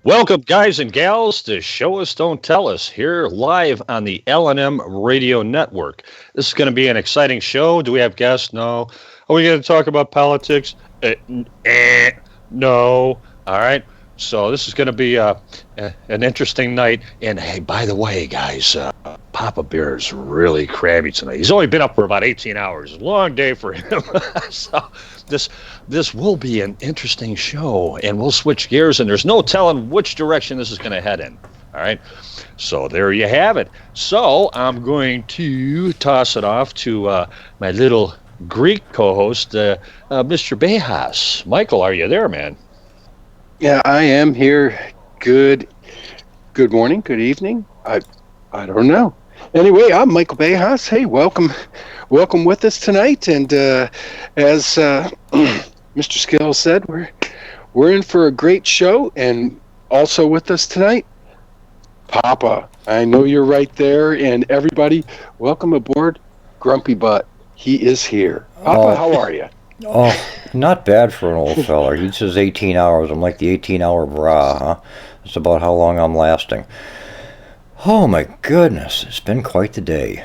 Welcome, guys and gals, to Show Us, Don't Tell Us, here live on the L&M Radio Network. This is going to be an exciting show. Do we have guests? No. Are we going to talk about politics? No. All right. So this is going to be an interesting night. And, hey, by the way, guys, Papa Bear is really crabby tonight. He's only been up for about 18 hours. Long day for him. So this will be an interesting show, and we'll switch gears, and there's no telling which direction this is going to head in. All right? So there you have it. So I'm going to toss it off to my little Greek co-host, Mr. Bejas. Michael, are you there, man? Yeah, I am here. Good morning, good evening. I don't know. Anyway, I'm Michael Bejas. Hey, welcome with us tonight. And as Mr. Skill said, we're in for a great show. And also with us tonight, Papa. I know you're right there. And everybody, welcome aboard Grumpy Butt. He is here. Papa, how are you? Oh, not bad for an old feller. He says 18 hours. I'm like the 18-hour bra, huh? That's about how long I'm lasting. Oh, my goodness. It's been quite the day.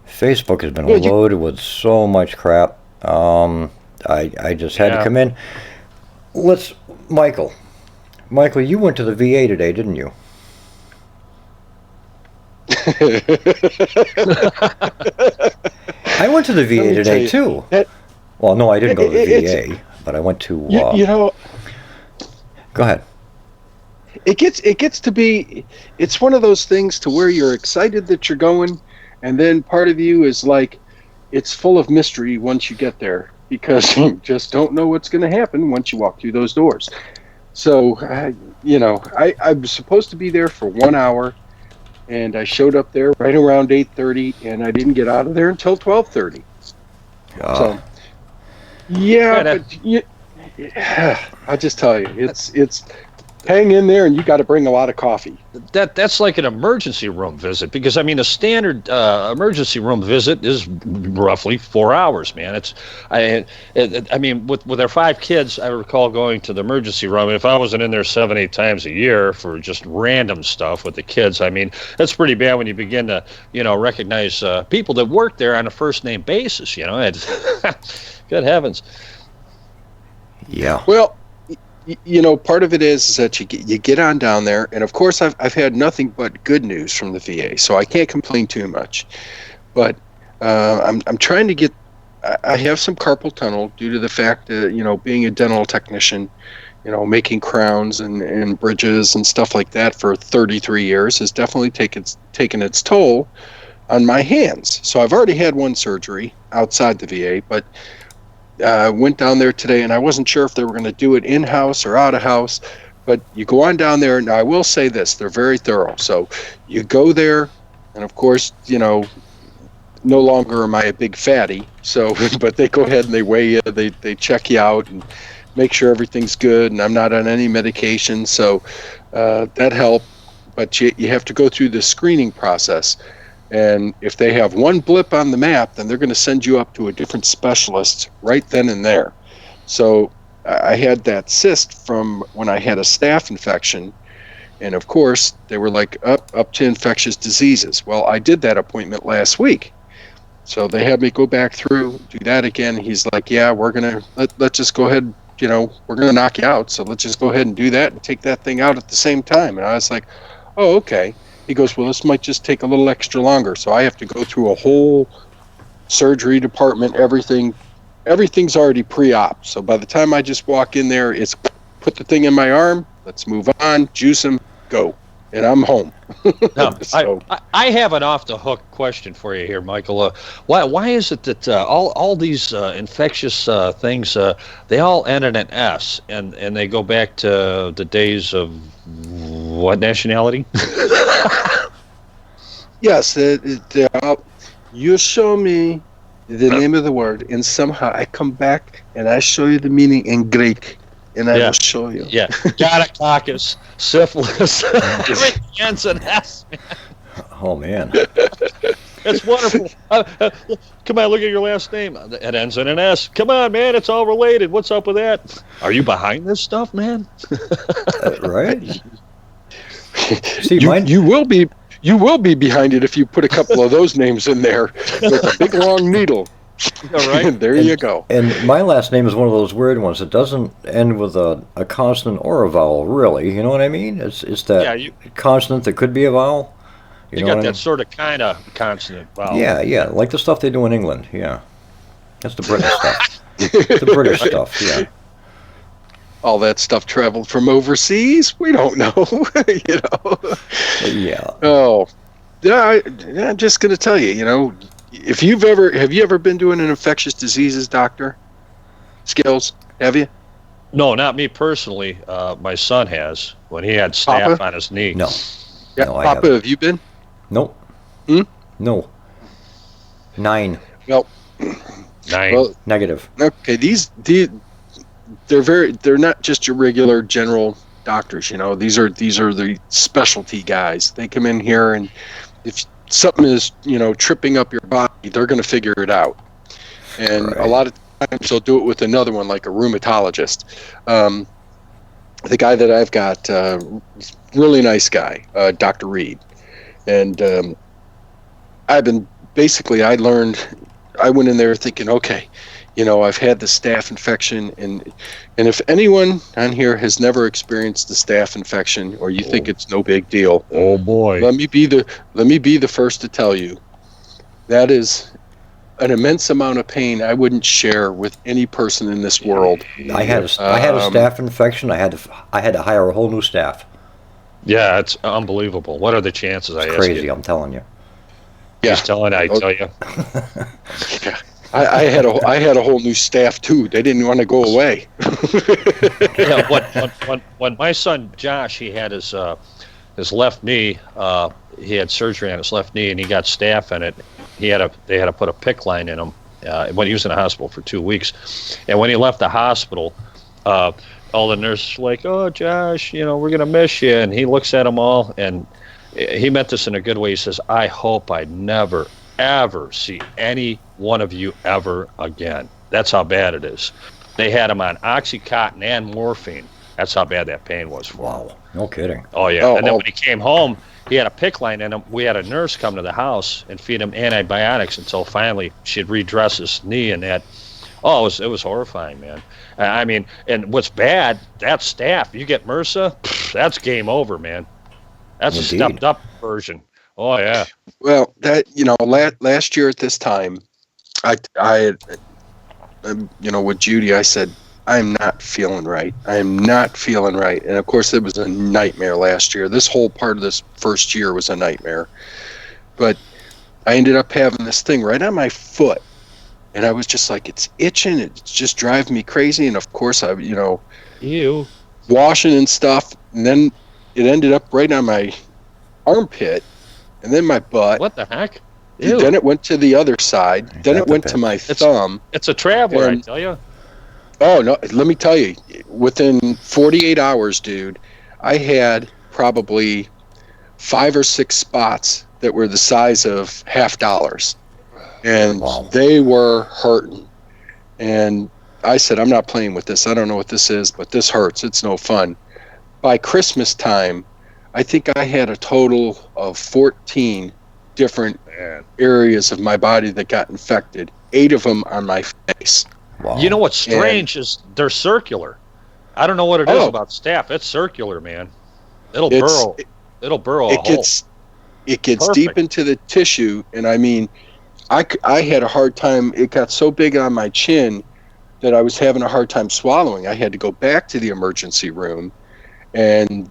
Facebook has been loaded with so much crap. I just had to come in. Michael, you went to the VA today, didn't you? I went to the VA today too. Well, no, I didn't go to the VA, but I went to. Go ahead. It gets to be. It's one of those things to where you're excited that you're going, and then part of you is like, it's full of mystery once you get there because you just don't know what's going to happen once you walk through those doors. So, I was supposed to be there for 1 hour. And I showed up there right around 8:30, and I didn't get out of there until 12:30. So, I'll just tell you, it's hang in there, and you got to bring a lot of coffee. That's like an emergency room visit, because I mean a standard emergency room visit is roughly 4 hours, man. I mean with our 5 kids, I recall going to the emergency room. If I wasn't in there 7-8 times a year for just random stuff with the kids, I mean that's pretty bad when you begin to recognize people that work there on a first name basis. Good heavens. Yeah. Well, part of it is that you get on down there, and of course I've had nothing but good news from the VA, so I can't complain too much. But I'm trying to get. I have some carpal tunnel due to the fact that being a dental technician, making crowns and bridges and stuff like that for 33 years has definitely taken its toll on my hands. So I've already had one surgery, outside the VA, but went down there today, and I wasn't sure if they were going to do it in-house or out-of-house, but you go on down there, and I will say this, they're very thorough. So you go there, and of course, no longer am I a big fatty, so but they go ahead and they weigh you, they check you out and make sure everything's good, and I'm not on any medication, so that helped. But you have to go through the screening process, and if they have one blip on the map, then they're going to send you up to a different specialist right then and there. So I had that cyst from when I had a staph infection, and of course they were like up to infectious diseases. Well, I did that appointment last week, so they had me go back through, do that again. He's like, yeah, we're gonna let's just go ahead, we're gonna knock you out, so let's just go ahead and do that and take that thing out at the same time. And I was like, oh, okay. He goes, well, this might just take a little extra longer, so I have to go through a whole surgery department, everything's already pre-op. So by the time I just walk in there, it's put the thing in my arm, let's move on, juice them, go, and I'm home. Now, So- I have an off-the-hook question for you here, Michael. Why is it that all these infectious things, they all end in an S, and they go back to the days of what nationality? Yes, you show me the name of the word, and somehow I come back and I show you the meaning in Greek, and I will show you. Yeah, gonococcus, syphilis, everything ends in S. Oh, man. It's wonderful. Come on, look at your last name. It ends in an S. Come on, man, it's all related. What's up with that? Are you behind this stuff, man? Right? See, mine, You will be behind it if you put a couple of those names in there with a big long needle. All right. There you go. and my last name is one of those weird ones. It doesn't end with a consonant or a vowel, really. You know what I mean? It's that consonant that could be a vowel. You know got what I that mean? sort of kind of consonant vowel. Yeah, like the stuff they do in England. Yeah, that's the British stuff. The British stuff. Yeah. All that stuff traveled from overseas. We don't know. Yeah. Oh, yeah. I'm just going to tell you. If have you ever been doing an infectious diseases doctor skills? Have you? No, not me personally. My son has when he had staph Papa? on his knee. No. Yeah, No, I Papa, haven't. have you been? Nope. Hmm? No. 9. Well, Nine. well, Negative. okay. They're not just your regular general doctors. These are the specialty guys. They come in here, and if something is tripping up your body, they're going to figure it out. And Right. a lot of times they'll do it with another one, like a rheumatologist. The guy that I've got, really nice guy, Dr. Reed, and I went in there thinking, okay, I've had the staph infection, and if anyone on here has never experienced the staph infection, or you think it's no big deal, Oh boy. let me be the first to tell you that is an immense amount of pain I wouldn't share with any person in this world. I had a staph infection. I had to hire a whole new staff. Yeah, it's unbelievable. What are the chances? It's I crazy. ask you. I'm telling you. He's telling. I tell you. I had a whole new staff too. They didn't want to go away. Yeah. When my son Josh, he had his left knee. He had surgery on his left knee, and he got staph in it. They had to put a PICC line in him when he was in the hospital for 2 weeks. And when he left the hospital, all the nurses were like, "Oh, Josh, we're gonna miss you." And he looks at them all, and he meant this in a good way. He says, "I hope I never, ever see any one of you ever again." That's how bad it is. They had him on Oxycontin and morphine. That's how bad that pain was for him. Wow. No kidding. Oh, yeah. Oh, And then oh. when he came home, he had a PICC line in him. We had a nurse come to the house and feed him antibiotics until finally she'd redress his knee and that. Oh, it was horrifying, man. I mean, and what's bad, that's staph. You get MRSA, that's game over, man. That's a Indeed. stepped up version. Oh, yeah. Well, that last year at this time, I with Judy, I said, I'm not feeling right. I'm not feeling right. And of course, it was a nightmare last year. This whole part of this first year was a nightmare. But I ended up having this thing right on my foot. and I was just like, it's itching. It's just driving me crazy. And of course, Ew. washing and stuff. And then it ended up right on my armpit, and then my butt. What the heck? Ew. Then it went to the other side. Then it went to my thumb. It's a traveler, And- I tell you. Oh, no, let me tell you, within 48 hours, dude, I had probably 5 or 6 spots that were the size of $50. And Wow. they were hurting. And I said, I'm not playing with this. I don't know what this is, but this hurts. It's no fun. By Christmas time, I think I had a total of 14 different Man. areas of my body that got infected. 8 of them on my face. Wow. You know what's strange is they're circular. I don't know what it is Oh. about staph. It's circular, man. It'll It's- burrow. It'll burrow a It hole. gets Perfect. deep into the tissue, and I mean, I had a hard time. It got so big on my chin that I was having a hard time swallowing. I had to go back to the emergency room, and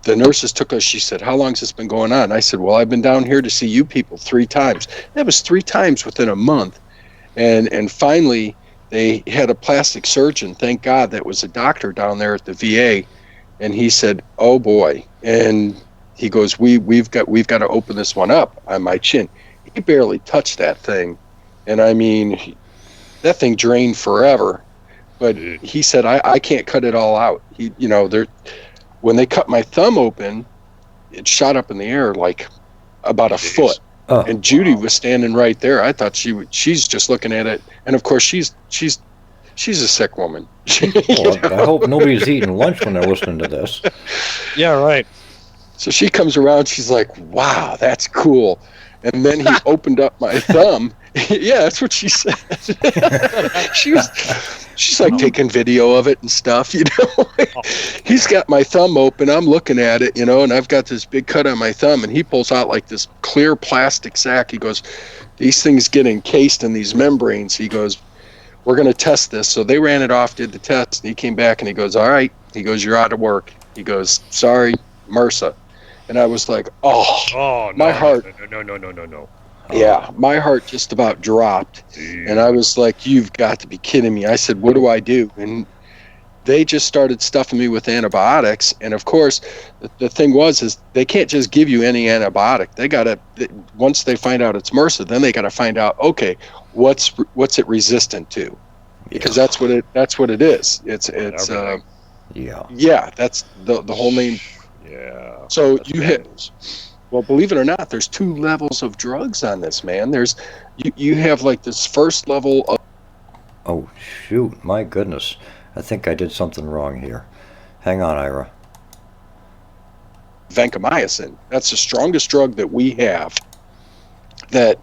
the nurses took us. She said, "How long has this been going on?" I said, "Well, I've been down here to see you people 3 times." That was 3 times within a month, and finally they had a plastic surgeon. Thank God that was a doctor down there at the VA, and he said, "Oh boy," and he goes, "We've got to open this one up on my chin." He barely touched that thing, and I mean, that thing drained forever. But he said, "I can't cut it all out." When they cut my thumb open, it shot up in the air like about a Jeez. foot. Oh, And Judy was standing right there. I thought she's just looking at it, and of course she's a sick woman. well, I hope nobody's eating lunch when they're listening to this. Yeah, right. So she comes around, she's like, "Wow, that's cool." And then he opened up my thumb. Yeah, that's what she said. She's like taking video of it and stuff, He's got my thumb open, I'm looking at it, and I've got this big cut on my thumb, and he pulls out like this clear plastic sack. He goes, "These things get encased in these membranes." He goes, "We're going to test this." So they ran it off, did the test, and he came back and he goes, "All right." He goes, "You're out of work." He goes, "Sorry, MRSA." And I was like, oh, Oh, no. My heart. No. yeah, my heart just about dropped. And I was like, "You've got to be kidding me." I said, "What do I do?" And they just started stuffing me with antibiotics. And of course, the thing is they can't just give you any antibiotic. They got to, once they find out it's MRSA, then they got to find out, okay, what's it resistant to? Because that's what it is. It's Everything. Yeah. that's the whole name. Yeah. So That's you bad hit. news. Well, believe it or not, there's 2 levels of drugs on this, man. There's you have like this first level of Oh, shoot. My goodness. I think I did something wrong here. Hang on, Ira. vancomycin. That's the strongest drug that we have that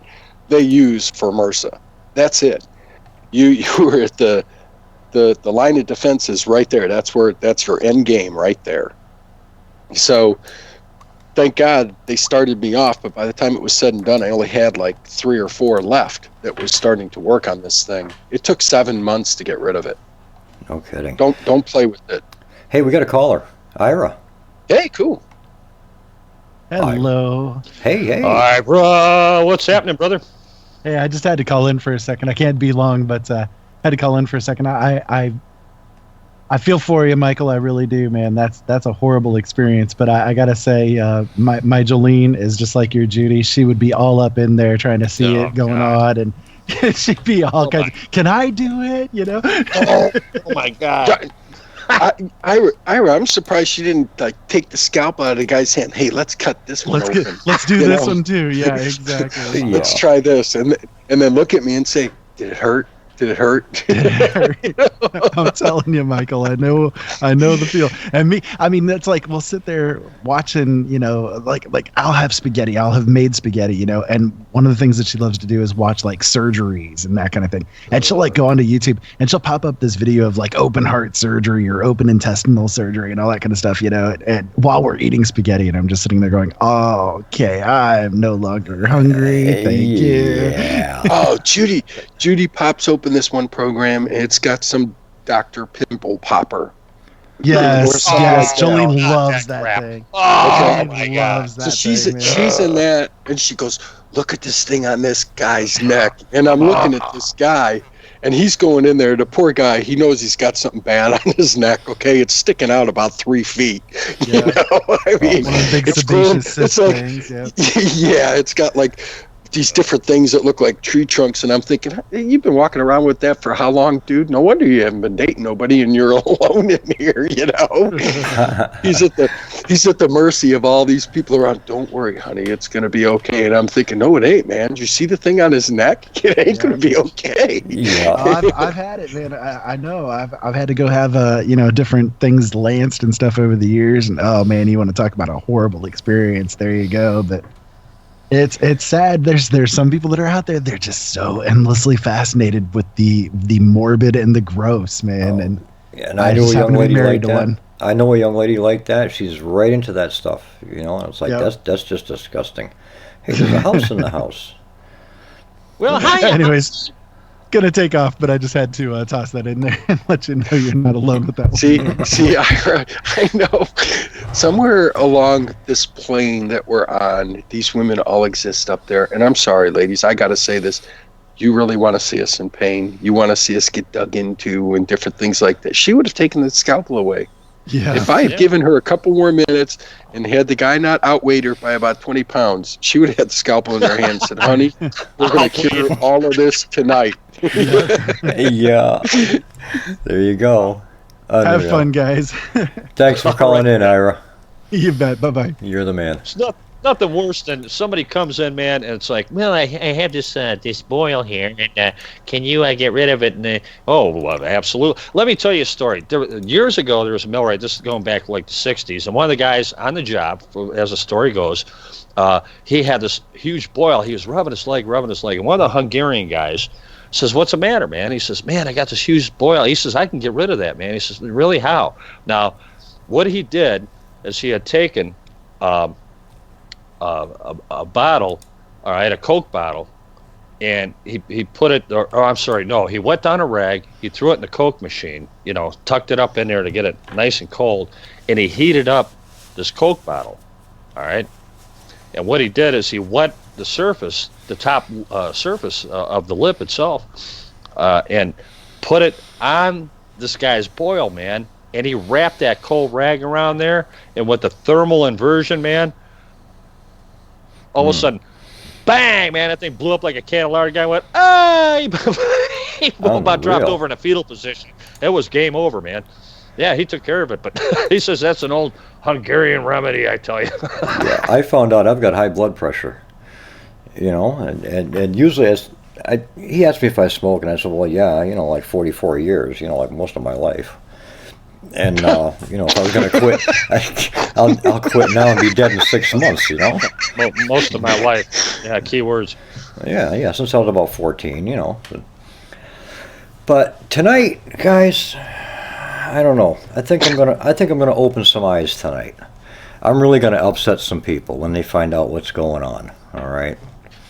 they use for MRSA. That's it. You were at the line of defense is right there. That's your end game right there. So thank God they started me off, but by the time it was said and done, I only had like 3 or 4 left that was starting to work on this thing. It took 7 months to get rid of it. No kidding. Don't play with it. Hey, we got a caller. Ira. Hey, cool. Hello. Hey. All right, bro. What's happening, brother? Hey, I just had to call in for a second. I can't be long, but had to call in for a second. I feel for you, Michael. I really do, man. That's a horrible experience. But I gotta say, my Jolene is just like your Judy. She would be all up in there trying to see Oh, it going God. on, and she'd be all Oh, kinds. Can I do it? Oh my God. Ira, I'm surprised she didn't take the scalpel out of the guy's hand. Hey, let's cut this one Let's open. let's do You this know. one too. Yeah, exactly. Yeah. Let's try this, and then look at me and say, "Did it hurt? Did it hurt?" I'm telling you, Michael. I know the feel. And me, I mean, that's like we'll sit there watching, like I'll have spaghetti. I'll have made spaghetti, and one of the things that she loves to do is watch like surgeries and that kind of thing. And she'll like go onto YouTube and she'll pop up this video of like open heart surgery or open intestinal surgery and all that kind of stuff, And while we're eating spaghetti, and I'm just sitting there going, "Oh, okay, I'm no longer hungry. Thank you." Yeah. Oh, Judy pops open this one program, and it's got some Dr. Pimple Popper. Yes, Or yes. something like Jolene that. loves That that crap. thing. Oh Okay. my Jolene God! loves that So she's thing, man. she's in that, and she goes, "Look at this thing on this guy's neck." And I'm looking at this guy, and he's going in there. The poor guy, he knows he's got something bad on his neck. Okay, it's sticking out about 3 feet. Yeah. You know, I mean, One of the big it's grown. sebaceous It's cyst like, things. Yeah. yeah, it's got like these different things that look like tree trunks, and I'm thinking, hey, you've been walking around with that for how long, dude? No wonder you haven't been dating nobody, and you're alone in here. You know, he's at the mercy of all these people around. Don't worry, honey, it's gonna be okay. And I'm thinking, no, it ain't, man. Did you see the thing on his neck? It ain't gonna be okay. Yeah. I've had it, man. I know. I've had to go have different things lanced and stuff over the years, and oh man, you want to talk about a horrible experience? There you go. But it's sad. There's some people that are out there. They're just so endlessly fascinated with the morbid and the gross, man. Oh, And Yeah, and I knew a just young happen to be lady married like to that. one. I know a young lady like that. She's right into that stuff, you know. And it's like Yep. that's just disgusting. Hey, there's a house in the house. Well, hi. Anyways, gonna take off, but I just had to toss that in there and let you know you're not alone with that one. See, I know. Somewhere along this plane that we're on, these women all exist up there. And I'm sorry, ladies, I got to say this. You really want to see us in pain. You want to see us get dug into and different things like that. She would have taken the scalpel away. Yeah. If I had given her a couple more minutes and had the guy not outweighed her by about 20 pounds, she would have had the scalpel in her hand and said, honey, we're going to cure all of this tonight. Yeah. There you go. Have Unreal. fun, guys. Thanks for calling in, Ira. You bet. Bye bye. You're the man. It's nothing worse than somebody comes in, man, and it's like, well, I have this boil here, and can you get rid of it? And oh, well, absolutely. Let me tell you a story. Years ago, there was a millwright. This is going back like the '60s, and one of the guys on the job, as the story goes, he had this huge boil. He was rubbing his leg, and one of the Hungarian guys says, "What's the matter, man?" He says, "Man, I got this huge boil." He says, "I can get rid of that, man." He says, "Really? How?" Now, what he did is he had taken a bottle, all right, a Coke bottle, and he put it, or I'm sorry, no, he wet down a rag, he threw it in the Coke machine, tucked it up in there to get it nice and cold, and he heated up this Coke bottle, all right? And what he did is he wet the surface, the top surface of the lip itself, and put it on this guy's boil, man, and he wrapped that cold rag around there, and with the thermal inversion, man, all of a sudden, bang, man, that thing blew up like a can of lard. The guy went, ah! He about dropped over in a fetal position. It was game over, man. Yeah, he took care of it, but he says that's an old Hungarian remedy, I tell you. Yeah, I found out I've got high blood pressure, and usually he asked me if I smoke, and I said, well, yeah, like 44 years, like most of my life. And, if I was going to quit, I'll quit now and be dead in 6 months, Most of my life. Yeah, key words. Yeah, since I was about 14, But tonight, guys, I don't know. I think I'm gonna open some eyes tonight. I'm really gonna upset some people when they find out what's going on. All right.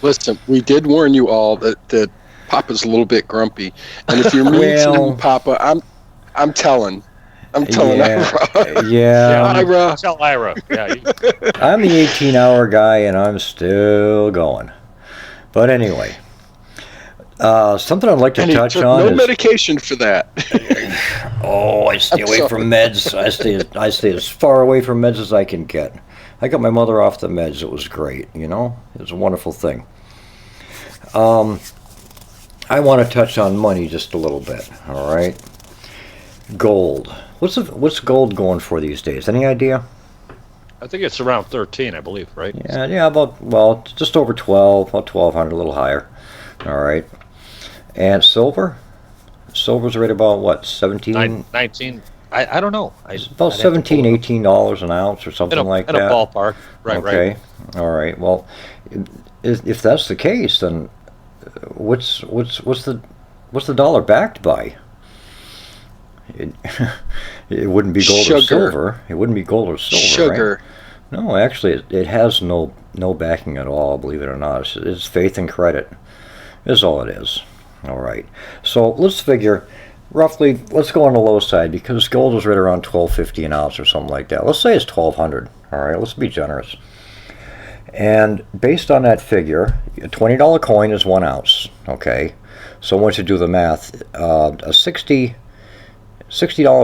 Listen, we did warn you all that Papa's a little bit grumpy, and if you're mean to Papa, I'm telling Ira. Yeah. Ira. Tell Ira. Yeah. I'm the 18-hour guy, and I'm still going. But anyway, something I'd like to touch on no is medication for that. I stay away from meds. I stay as far away from meds as I can get. I got my mother off the meds. It was great. It was a wonderful thing. I want to touch on money just a little bit. All right. Gold. What's gold going for these days? Any idea? I think it's around 13, I believe, right? Yeah, just over 12, about 1,200, a little higher. All right. And silver? Silver's right about what, 17? 19. I don't know. It's about $17, $18 an ounce or something like that. In a ballpark. Right, okay. All right. Well, if that's the case, then what's the dollar backed by? It wouldn't be gold or silver. It wouldn't be gold or silver, Sugar. Right? No, actually, it has no backing at all, believe it or not. It's faith and credit is all it is. All right. So let's figure roughly, let's go on the low side because gold is right around $12.50 an ounce or something like that. Let's say it's 1,200. All right, let's be generous. And based on that figure, a $20 coin is 1 ounce. Okay, so once you do the math, a $60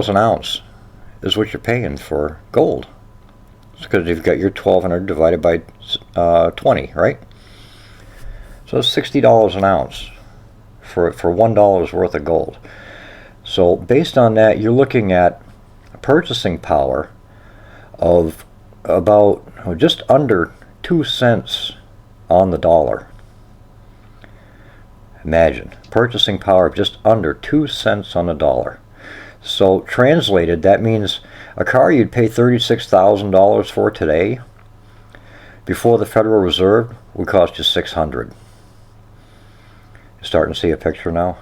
an ounce is what you're paying for gold. It's because you've got your 1,200 divided by 20, right? So it's $60 an ounce for $1 worth of gold. So based on that, you're looking at a purchasing power of about just under 2 cents on the dollar. Imagine, purchasing power of just under 2 cents on the dollar. So translated, that means a car you'd pay $36,000 for today, before the Federal Reserve, would cost you $600. You starting to see a picture now?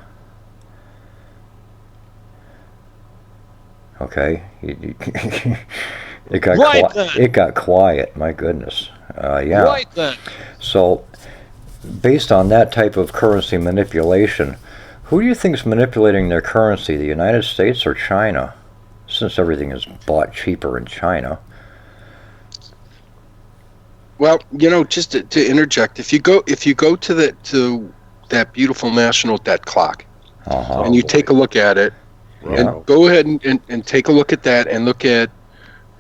Okay. It got it got quiet. My goodness. Yeah. Right then. So, based on that type of currency manipulation, who do you think is manipulating their currency, the United States or China? Since everything is bought cheaper in China. Well, just to interject, if you go to that beautiful national debt clock, and you take a look at it, and go ahead and take a look at that, and look at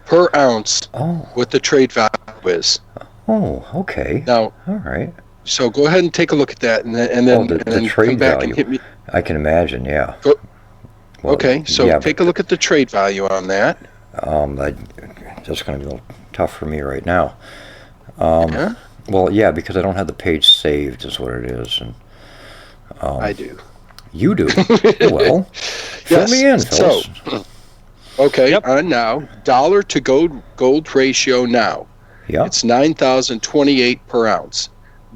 per ounce what the trade value is. Oh, okay. Now, all right. So go ahead and take a look at that, and then the trade come back value. and hit me. I can imagine, yeah. Okay, so take a look at the trade value on that. That's going to be a little tough for me right now. Yeah? Well, yeah, because I don't have the page saved, is what it is. And I do. You do? Well, fill me in, Phyllis. So, okay, on now, dollar to gold ratio now. Yeah. It's 9,028 per ounce.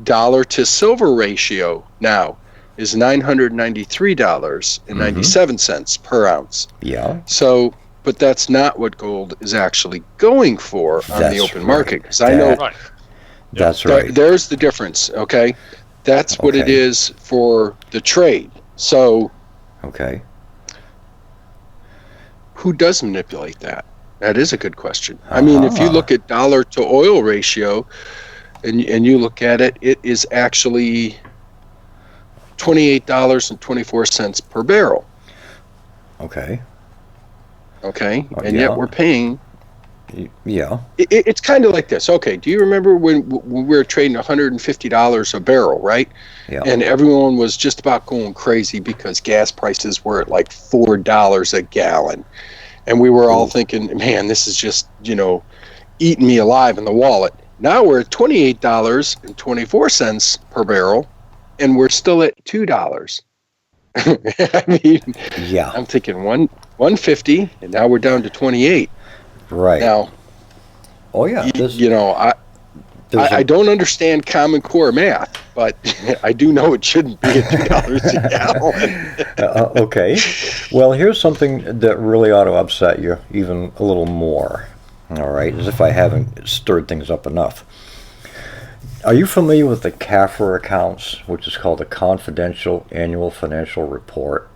Dollar to silver ratio now is $993.97 per ounce. Yeah. So, but that's not what gold is actually going for on the open market. Because I know that's right. There's the difference. Okay, that's what it is for the trade. So, okay, who does manipulate that? That is a good question. I mean, if you look at dollar to oil ratio, and you look at it, it is actually $28.24 per barrel. Okay. Okay, and yet we're paying. Yeah. It's kind of like this. Okay, do you remember when we were trading $150 a barrel, right? Yeah. And everyone was just about going crazy because gas prices were at like $4 a gallon. And we were all thinking, man, this is just, eating me alive in the wallet. Now we're at $28.24 per barrel, and we're still at $2. I mean, yeah. I'm thinking $150, and now we're down to 28. Right. Now, I don't understand Common Core math, but I do know it shouldn't be at $2 a gallon. Okay. Well, here's something that really ought to upset you even a little more. All right, as if I haven't stirred things up enough. Are you familiar with the CAFR accounts, which is called the Confidential Annual Financial Report?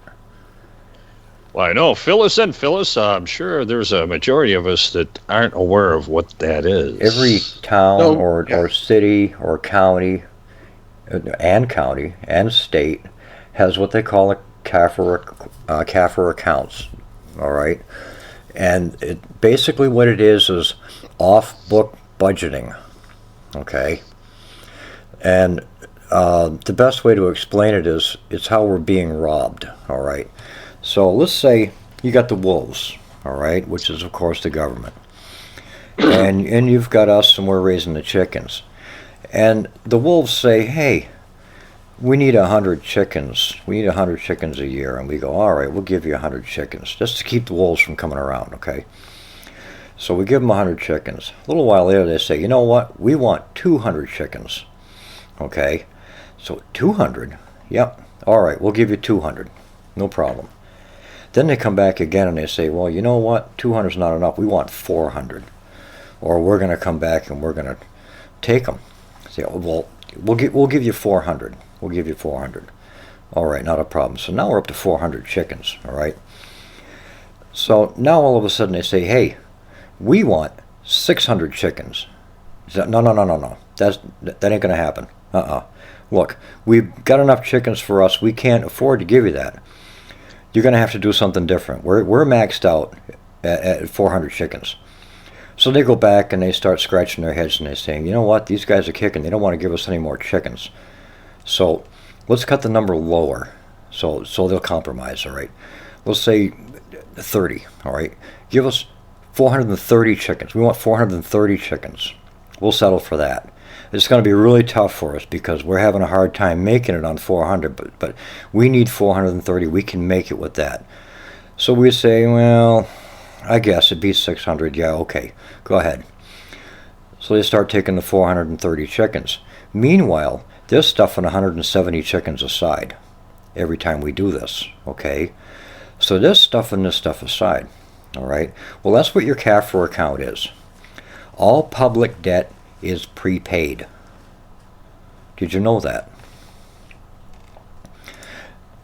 Well, I know Phyllis. I'm sure there's a majority of us that aren't aware of what that is. Every town or city or county and state has what they call a CAFR accounts. All right, and basically what it is off-book budgeting. Okay, and the best way to explain it is it's how we're being robbed. All right. So let's say you got the wolves, all right, which is, of course, the government. And you've got us, and we're raising the chickens. And the wolves say, hey, we need 100 chickens. We need 100 chickens a year. And we go, all right, we'll give you 100 chickens, just to keep the wolves from coming around, okay? So we give them 100 chickens. A little while later, they say, you know what? We want 200 chickens, okay? So 200? Yep. All right, we'll give you 200. No problem. Then they come back again and they say, well, you know what? 200 is not enough. We want 400. Or we're going to come back and we're going to take them. Say, well, we'll give you 400. We'll give you 400. All right, not a problem. So now we're up to 400 chickens, all right? So now all of a sudden they say, hey, we want 600 chickens. No. That ain't going to happen. Look, we've got enough chickens for us. We can't afford to give you that. You're going to have to do something different. We're maxed out at 400 chickens. So they go back and they start scratching their heads and they're saying, you know what, these guys are kicking. They don't want to give us any more chickens. So let's cut the number lower. So they'll compromise, all right? Let's say 30, all right? Give us 430 chickens. We want 430 chickens. We'll settle for that. It's going to be really tough for us because we're having a hard time making it on 400, but we need 430. We can make it with that. So we say, well, I guess it'd be 600. Yeah, okay, go ahead. So they start taking the 430 chickens. Meanwhile, they're stuffing 170 chickens aside every time we do this, okay? So they're stuffing this stuff aside, all right? Well, that's what your CAFR account is. All public debt is prepaid. Did you know that?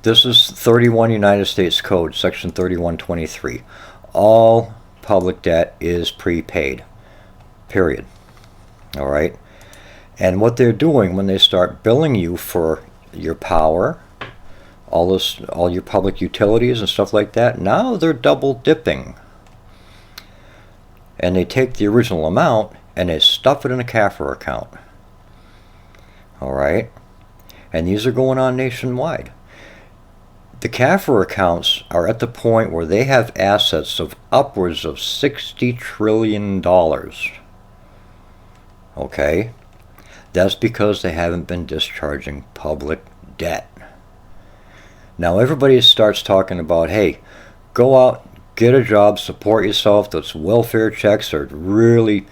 This is 31 United States Code, Section 3123. All public debt is prepaid. Period. All right? And what they're doing when they start billing you for your power, all your public utilities and stuff like that, now they're double dipping. And they take the original amount and they stuff it in a CAFR account. All right? And these are going on nationwide. The CAFR accounts are at the point where they have assets of upwards of $60 trillion. Okay? That's because they haven't been discharging public debt. Now everybody starts talking about, hey, go out, get a job, support yourself. Those welfare checks are really,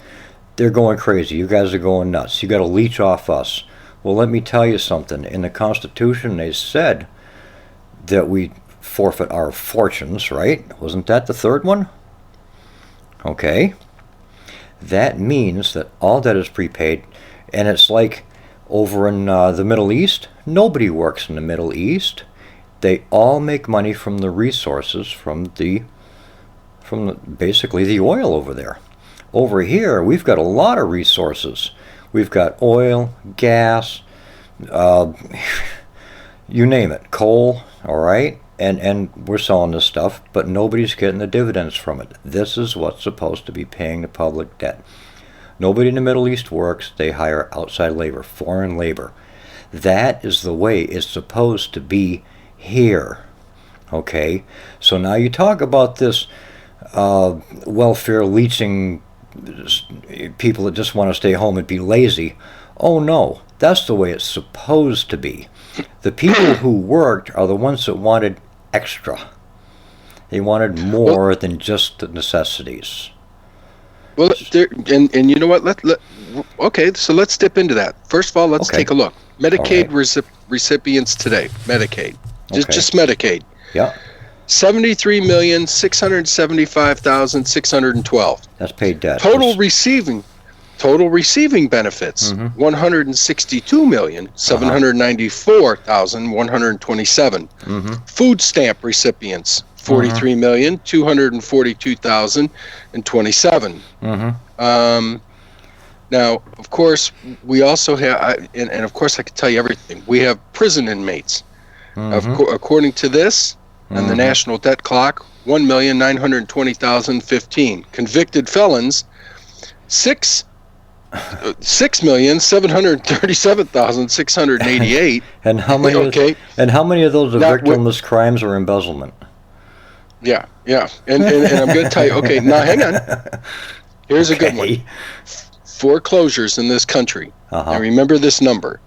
they're going crazy. You guys are going nuts. You got to leech off us. Well, let me tell you something. In the Constitution, they said that we forfeit our fortunes, right? Wasn't that the third one? Okay. That means that all debt is prepaid, and it's like over in the Middle East, nobody works in the Middle East. They all make money from the resources, from basically the oil over there. Over here, we've got a lot of resources. We've got oil, gas, you name it, coal, all right? And we're selling this stuff, but nobody's getting the dividends from it. This is what's supposed to be paying the public debt. Nobody in the Middle East works. They hire outside labor, foreign labor. That is the way it's supposed to be here. Okay? So now you talk about this welfare leeching people that just want to stay home and be lazy. Oh no, that's the way it's supposed to be. The people who worked are the ones that wanted extra. They wanted more than just the necessities. Well, and you know what? Okay, so let's dip into that. First of all, let's take a look. Medicaid recipients today, Medicaid, just Medicaid. Yeah. 73,675,612. That's paid debt. Total receiving benefits, 162,794,127. Food stamp recipients, 43,242,027. Now, of course, we also have, and of course I can tell you everything. We have prison inmates. According to this, and the National Debt Clock, 1,920,015. Convicted felons, 6,737,688. And how many? And how many of those are victimless crimes or embezzlement? Yeah. And I'm going to tell you. Okay, now hang on. Here's a good one. Foreclosures in this country. Now remember this number: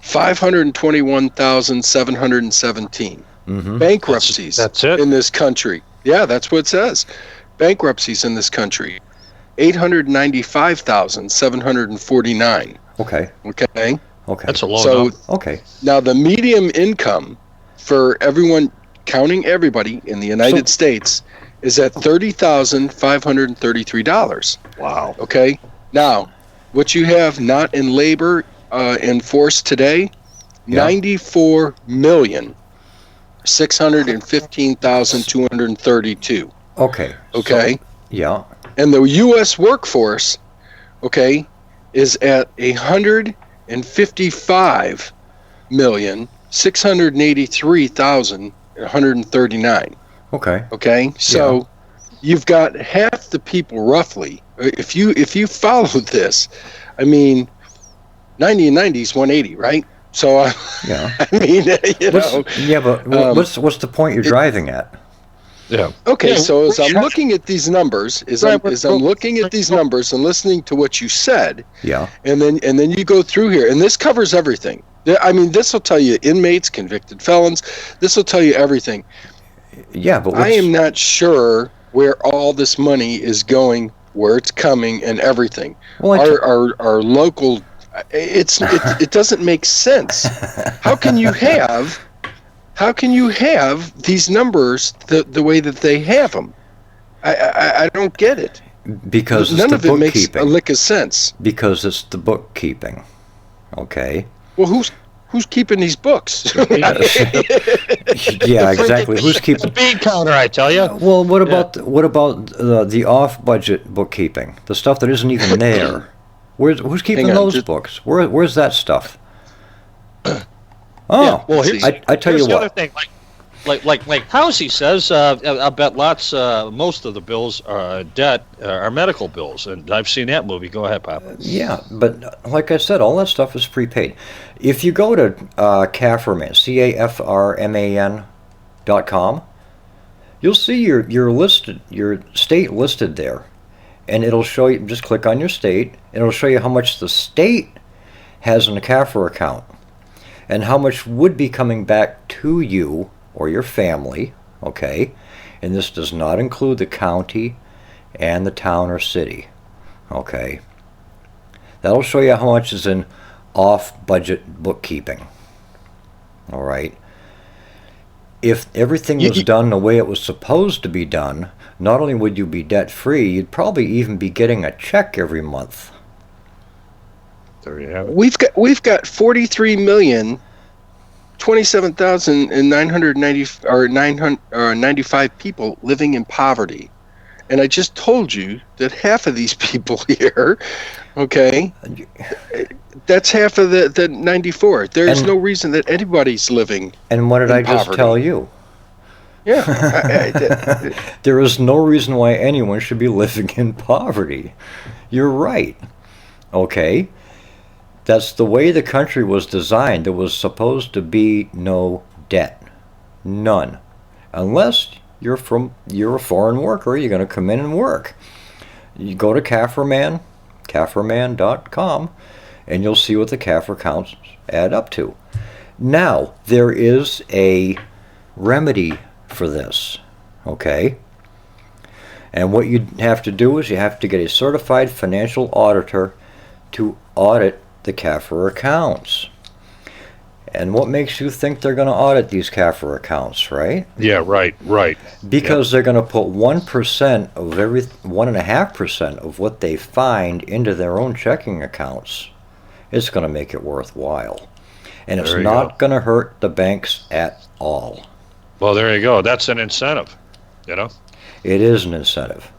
521,717. Bankruptcies that's it. In this country. Yeah, that's what it says. Bankruptcies in this country. 895,749. Okay. That's a low number. Okay. Now the median income for everyone, counting everybody in the United States, is at $30,533. Wow. Okay. Now, what you have not in labor in force today Yeah. 94,615,232. Okay. Okay. So, yeah. And the U.S. workforce, okay, is at 155,683,139. Okay. Okay, so you've got half the people roughly. If you follow this, I mean, 90 and 90 is 180, right? So Yeah. I mean, you know. Yeah, but what's the point you're driving at? Yeah. Okay, Yeah, so as we I'm have- looking at these numbers, as Right, I'm looking at these numbers and listening to what you said, Yeah. and then you go through here, and this covers everything. I mean, this will tell you inmates, convicted felons. This will tell you everything. Yeah, but I am not sure where all this money is going, where it's coming, and everything. Well, Our local, it doesn't make sense. How can you have these numbers the way that they have them? I don't get it. because it's None the of it makes a bookkeeping. lick of sense. Because it's the bookkeeping. Okay. Well, who's keeping these books? Yeah, exactly. Who's The keeping? bean counter, I tell you. Well, what about the off-budget bookkeeping? The stuff that isn't even there. Who's keeping Hang on, those just- books? Where's that stuff? Oh, Well, here's- I tell you Here's the other what. thing, like Housey says, I bet most of the bills are debt are medical bills, and I've seen that movie. Go ahead, Papa. Yeah, but like I said, all that stuff is prepaid. If you go to Cafferman, CAFRMAN.com, you'll see your state listed there, and it'll show you. Just click on your state, and it'll show you how much the state has in a CAFR account, and how much would be coming back to you or your family. Okay, and this does not include the county and the town or city. Okay. That'll show you how much is in off-budget bookkeeping. All right. If everything was done the way it was supposed to be done, not only would you be debt-free, you'd probably even be getting a check every month. There you have it. We've got 43,027,995 people living in poverty. And I just told you that half of these people here, okay, that's half of the 94. There's And- no reason that anybody's living. And what did In I just poverty. tell you? Yeah. There is no reason why anyone should be living in poverty. You're right. Okay? That's the way the country was designed. There was supposed to be no debt. None. Unless you're a foreign worker, you're going to come in and work. You go to Cafferman, Cafferman.com, and you'll see what the CAFR accounts add up to. Now, there is a remedy for this, okay? And what you have to do is you have to get a certified financial auditor to audit the CAFR accounts. And what makes you think they're going to audit these CAFR accounts, right? Yeah, right. Because they're going to put 1% of 1.5% of what they find into their own checking accounts. It's going to make it worthwhile. And it's There you not going to hurt the banks at all. Well, there you go. That's an incentive, you know? It is an incentive.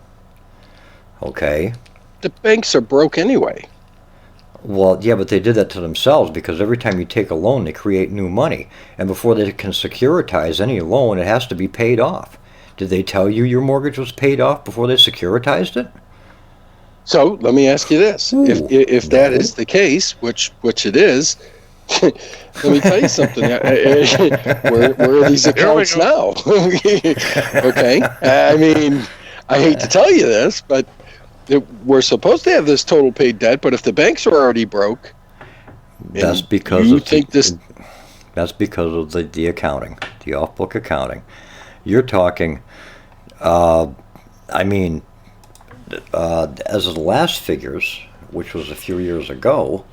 Okay? The banks are broke anyway. Well, yeah, but they did that to themselves because every time you take a loan, they create new money. And before they can securitize any loan, it has to be paid off. Did they tell you your mortgage was paid off before they securitized it? So let me ask you this: Ooh, if that no. is the case, which it is, let me tell you something. Where are these accounts now? Okay, I mean, I hate to tell you this, but we're supposed to have this total paid debt. But if the banks are already broke, That's and because you of think this. That's because of the accounting, the off-book accounting. You're talking, as of the last figures, which was a few years ago,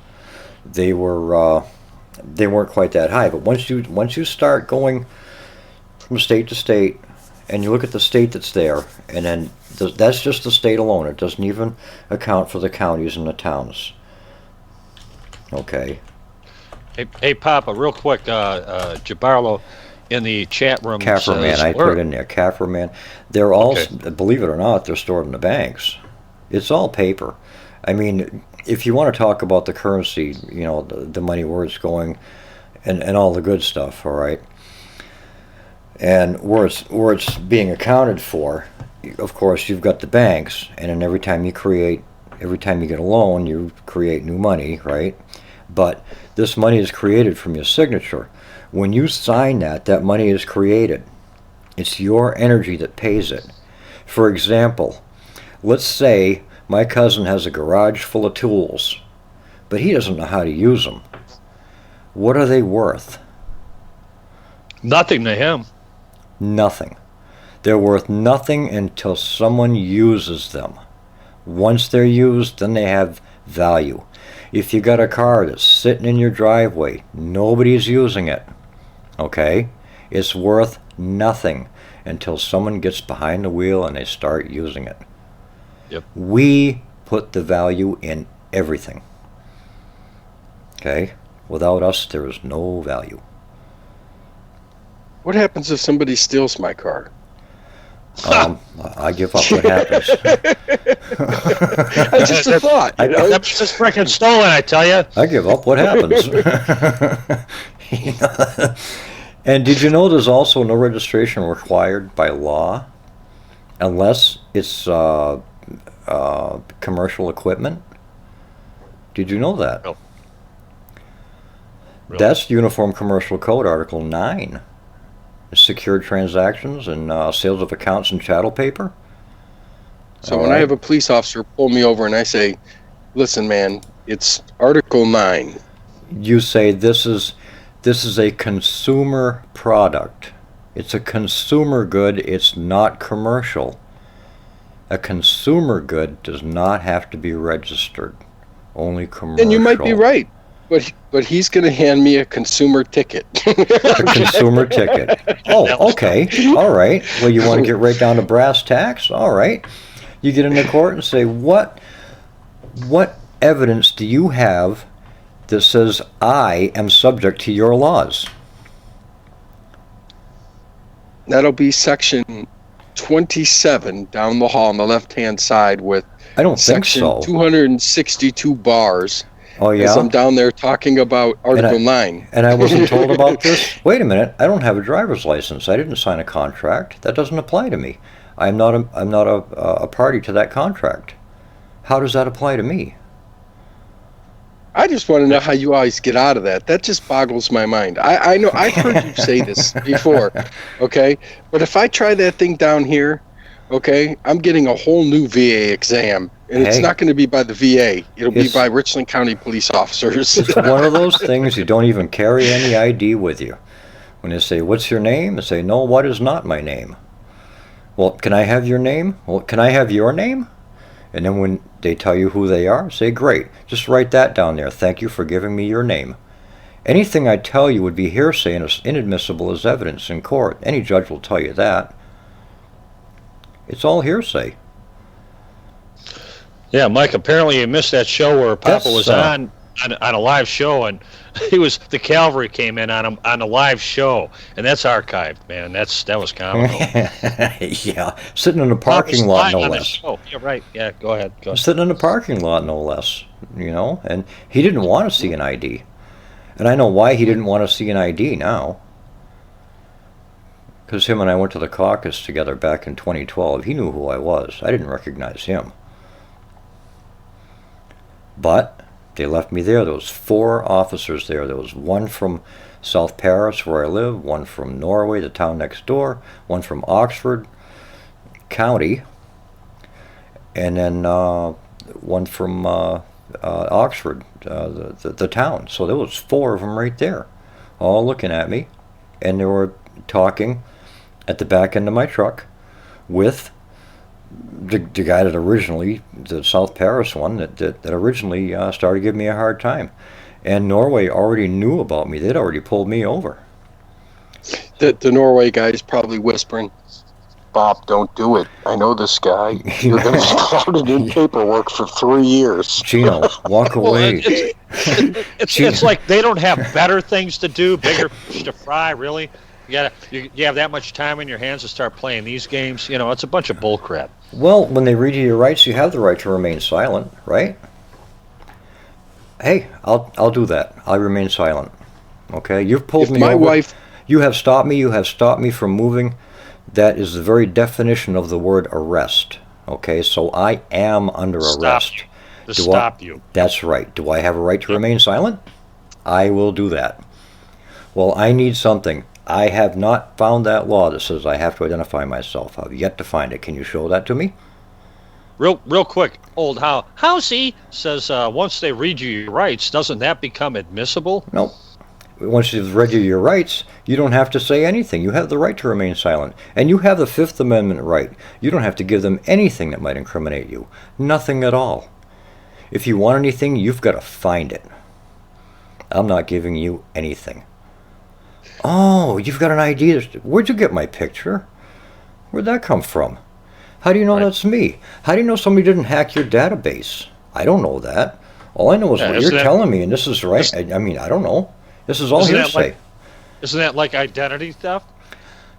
they weren't quite that high. But once you start going from state to state, and you look at the state that's there, and then that's just the state alone. It doesn't even account for the counties and the towns. Okay. Hey, Papa, real quick, Jabarlo in the chat room Cafferman, says, I put it in there. Cafferman. They're all, Okay. believe it or not, they're stored in the banks. It's all paper. I mean, if you want to talk about the currency, the money, where it's going, and all the good stuff, all right, and where it's being accounted for, of course, you've got the banks, and then every time you get a loan, you create new money, right? But this money is created from your signature. When you sign that money is created. It's your energy that pays it. For example, let's say my cousin has a garage full of tools, but he doesn't know how to use them. What are they worth? Nothing to him. Nothing. They're worth nothing until someone uses them. Once they're used, then they have value. If you got a car that's sitting in your driveway, nobody's using it, okay? It's worth nothing until someone gets behind the wheel and they start using it. Yep. We put the value in everything, okay? Without us, there is no value. What happens if somebody steals my car? I give up. What happens? That's just a thought. That's just freaking stolen, I tell you. I give up. What happens? And did you know there's also no registration required by law unless it's commercial equipment? Did you know that? No. Really? That's Uniform Commercial Code, Article 9. Secured transactions and sales of accounts and chattel paper. So when I have a police officer pull me over and I say, listen, man, it's Article 9. You say this is a consumer product. It's a consumer good. It's not commercial. A consumer good does not have to be registered. Only commercial. And you might be right, but he's going to hand me a consumer ticket. A consumer ticket. Oh, okay. All right. Well, you want to get right down to brass tacks? All right. You get into court and say, what evidence do you have that says I am subject to your laws? That'll be section 27 down the hall on the left-hand side with I don't think section so. 262 bars. Oh, yeah? As I'm down there talking about Article 9. And I wasn't told about this? Wait a minute. I don't have a driver's license. I didn't sign a contract. That doesn't apply to me. I'm not a party to that contract. How does that apply to me? I just want to know how you always get out of that. That just boggles my mind. I know I've heard you say this before, okay? But if I try that thing down here, okay, I'm getting a whole new VA exam. And it's not going to be by the VA. It'll be by Richland County police officers. It's one of those things you don't even carry any ID with you. When they say, what's your name? They say, no, what is not my name? Well, can I have your name? Well, can I have your name? And then when they tell you who they are, say, great, just write that down there. Thank you for giving me your name. Anything I tell you would be hearsay and is inadmissible as evidence in court. Any judge will tell you that. It's all hearsay. Yeah, Mike, apparently you missed that show where Papa was on a live show, and the cavalry came in on him on a live show, and that's archived, man. That was comical. Yeah, sitting in a parking lot, no less. You're right. Yeah, go ahead. Sitting in a parking lot, no less. And he didn't want to see an ID, and I know why he didn't want to see an ID now. Because him and I went to the caucus together back in 2012. He knew who I was. I didn't recognize him. But they left me there. There was 4 officers there. There was one from South Paris, where I live, one from Norway, the town next door, one from Oxford County, and then one from Oxford, the town. So there was 4 of them right there, all looking at me, and they were talking at the back end of my truck with the guy that originally, the South Paris one, that originally started giving me a hard time. And Norway already knew about me. They'd already pulled me over. The Norway guy is probably whispering, Bob, don't do it. I know this guy. You're going to be clouded in paperwork for 3 years. Gino, walk Well, away. it's like they don't have better things to do, bigger fish to fry. Really, you have that much time in your hands to start playing these games. You know, it's a bunch of bullcrap. Well, when they read you your rights, you have the right to remain silent, right? Hey, I'll do that. I'll remain silent. Okay, you've pulled If me my over. wife, You have stopped me. You have stopped me from moving. That is the very definition of the word arrest. Okay, so I am under arrest. To Do stop you. That's right. Do I have a right to remain silent? I will do that. Well, I need something. I have not found that law that says I have to identify myself. I've yet to find it. Can you show that to me? Real quick, old Housey says once they read you your rights, doesn't that become admissible? No. Once you've read you your rights, you don't have to say anything. You have the right to remain silent. And you have the Fifth Amendment right. You don't have to give them anything that might incriminate you. Nothing at all. If you want anything, you've got to find it. I'm not giving you anything. Oh, you've got an idea. Where'd you get my picture? Where'd that come from? How do you know that's me? How do you know somebody didn't hack your database? I don't know that. All I know is what you're telling me, and this is right. I mean, I don't know. This is all hearsay. Isn't that like identity theft?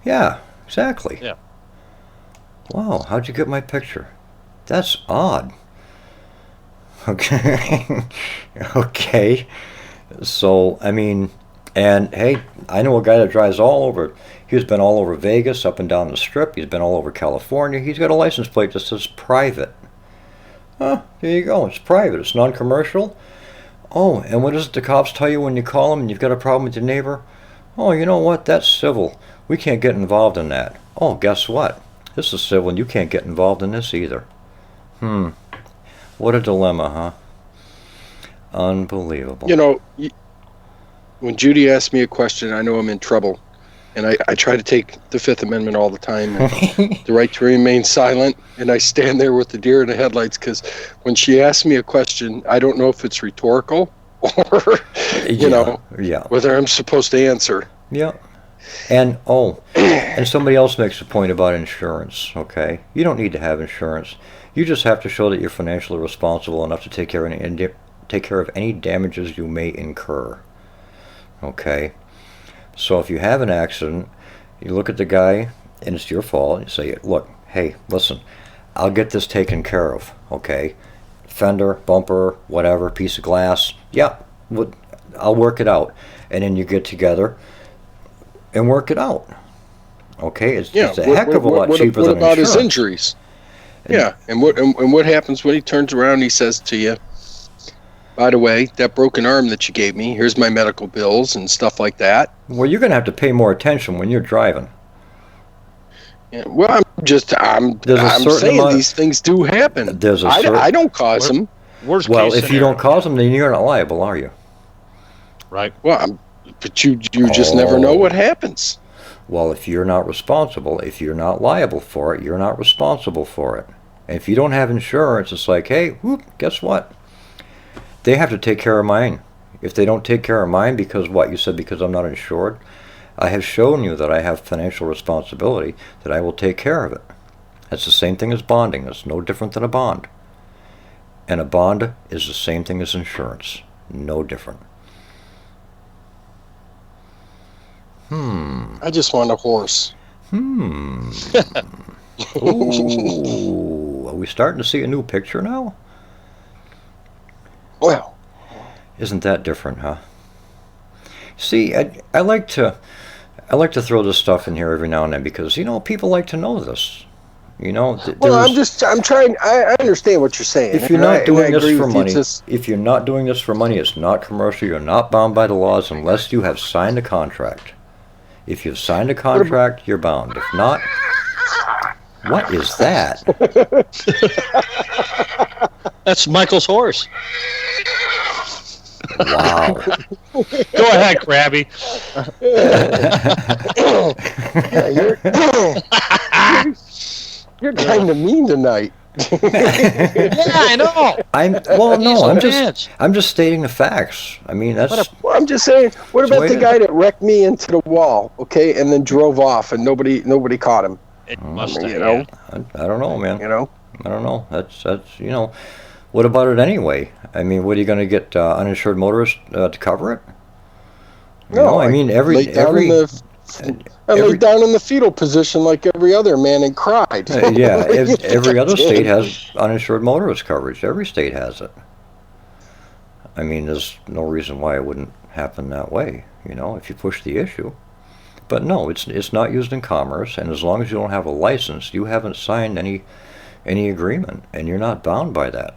Yeah, exactly. Yeah. Wow, how'd you get my picture? That's odd. Okay. Okay. So, I mean, and hey, I know a guy that drives all over. He's been all over Vegas, up and down the Strip. He's been all over California. He's got a license plate that says private. Huh, there you go. It's private. It's non-commercial. Oh, and what does the cops tell you when you call them and you've got a problem with your neighbor? Oh, you know what? That's civil. We can't get involved in that. Oh, guess what? This is civil and you can't get involved in this either. What a dilemma, huh? Unbelievable. you know, when Judy asks me a question, I know I'm in trouble. And I try to take the Fifth Amendment all the time, and the right to remain silent. And I stand there with the deer in the headlights because when she asks me a question, I don't know if it's rhetorical or, you know, whether I'm supposed to answer. Yeah. And, and somebody else makes a point about insurance, okay? You don't need to have insurance. You just have to show that you're financially responsible enough to take care of any damages you may incur, okay? So if you have an accident, you look at the guy, and it's your fault, and you say, look, hey, listen, I'll get this taken care of, okay? Fender, bumper, whatever, piece of glass, yeah, I'll work it out. And then you get together and work it out, okay? It's a heck of a lot cheaper than insurance. What about his injuries? And what happens when he turns around and he says to you, by the way, that broken arm that you gave me, here's my medical bills and stuff like that. Well, you're going to have to pay more attention when you're driving. Yeah, well, I'm saying these things do happen. I don't cause them. Well, if you don't cause them, then you're not liable, are you? Right. Well, but you just never know what happens. Well, if you're not responsible, if you're not liable for it, you're not responsible for it. And if you don't have insurance, it's like, hey, whoop, guess what? They have to take care of mine. If they don't take care of mine because what? You said because I'm not insured? I have shown you that I have financial responsibility, that I will take care of it. That's the same thing as bonding. It's no different than a bond. And a bond is the same thing as insurance. No different. I just want a horse. Ooh, are we starting to see a new picture now? Well, isn't that different, huh? See, I like to throw this stuff in here every now and then because people like to know this. I'm trying. I understand what you're saying. If you're not doing this for money, it's not commercial. You're not bound by the laws unless you have signed a contract. If you've signed a contract, you're bound. If not, what is that? That's Michael's horse. Wow. Go ahead, Krabby. You're kind of mean tonight. Yeah, I know. I'm just stating the facts. I mean, I'm just saying. What about the guy that wrecked me into the wall? Okay, and then drove off, and nobody caught him. It Mm. must I mean, have. you know, I don't know, man. you know. I don't know. That's what about it anyway? I mean, what are you going to get uninsured motorists to cover it? No, I mean lay down in the I every laid down in the fetal position like every other man and cried. yeah, What do you think every I other did? state has uninsured motorist coverage. Every state has it. I mean, there's no reason why it wouldn't happen that way. If you push the issue. But no, it's not used in commerce, and as long as you don't have a license, you haven't signed any agreement, and you're not bound by that.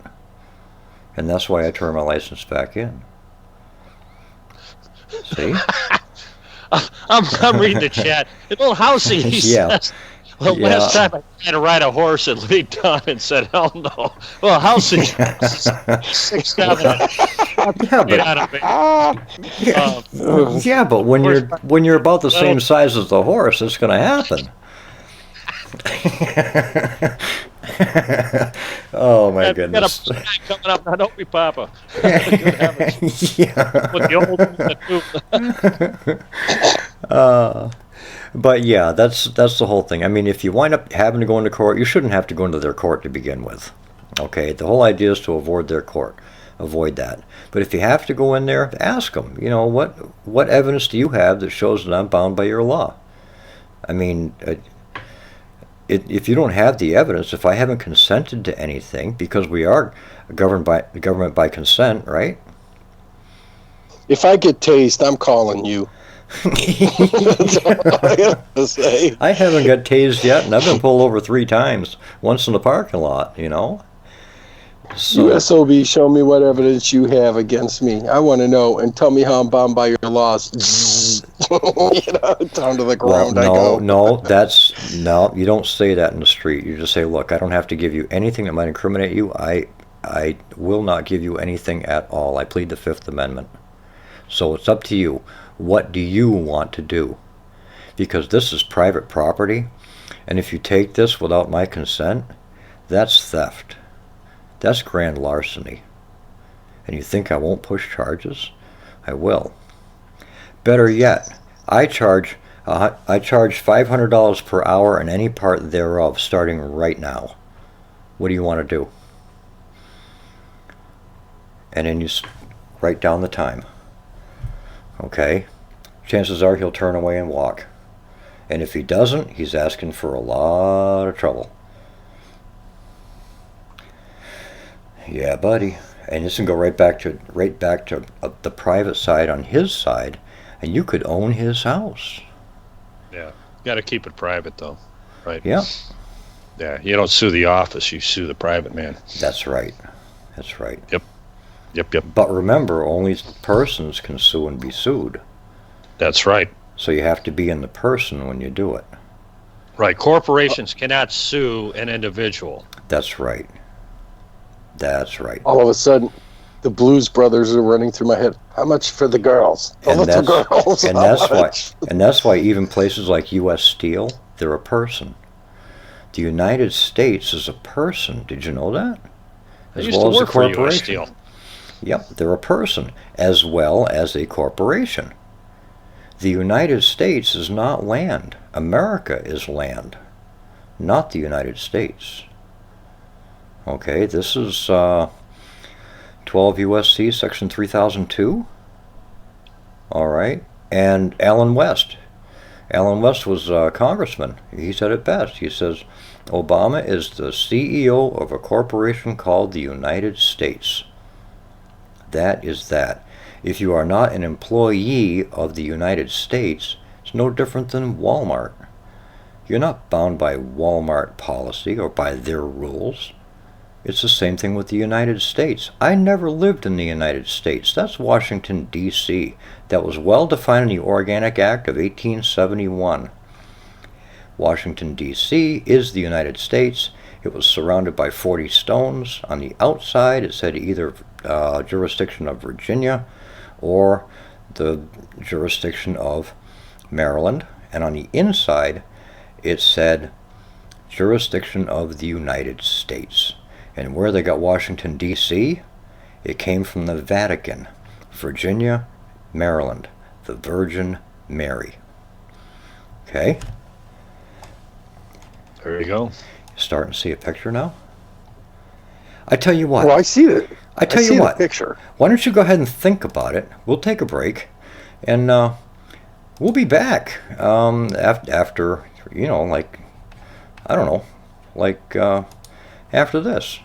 And that's why I turn my license back in. See? I'm reading the chat. Little Housey, he Yeah. says, well, Yeah. last time I tried to ride a horse and laid down and said, hell no. Well, Housey, 6'7", Yeah, get but out of it. yeah, but when you're about the same size as the horse, it's going to happen. Oh my goodness! Got a coming up now, don't we, Papa? Good heavens. Yeah. With the old But yeah, that's the whole thing. I mean, if you wind up having to go into court, you shouldn't have to go into their court to begin with. Okay, the whole idea is to avoid their court, avoid that. But if you have to go in there, ask them. What evidence do you have that shows that I'm bound by your law? I mean, if you don't have the evidence, if I haven't consented to anything, because we are governed by the government by consent, right? If I get tased, I'm calling you. That's all I have to say. I haven't got tased yet, and I've been pulled over 3 times. Once in the parking lot, So, USOB, show me what evidence you have against me. I want to know, and tell me how I'm bound by your laws. Down to the well, ground I go. no, you don't say that in the street. You just say, look, I don't have to give you anything that might incriminate you. I will not give you anything at all. I plead the Fifth Amendment. So it's up to you. What do you want to do? Because this is private property, and if you take this without my consent, that's theft. That's grand larceny. And you think I won't push charges? I will. Better yet, I charge $500 per hour and any part thereof starting right now. What do you want to do? And then you write down the time. Okay? Chances are he'll turn away and walk. And if he doesn't, he's asking for a lot of trouble. Yeah, buddy. And this can go right back to the private side on his side, and you could own his house. Yeah, got to keep it private though, right? Yeah. Yeah, you don't sue the office, you sue the private man. That's right. That's right. Yep. But remember, only persons can sue and be sued. That's right. So you have to be in the person when you do it. Right. Corporations cannot sue an individual. That's right. That's right. All of a sudden, the Blues Brothers are running through my head. How much for the girls? The little girls. And that's why even places like U.S. Steel, they're a person. The United States is a person. Did you know that? I used to work for U.S. Steel. Yep, they're a person as well as a corporation. The United States is not land. America is land, not the United States. Okay, this is 12 U.S.C. Section 3002. All right, and Alan West. Alan West was a congressman. He said it best. He says, Obama is the CEO of a corporation called the United States. That is that. If you are not an employee of the United States, it's no different than Walmart. You're not bound by Walmart policy or by their rules. It's the same thing with the United States. I never lived in the United States. That's Washington, D.C. That was well defined in the Organic Act of 1871. Washington, D.C. is the United States. It was surrounded by 40 stones. On the outside, it said either jurisdiction of Virginia or the jurisdiction of Maryland. And on the inside, it said jurisdiction of the United States. And where they got Washington, D.C., it came from the Vatican, Virginia, Maryland, the Virgin Mary. Okay? There you go. Starting to see a picture now? I tell you what. Well, I see it. I tell you what. The picture. Why don't you go ahead and think about it? We'll take a break, and we'll be back after, like, I don't know, like after this.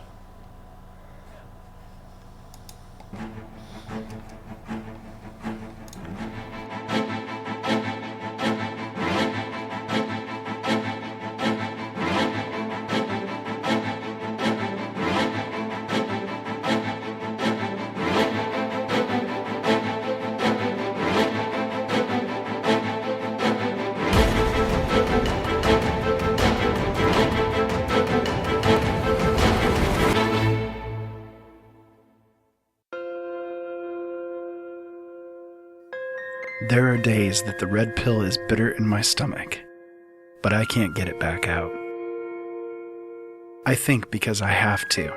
There are days that the red pill is bitter in my stomach, but I can't get it back out. I think because I have to.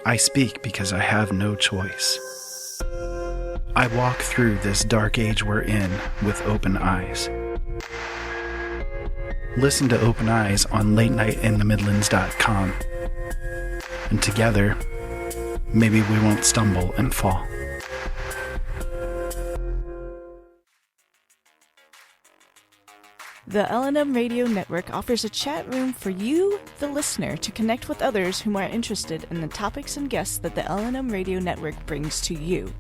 I speak because I have no choice. I walk through this dark age we're in with open eyes. Listen to Open Eyes on LateNightInTheMidlands.com. And together, maybe we won't stumble and fall. The L&M Radio Network offers a chat room for you, the listener, to connect with others whom are interested in the topics and guests that the L&M Radio Network brings to you.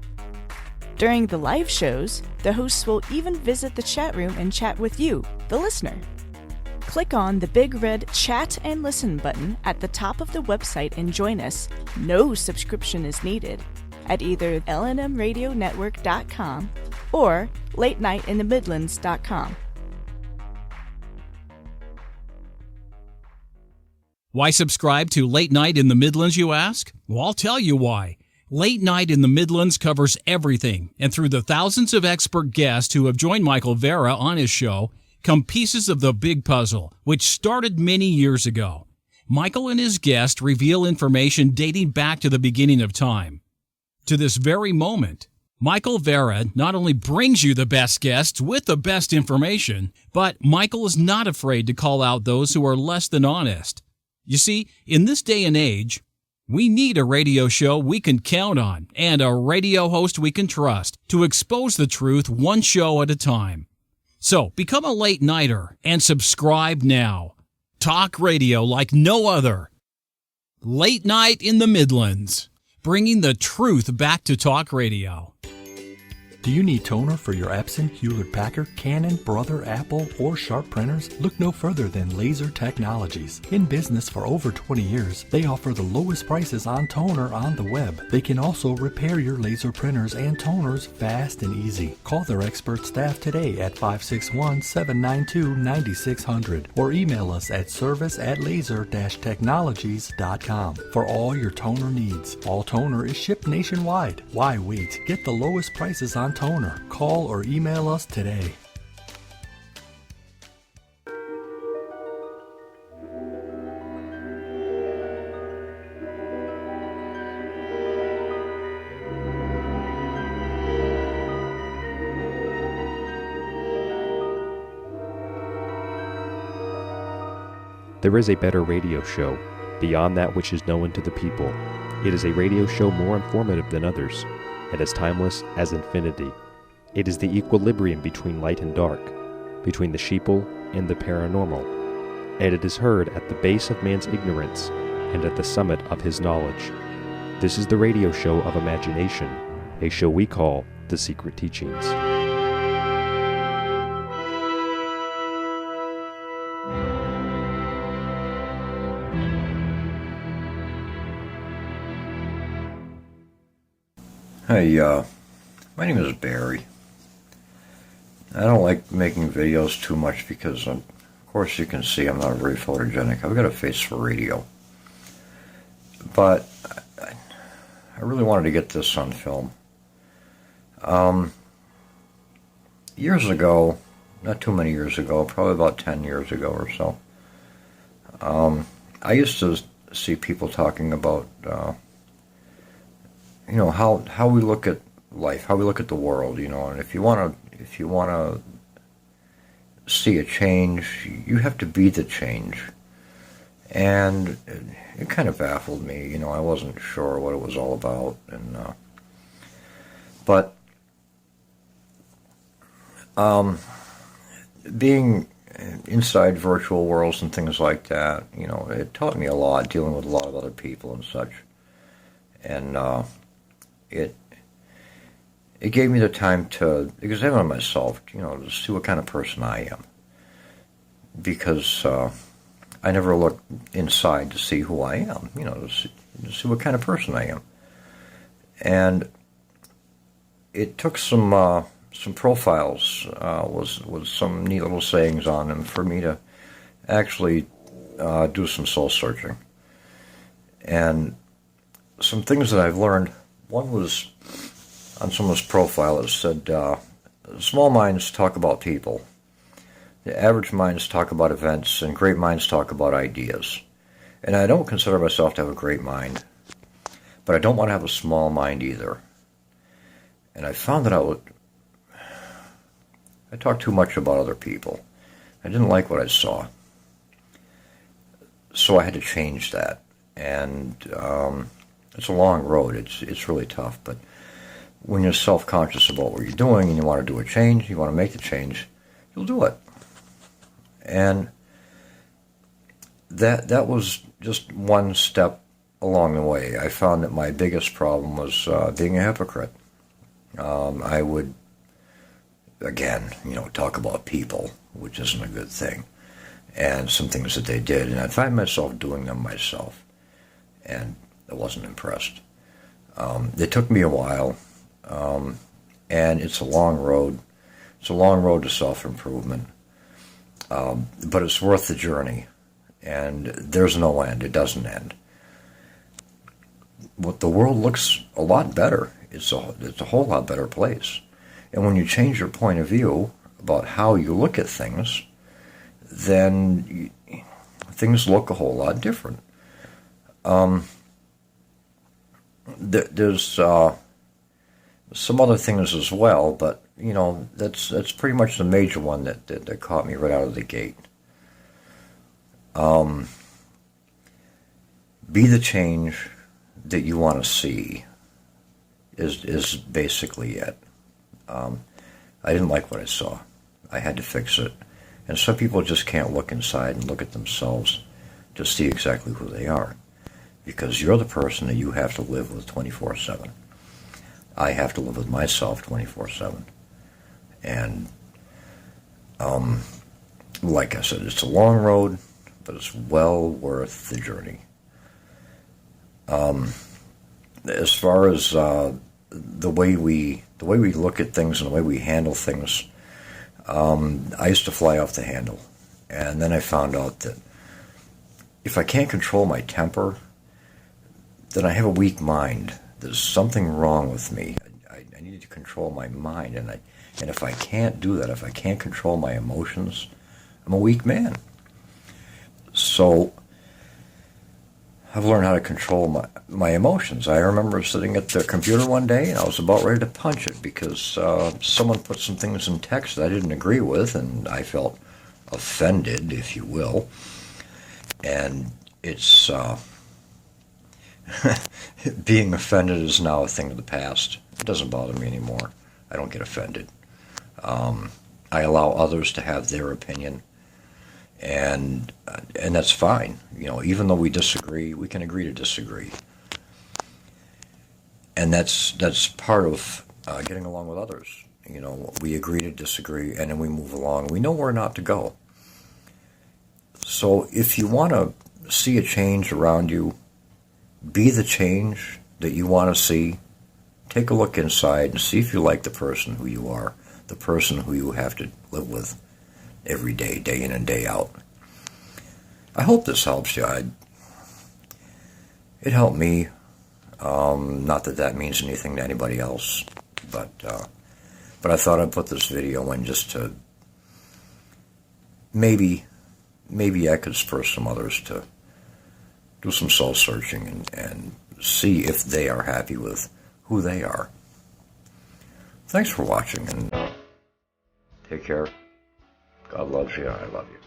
During the live shows, the hosts will even visit the chat room and chat with you, the listener. Click on the big red Chat and Listen button at the top of the website and join us. No subscription is needed at either lnmradionetwork.com or latenightinthemidlands.com. Why subscribe to Late Night in the Midlands, you ask? Well, I'll tell you why. Late Night in the Midlands covers everything, and through the thousands of expert guests who have joined Michael Vera on his show, come pieces of the big puzzle, which started many years ago. Michael and his guests reveal information dating back to the beginning of time. To this very moment, Michael Vera not only brings you the best guests with the best information, but Michael is not afraid to call out those who are less than honest. You see, in this day and age, we need a radio show we can count on and a radio host we can trust to expose the truth one show at a time. So become a late nighter and subscribe now. Talk radio like no other. Late Night in the Midlands, bringing the truth back to talk radio. Do you need toner for your Epson, Hewlett-Packard, Canon, Brother, Apple, or Sharp printers? Look no further than Laser Technologies. In business for over 20 years, they offer the lowest prices on toner on the web. They can also repair your laser printers and toners fast and easy. Call their expert staff today at 561-792-9600 or email us at service@laser-technologies.com for all your toner needs. All toner is shipped nationwide. Why wait? Get the lowest prices on toner. Call or email us today. There is a better radio show, beyond that which is known to the people. It is a radio show more informative than others, and as timeless as infinity. It is the equilibrium between light and dark, between the sheeple and the paranormal, and it is heard at the base of man's ignorance and at the summit of his knowledge. This is the radio show of imagination, a show we call The Secret Teachings. Hey, my name is Barry. I don't like making videos too much because, of course, you can see I'm not very photogenic. I've got a face for radio. But I really wanted to get this on film. Years ago, not too many years ago, probably about 10 years ago or so, I used to see people talking about how we look at life, how we look at the world, and if you want to see a change, you have to be the change. And it kind of baffled me. You know, I wasn't sure what it was all about. But being inside virtual worlds and things like that, you know, it taught me a lot, dealing with a lot of other people and such. And it gave me the time to examine myself, you know, to see what kind of person I am. Because I never look inside to see who I am, you know, to see what kind of person I am. And it took some profiles with some neat little sayings on them for me to actually do some soul searching. And some things that I've learned, one was on someone's profile. It said, small minds talk about people. The average minds talk about events, and great minds talk about ideas. And I don't consider myself to have a great mind, but I don't want to have a small mind either. And I found that I talked too much about other people. I didn't like what I saw. So I had to change that. And it's a long road. It's really tough. But when you're self-conscious about what you're doing and you want to do a change, you want to make the change, you'll do it. And that was just one step along the way. I found that my biggest problem was being a hypocrite. I would, again, you know, talk about people, which isn't a good thing, and some things that they did, and I'd find myself doing them myself, and I wasn't impressed. It took me a while, and it's a long road. It's a long road to self-improvement. But it's worth the journey, and there's no end. It doesn't end. What the world looks a lot better. It's a whole lot better place. And when you change your point of view about how you look at things, then things look a whole lot different. There's some other things as well, but you know, that's pretty much the major one that caught me right out of the gate. Be the change that you want to see is basically it. I didn't like what I saw. I had to fix it. And some people just can't look inside and look at themselves to see exactly who they are. Because you're the person that you have to live with 24/7. I have to live with myself 24/7. And like I said, it's a long road, but it's well worth the journey. As far as the way we look at things and the way we handle things, I used to fly off the handle, and then I found out that if I can't control my temper, then I have a weak mind. There's something wrong with me. I need to control my mind, and if I can't do that, if I can't control my emotions, I'm a weak man. So I've learned how to control my emotions. I remember sitting at the computer one day, and I was about ready to punch it because someone put some things in text that I didn't agree with, and I felt offended, if you will. And it's being offended is now a thing of the past. It doesn't bother me anymore. I don't get offended. I allow others to have their opinion, and that's fine. You know, even though we disagree, we can agree to disagree, and that's part of getting along with others. You know, we agree to disagree, and then we move along. We know where not to go. So if you want to see a change around you, be the change that you want to see. Take a look inside and see if you like the person who you are, the person who you have to live with every day, day in and day out. I hope this helps you. It helped me. Not that means anything to anybody else, but I thought I'd put this video in just to maybe I could spur some others to do some soul searching and see if they are happy with who they are. Thanks for watching, and take care. God loves you. I love you.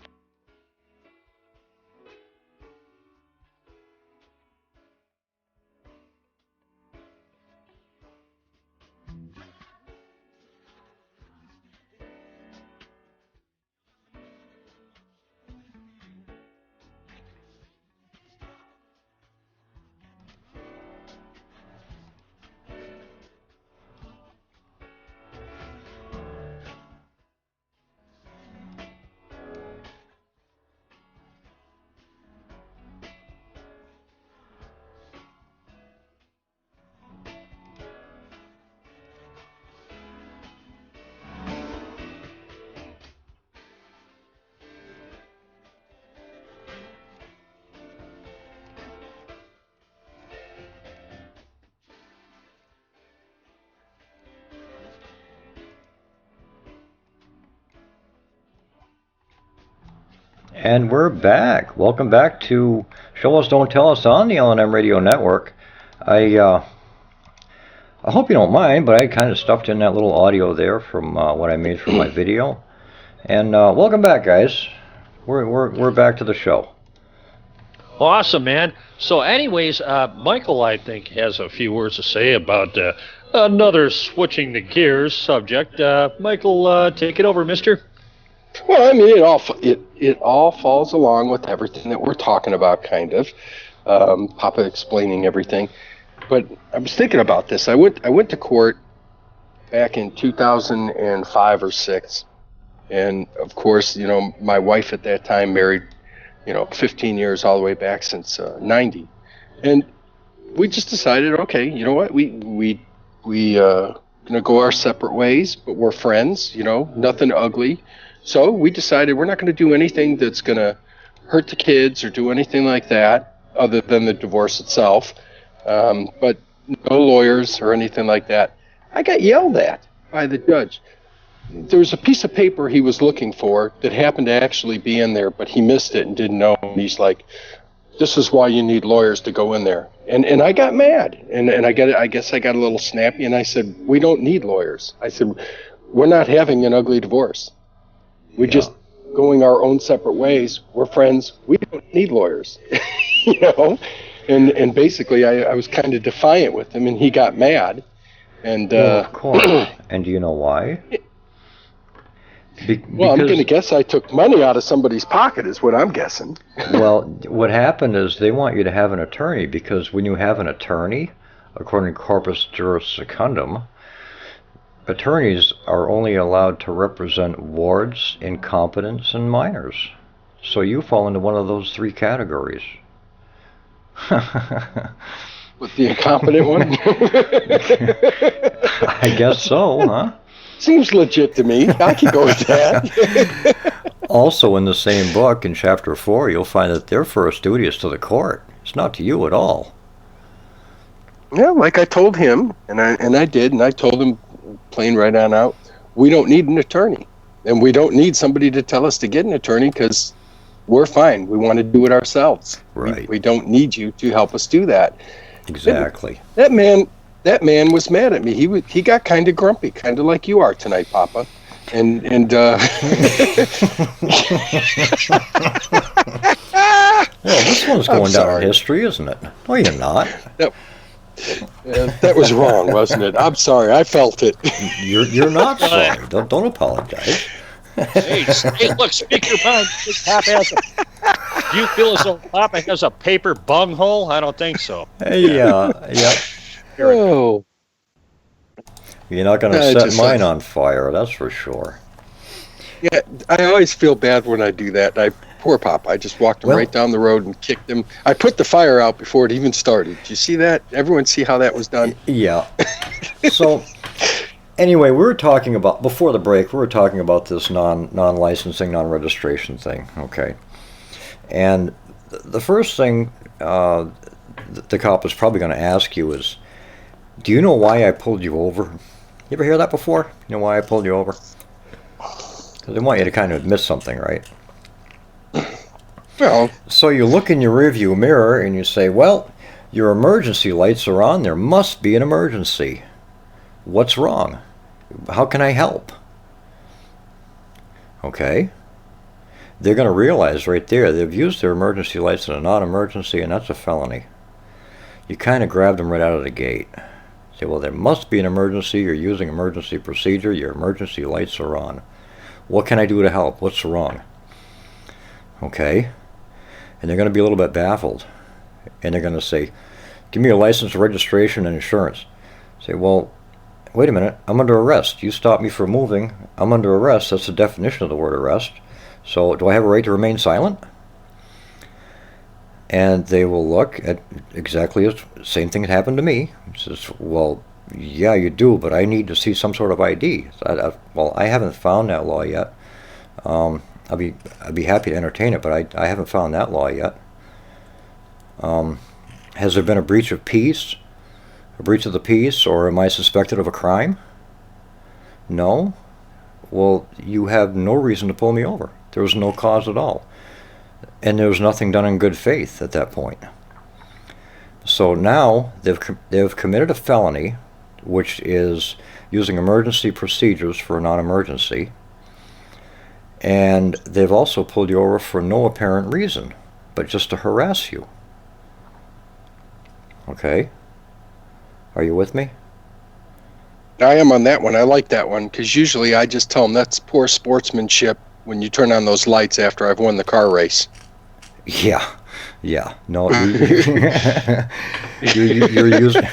And we're back. Welcome back to Show Us, Don't Tell Us on the L&M Radio Network. I hope you don't mind, but I kind of stuffed in that little audio there from what I made for my video. And welcome back, guys. We're back to the show. Awesome, man. So anyways, Michael, I think, has a few words to say about another switching the gears subject. Michael, take it over, mister. Well, I mean, it all falls along with everything that we're talking about, kind of. Papa explaining everything. But I was thinking about this. I went to court back in 2005 or 6. And, of course, you know, my wife at that time married, 15 years all the way back since 90. And we just decided, okay, you know what, we gonna go our separate ways, but we're friends, nothing ugly. So we decided we're not going to do anything that's going to hurt the kids or do anything like that other than the divorce itself. But no lawyers or anything like that. I got yelled at by the judge. There was a piece of paper he was looking for that happened to actually be in there, but he missed it and didn't know. And he's like, this is why you need lawyers to go in there. And I got mad. And I guess I got a little snappy, and I said, we don't need lawyers. I said, we're not having an ugly divorce. We're just going our own separate ways. We're friends. We don't need lawyers. And basically I was kind of defiant with him, and he got mad. And well, of course. And do you know why? Well, I'm going to guess I took money out of somebody's pocket is what I'm guessing. Well, what happened is they want you to have an attorney, because when you have an attorney, according to Corpus Juris Secundum, attorneys are only allowed to represent wards, incompetents, and minors. So you fall into one of those 3 categories. With the incompetent one? I guess so, huh? Seems legit to me. I can go with that. Also, in the same book, in chapter 4, you'll find that their first duty is to the court. It's not to you at all. Yeah, like I told him, and I did, and I told him plain right on out, we don't need an attorney. And we don't need somebody to tell us to get an attorney, because we're fine. We want to do it ourselves. Right. We don't need you to help us do that. Exactly. That man was mad at me. He got kind of grumpy, kind of like you are tonight, Papa. And well, this one's going down in history, isn't it? No, you're not. That was wrong, wasn't it? I'm sorry. I felt it. You're not sorry. Don't apologize. Hey, look, speak your mind. Do you feel as though Papa has a paper bunghole? I don't think so. Yeah. Oh. You're not going to set mine on fire, that's for sure. Yeah, I always feel bad when I do that. Poor Papa. I just walked him right down the road and kicked him. I put the fire out before it even started. Did you see that? Everyone see how that was done? Yeah. So, anyway, we were talking about, before the break, we were talking about this non-licensing, non-registration thing, okay? And the first thing the cop is probably going to ask you is, do you know why I pulled you over? You ever hear that before? You know why I pulled you over? Because they want you to kind of admit something, right? Well, so you look in your rearview mirror and you say, well, your emergency lights are on. There must be an emergency. What's wrong? How can I help? Okay. They're going to realize right there they've used their emergency lights in a non-emergency, and that's a felony. You kind of grabbed them right out of the gate. Say, well, there must be an emergency. You're using emergency procedure. Your emergency lights are on. What can I do to help? What's wrong? Okay. And they're going to be a little bit baffled. And they're going to say, give me your license, registration, and insurance. Say, well, wait a minute. I'm under arrest. You stopped me from moving. I'm under arrest. That's the definition of the word arrest. So do I have a right to remain silent? And they will look at exactly the same thing that happened to me. It says, well, yeah, you do, but I need to see some sort of ID. Well, I haven't found that law yet. I'd be happy to entertain it, but I haven't found that law yet. Has there been a breach of peace? A breach of the peace, or am I suspected of a crime? No? Well, you have no reason to pull me over. There was no cause at all. and there was nothing done in good faith at that point. So now they've committed a felony, which is using emergency procedures for a non-emergency, and they've also pulled you over for no apparent reason, but just to harass you. Okay? Are you with me? I am on that one. I like that one because usually I just tell them that's poor sportsmanship when you turn on those lights after I've won the car race. Yeah. No, you're using.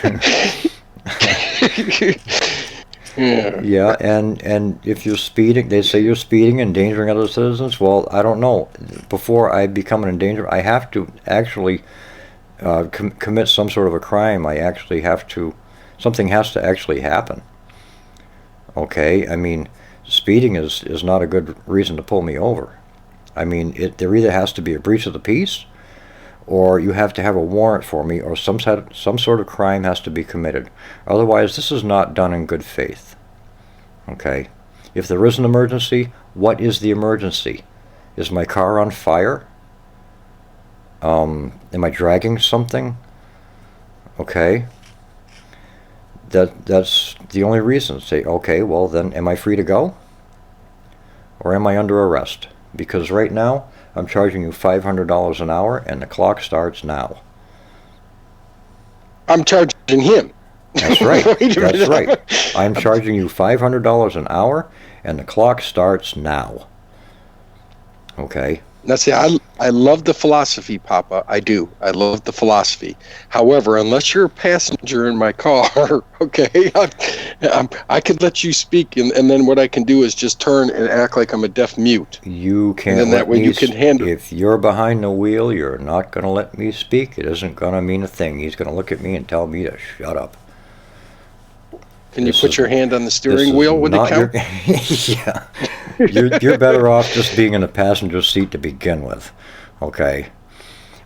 Yeah, and if you're speeding, they say you're speeding, endangering other citizens. Well, I don't know. Before I become an endangerer, I have to actually commit some sort of a crime. Something has to actually happen. Okay, I mean, speeding is not a good reason to pull me over. I mean, there either has to be a breach of the peace, or you have to have a warrant for me, or some sort of crime has to be committed. Otherwise, this is not done in good faith. Okay? If there is an emergency, what is the emergency? Is my car on fire? Am I dragging something? Okay? That's the only reason. Say, okay, well then, am I free to go? Or am I under arrest? Because right now, I'm charging you $500 an hour, and the clock starts now. I'm charging him. That's right. That's right. I'm charging you $500 an hour, and the clock starts now. Okay? Now, see, I love the philosophy, Papa. I do. I love the philosophy. However, unless you're a passenger in my car, okay, I could let you speak, and then what I can do is just turn and act like I'm a deaf mute. You can't. And then that way you can handle. If you're behind the wheel, you're not going to let me speak. It isn't going to mean a thing. He's going to look at me and tell me to shut up. Can you put your hand on the steering wheel? Would it count? Yeah. You're better off just being in the passenger seat to begin with, okay?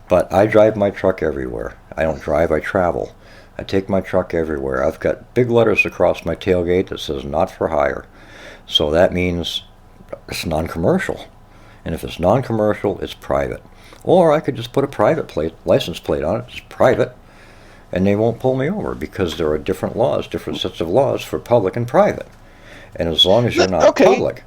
But I drive my truck everywhere. I don't drive, I travel. I take my truck everywhere. I've got big letters across my tailgate that says not for hire. So that means it's non-commercial. And if it's non-commercial, it's private. Or I could just put a private license plate on it. It's private. And they won't pull me over because there are different laws, different sets of laws for public and private. And as long as you're not public.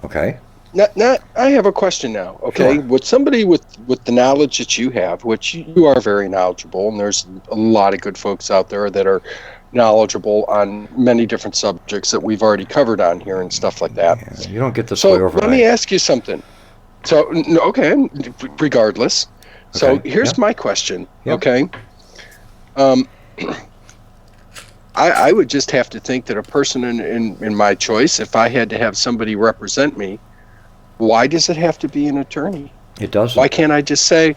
Okay. Now, I have a question now. Okay, Sure. With somebody with the knowledge that you have, which you are very knowledgeable, and there's a lot of good folks out there that are knowledgeable on many different subjects that we've already covered on here and stuff like that. Yeah, you don't get this So way overnight. let me ask you something. So okay, regardless. So Okay, here's yeah. my question. Yep. Okay. I would just have to think that a person in my choice, if I had to have somebody represent me, why does it have to be an attorney? It doesn't. Why can't I just say,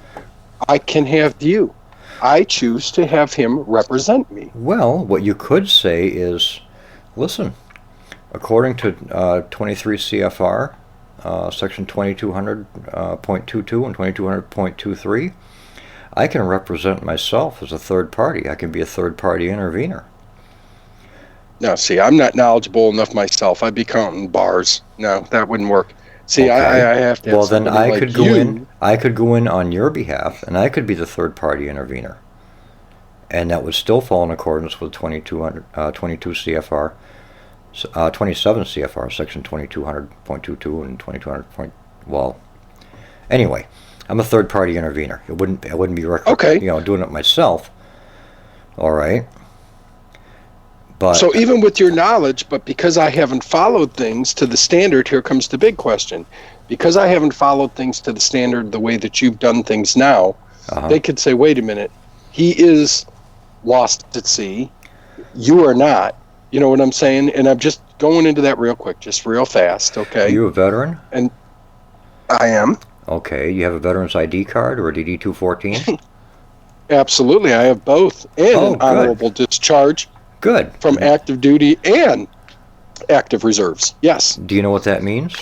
I can have you? I choose to have him represent me. Well, what you could say is, listen, according to 23 CFR, section 2200.22 and 2200.23, I can represent myself as a third party. I can be a third party intervener. No, see, I'm not knowledgeable enough myself. I'd be counting bars. No, that wouldn't work. See, Okay. I have to have Well, then somebody I like could go you. in. I could go in on your behalf, and I could be the third party intervener, and that would still fall in accordance with 22 CFR, 27 CFR, section 2200.22 and 2200. Well, anyway, I'm a third party intervener. I wouldn't be Okay. doing it myself. All right. But So even with your knowledge, but because I haven't followed things to the standard, here comes the big question. Because I haven't followed things to the standard the way that you've done things now, they could say, wait a minute, he is lost at sea. You are not. You know what I'm saying? And I'm just going into that real quick, just real fast, okay? Are you a veteran? And I am. Okay. You have a veteran's ID card or a DD-214? Absolutely. I have both. And Oh, an good. honorable discharge Good. from active duty and active reserves. Yes. Do you know what that means?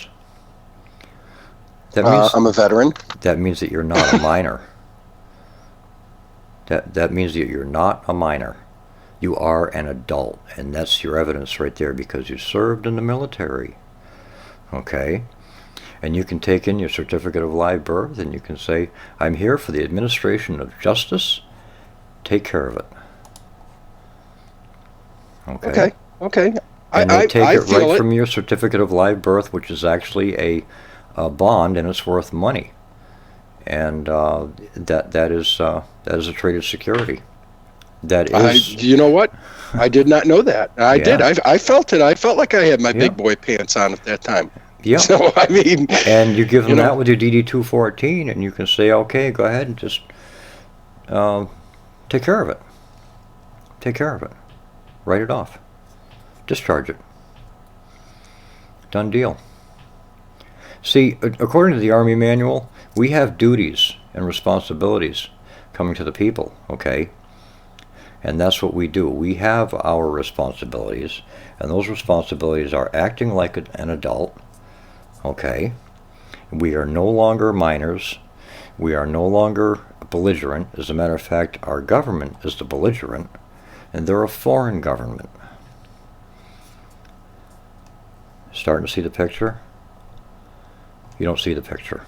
That means I'm a veteran. that means that you're not a minor. That means that you're not a minor. You are an adult, and that's your evidence right there because you served in the military. Okay? And you can take in your certificate of live birth, and you can say, I'm here for the administration of justice. Take care of it. Okay. And they take it right from your certificate of live birth, which is actually a bond, and it's worth money. And that is a traded security. That is. You know what? I did not know that. I did. I felt it. I felt like I had my big boy pants on at that time. Yeah. So I mean. And you give them that with your DD 214, and you can say, okay, go ahead and just take care of it. Take care of it. Write it off. Discharge it. Done deal. See, according to the Army Manual, we have duties and responsibilities coming to the people, okay? And that's what we do. We have our responsibilities, and those responsibilities are acting like an adult, okay? We are no longer minors. We are no longer belligerent. As a matter of fact, our government is the belligerent, and they're a foreign government. Starting to see the picture? You don't see the picture.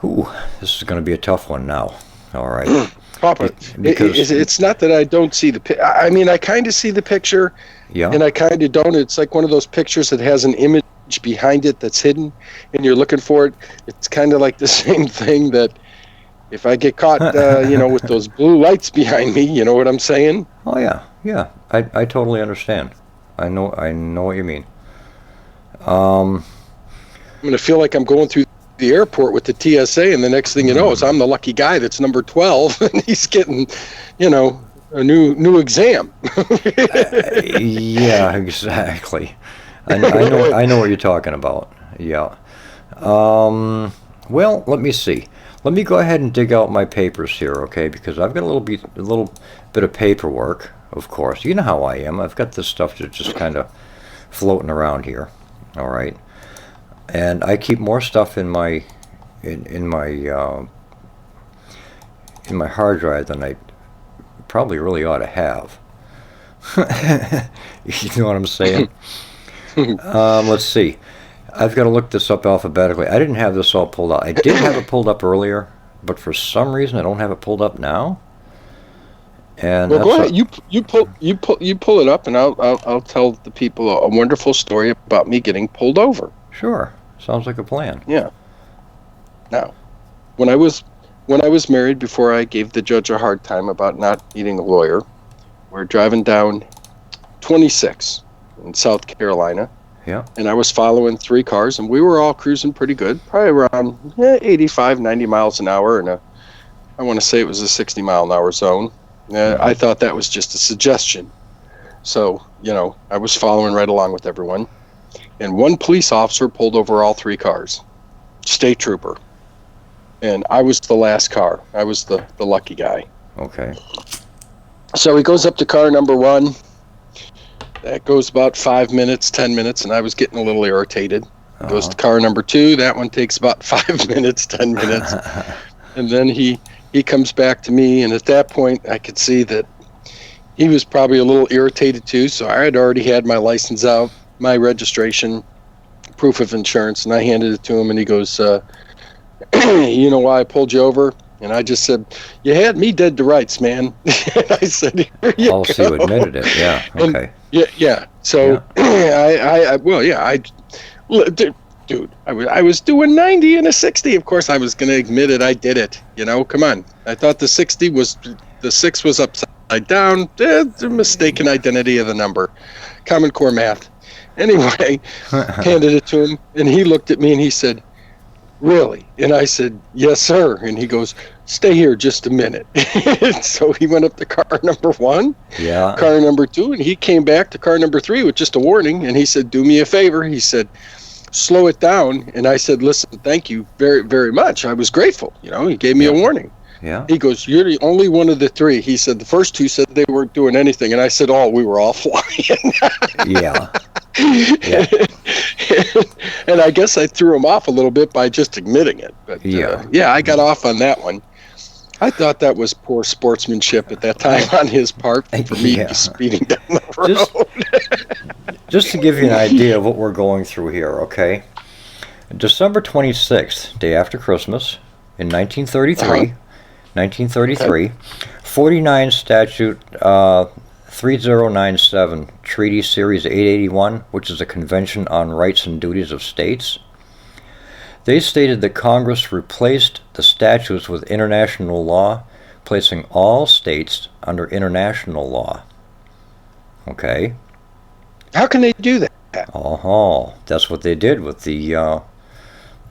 Ooh, this is going to be a tough one now. All right. Papa, it's not that I don't see the picture. I mean, I kind of see the picture, and I kind of don't. It's like one of those pictures that has an image behind it that's hidden, and you're looking for it. It's kind of like the same thing that if I get caught, with those blue lights behind me, you know what I'm saying? Oh, yeah. I totally understand. I know what you mean. I'm going to feel like I'm going through the airport with the TSA, and the next thing you know is I'm the lucky guy that's number 12, and he's getting, a new exam. Yeah, exactly. I know what you're talking about. Yeah. Well, let me see. Let me go ahead and dig out my papers here, okay? Because I've got a little bit of paperwork, of course. You know how I am. I've got this stuff just kind of floating around here. All right. And I keep more stuff in my hard drive than I probably really ought to have. You know what I'm saying? Let's see. I've got to look this up alphabetically. I didn't have this all pulled up. I did have it pulled up earlier, but for some reason I don't have it pulled up now. And well, go ahead. You pull it up, and I'll tell the people a wonderful story about me getting pulled over. Sure. Sounds like a plan. Yeah. Now, when I was married, before I gave the judge a hard time about not needing a lawyer, we're driving down 26 in South Carolina. Yeah. And I was following 3 cars, and we were all cruising pretty good, probably around 85, 90 miles an hour, and I want to say it was a 60-mile-an-hour zone. I thought that was just a suggestion. So, I was following right along with everyone. And one police officer pulled over all 3 cars. State trooper. And I was the last car. I was the lucky guy. Okay. So he goes up to car number 1. That goes about 5 minutes, 10 minutes, and I was getting a little irritated. Goes to car number 2. That one takes about 5 minutes, 10 minutes. And then he comes back to me, and at that point I could see that he was probably a little irritated too. So I had already had my license out, my registration, proof of insurance, and I handed it to him, and he goes, you know why I pulled you over? And I just said, you had me dead to rights, man. I said, here you go. So you admitted it, yeah, okay. Yeah. So, dude, I was doing 90 and a 60. Of course, I was going to admit it. I did it. Come on. I thought the 6 was upside down. The mistaken identity of the number. Common Core math. Anyway, handed it to him, and he looked at me and he said, really? And I said, yes, sir. And he goes, stay here just a minute. So he went up to car number 1, car number 2, and he came back to car number 3 with just a warning. And he said, do me a favor. He said, slow it down. And I said, listen, thank you very, very much. I was grateful. He gave me a warning. Yeah. He goes, you're the only one of the 3. He said, the first 2 said they weren't doing anything. And I said, we were all flying. Yeah. And I guess I threw him off a little bit by just admitting it. But I got off on that one. I thought that was poor sportsmanship at that time on his part for me Yeah. speeding down the road. Just to give you an idea of what we're going through here, okay? December 26th, day after Christmas, in 1933, 1933, 49 Statute 3097, Treaty Series 881, which is a Convention on Rights and Duties of States. They stated that Congress replaced the statutes with international law, placing all states under international law. Okay? How can they do that? Oh, that's what they did with the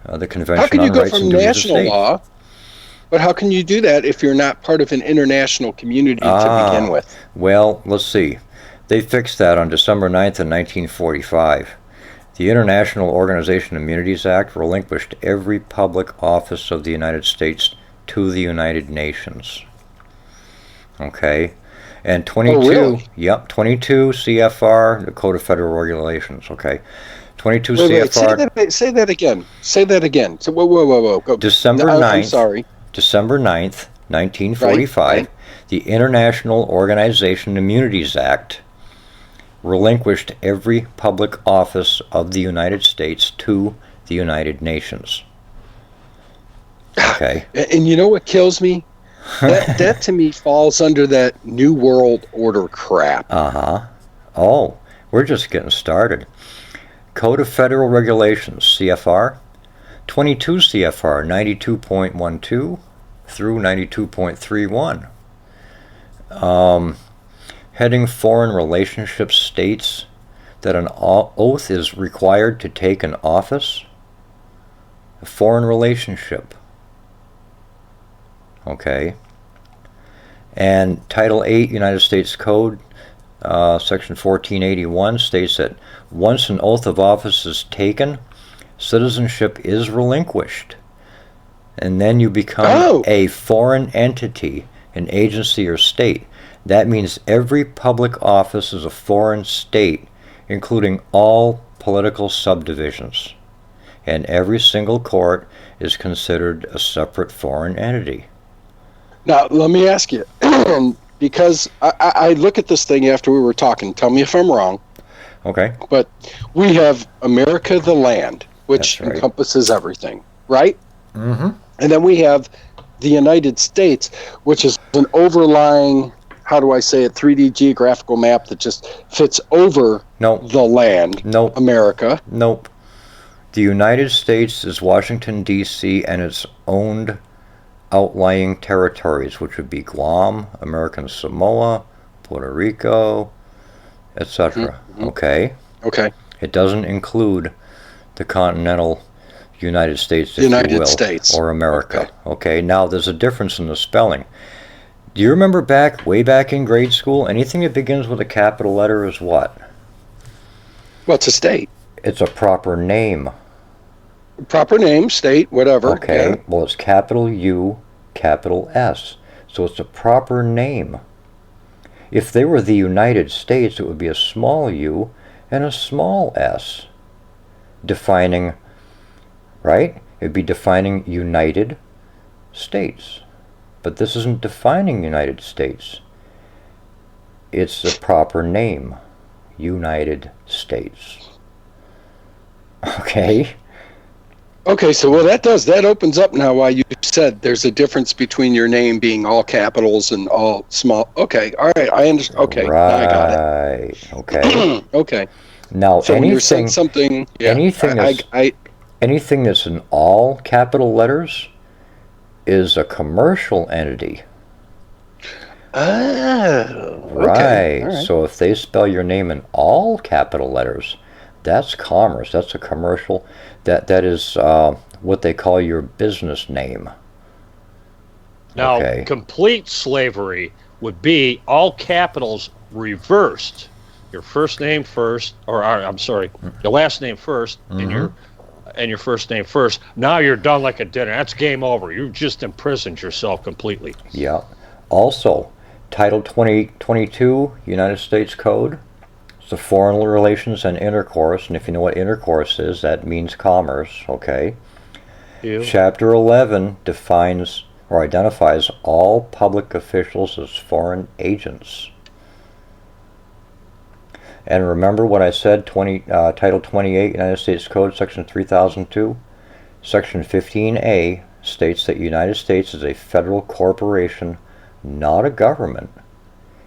Convention How can you on go Rights from and Duties of national States. law, but how can you do that if you're not part of an international community to begin with? Well, let's see. They fixed that on December 9th of 1945. The International Organization Immunities Act relinquished every public office of the United States to the United Nations. Okay? And 22, really? Yep, 22 CFR, the Code of Federal Regulations, okay? 22 Wait, CFR. say that again. Say that again. So, whoa. Go. December No, 9th. I'm sorry. December 9th, 1945, Right. the International Organization Immunities Act relinquished every public office of the United States to the United Nations. Okay. And you know what kills me? That to me falls under that New World Order crap. Uh-huh. Oh, we're just getting started. Code of Federal Regulations, CFR, 22 CFR 92.12 through 92.31. Heading Foreign Relationships states that an oath is required to take an office. A foreign relationship. Okay. And Title 8 United States Code, Section 1481 states that once an oath of office is taken, citizenship is relinquished. And then you become a foreign entity, an agency or state. That means every public office is a foreign state, including all political subdivisions. And every single court is considered a separate foreign entity. Now, let me ask you, because I look at this thing after we were talking. Tell me if I'm wrong. Okay. But we have America the land, which That's right. encompasses everything, right? Mm-hmm. And then we have the United States, which is an overlying, how do I say it, 3D geographical map that just fits over the land, America. Nope. The United States is Washington, D.C., and its owned outlying territories, which would be Guam, American Samoa, Puerto Rico, etc. Mm-hmm. Okay? Okay. It doesn't include the continental United States, if United you will, States. or America. Okay, now there's a difference in the spelling. Do you remember way back in grade school, anything that begins with a capital letter is what? Well, it's a state. It's a proper name. Proper name, state, whatever. Okay, Yeah. well, it's capital U, capital S. So it's a proper name. If they were the United States, it would be a small u and a small s. Defining, right? It'd be defining United States. But this isn't defining United States. It's a proper name. United States. Okay? Okay, so that opens up now why you said there's a difference between your name being all capitals and all small. Okay, all right, I understand. Okay, right. now I got it. Okay. Okay. Now, So when you're saying something, yeah, anything that's in all capital letters is a commercial entity. Oh, Right. okay. All right. So if they spell your name in all capital letters, that's commerce. That's a commercial. That is what they call your business name. Now, Okay. complete slavery would be all capitals reversed. Your first name first, your last name first, and your first name first. Now you're done like a dinner. That's game over. You've just imprisoned yourself completely. Yeah. Also, Title 2022 United States Code. It's the Foreign Relations and Intercourse, and if you know what intercourse is, that means commerce, okay? Ew. Chapter 11 defines or identifies all public officials as foreign agents. And remember what I said, Title 28, United States Code, Section 3002? Section 15A states that United States is a federal corporation, not a government,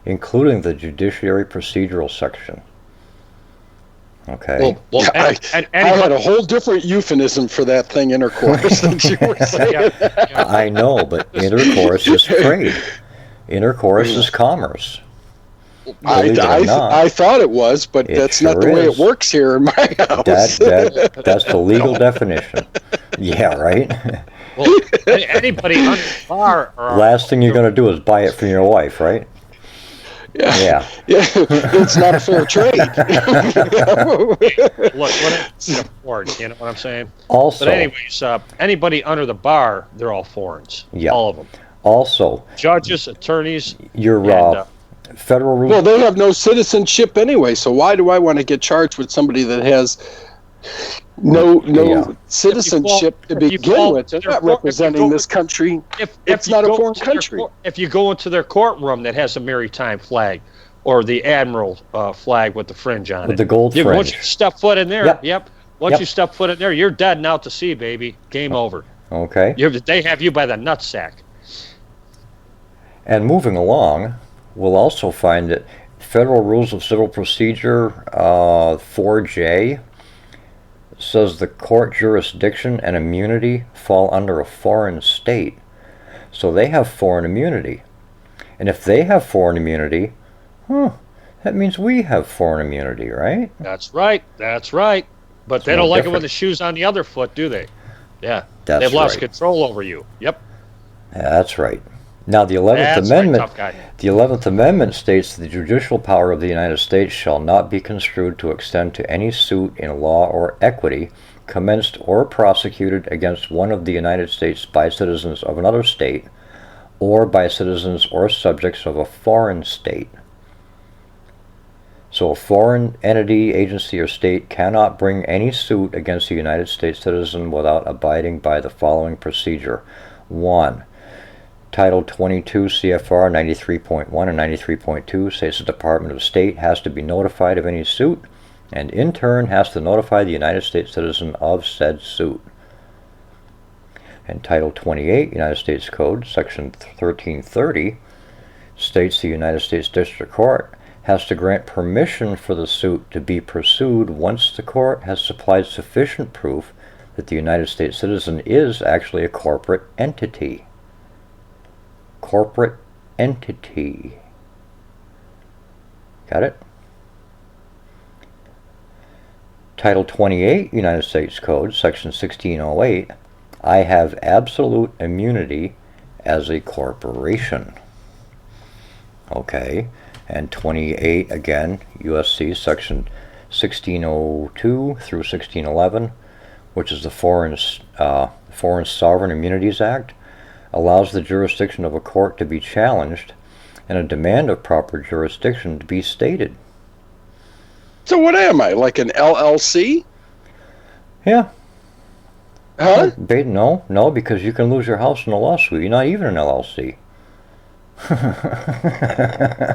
including the Judiciary Procedural Section. Okay. Well, I had a whole different euphemism for that thing, intercourse, than you were saying. I know, but intercourse is trade. Intercourse is commerce. I thought it was, but that's sure not the way is. it works here in my house. That's the legal definition. Yeah, right? Well, anybody under the bar... Last thing you're going to do is buy it from your wife, right? Yeah. It's not a fair trade. Look, what it's afford, you know what I'm saying? Also, but anyways, anybody under the bar, they're all foreigners. Yeah. All of them. Also, Judges, attorneys. Your federal rules. Well, they have no citizenship anyway, so why do I want to get charged with somebody that has no citizenship to begin with? They're not representing this country. It's not a foreign country. If you go into their courtroom that has a maritime flag or the admiral flag with the fringe on it. With the gold fringe. Once you step foot in there, Once Yep. you step foot in there, you're dead and out to sea, baby. Game over. Okay. They have you by the nutsack. And moving along, we'll also find that Federal Rules of Civil Procedure 4J says the court jurisdiction and immunity fall under a foreign state. So they have foreign immunity. And if they have foreign immunity, that means we have foreign immunity, right? That's right. But they don't like it when the shoe's on the other foot, do they? Yeah. They've lost control over you. Yep. That's right. Now, the 11th Amendment, the 11th Amendment states the judicial power of the United States shall not be construed to extend to any suit in law or equity commenced or prosecuted against one of the United States by citizens of another state or by citizens or subjects of a foreign state. So a foreign entity, agency, or state cannot bring any suit against a United States citizen without abiding by the following procedure. 1. Title 22 CFR 93.1 and 93.2 says the Department of State has to be notified of any suit and in turn has to notify the United States citizen of said suit. And Title 28 United States Code Section 1330 states the United States District Court has to grant permission for the suit to be pursued once the court has supplied sufficient proof that the United States citizen is actually a corporate entity. Corporate entity. Got it? Title 28 United States Code, Section 1608, I have absolute immunity as a corporation. Okay, and 28 again, USC Section 1602 through 1611, which is the Foreign Sovereign Immunities Act, allows the jurisdiction of a court to be challenged and a demand of proper jurisdiction to be stated. So what am I, like an LLC? Yeah. Huh? No, because you can lose your house in a lawsuit. You're not even an LLC.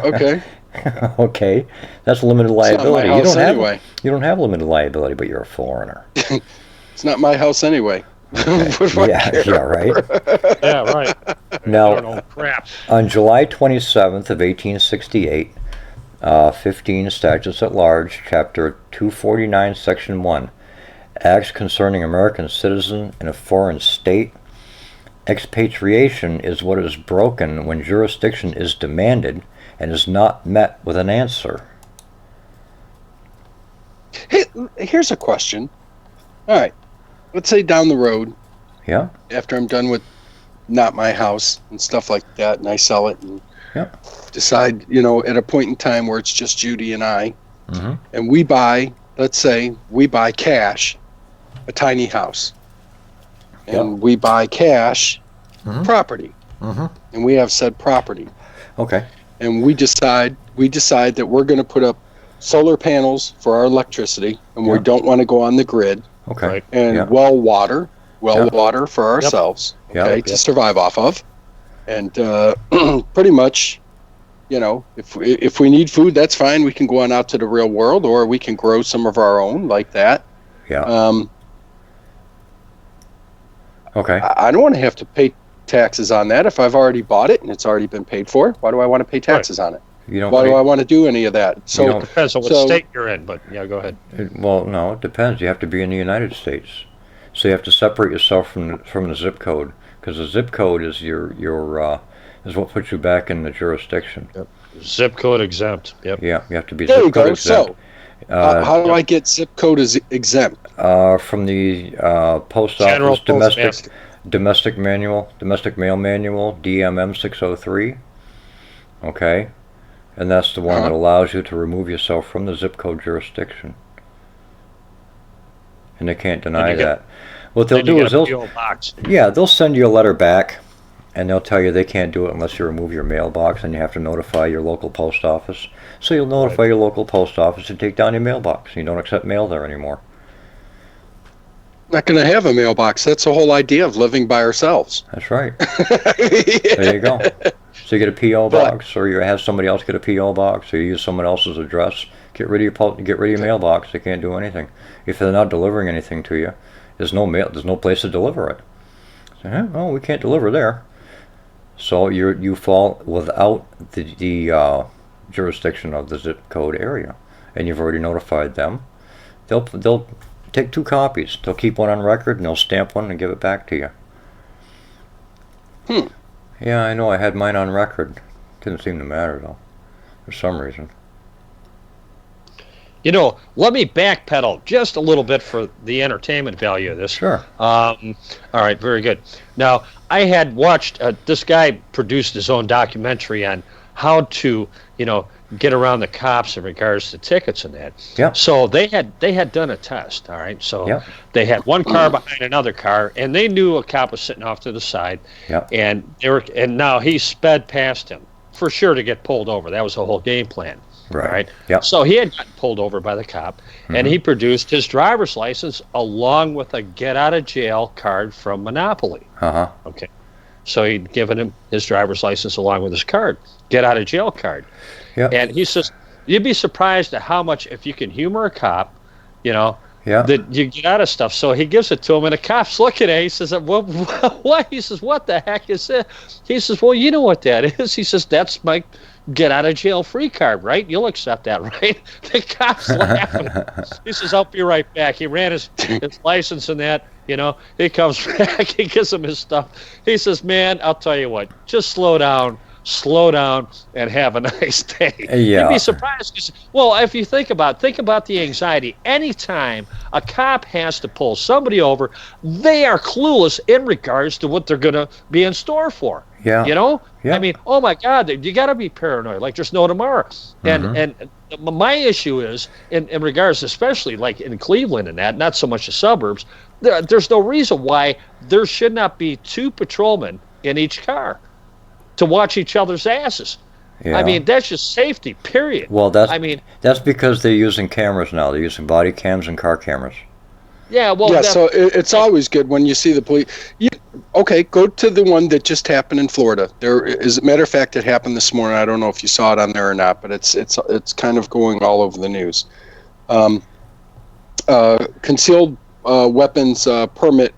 Okay. Okay. That's limited liability. It's not my house anyway. You don't have limited liability, but you're a foreigner. It's not my house anyway. Okay. Yeah, right. Yeah, right. Now, I don't know crap. On July 27th of 1868, 15 Statutes at Large, Chapter 249, Section 1, Acts concerning American citizen in a foreign state. Expatriation is what is broken when jurisdiction is demanded and is not met with an answer. Hey, here's a question. All right. Let's say down the road, Yeah. after I'm done with not my house and stuff like that, and I sell it and decide, at a point in time where it's just Judy and I, and we buy, let's say, cash, a tiny house, and we buy cash property, and we have said property. Okay. And we decide that we're going to put up solar panels for our electricity, and we don't want to go on the grid. Okay. Right. And well water for ourselves, to survive off of. and pretty much, you know, if we need food, that's fine. We can go on out to the real world, or we can grow some of our own like that. Yeah. Okay. I don't want to have to pay taxes on that if I've already bought it and it's already been paid for. Why do I want to pay taxes on it? You don't. Why do I want to do any of that? So depends on what state you're in, but yeah, go ahead. Well, no, it depends. You have to be in the United States, so you have to separate yourself from the zip code, because the zip code is your is what puts you back in the jurisdiction. Yep. Zip code exempt. Yep. Yeah, you have to be there zip you code go. exempt. So how do I get zip code exempt? From the post General office domestic mail manual DMM 603. Okay. And that's the one that allows you to remove yourself from the zip code jurisdiction. And they can't deny that. What they'll do is they'll send you a letter back, and they'll tell you they can't do it unless you remove your mailbox, and you have to notify your local post office. So you'll notify your local post office to take down your mailbox. You don't accept mail there anymore. Not going to have a mailbox. That's the whole idea of living by ourselves. That's right. There you go. So you get a P.O. box, or you have somebody else get a P.O. box, or you use someone else's address. Get rid of your mailbox. They can't do anything. If they're not delivering anything to you, there's no mail. There's no place to deliver it. So, well, we can't deliver there. So you fall without the jurisdiction of the zip code area, and you've already notified them. They'll take 2 copies. They'll keep one on record, and they'll stamp one and give it back to you. Yeah, I know. I had mine on record. Didn't seem to matter, though, for some reason. You know, let me backpedal just a little bit for the entertainment value of this. Sure. All right, very good. Now, I had watched, this guy produced his own documentary on how to, get around the cops in regards to tickets and that. Yeah. So they had done a test, all right? So they had one car behind another car, and they knew a cop was sitting off to the side. Yeah. And now he sped past him for sure to get pulled over. That was the whole game plan. Right. Yep. So he had gotten pulled over by the cop, and he produced his driver's license along with a get-out-of-jail card from Monopoly. Uh-huh. Okay. So he'd given him his driver's license along with his card, get-out-of-jail card. Yep. And he says, you'd be surprised at how much, if you can humor a cop, that you get out of stuff. So he gives it to him, and the cop's looking at it. He says, well, what? He says, what the heck is that? He says, well, you know what that is. He says, that's my get-out-of-jail-free card, right? You'll accept that, right? The cop's laughing. He says, I'll be right back. He ran his license and that, He comes back. He gives him his stuff. He says, man, I'll tell you what, just slow down, and have a nice day. Yeah. You'd be surprised. Well, if you think about the anxiety. Anytime a cop has to pull somebody over, they are clueless in regards to what they're going to be in store for. Yeah. Yeah. I mean, oh my God, you got to be paranoid like there's no tomorrow. And my issue is in regards, especially like in Cleveland and that, not so much the suburbs, there's no reason why there should not be 2 patrolmen in each car to watch each other's asses. Yeah. I mean, that's just safety, period. Well, that's because they're using cameras now. They're using body cams and car cameras. Yeah, well... Yeah, so it's always good when you see the police... go to the one that just happened in Florida. As a matter of fact, it happened this morning. I don't know if you saw it on there or not, but it's kind of going all over the news. Concealed weapons permit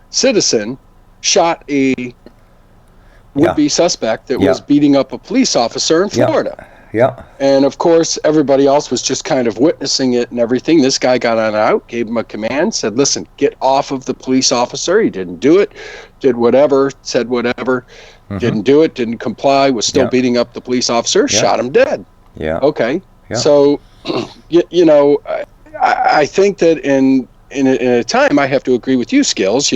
citizen shot a would-be suspect that was beating up a police officer in Florida. Yeah. And of course, everybody else was just kind of witnessing it and everything. This guy got on out, gave him a command, said, listen, get off of the police officer. He didn't do it, did whatever, said whatever, didn't do it, didn't comply, was still beating up the police officer, shot him dead. Yeah. Okay. Yeah. So, I think that in a time, I have to agree with you, Skills,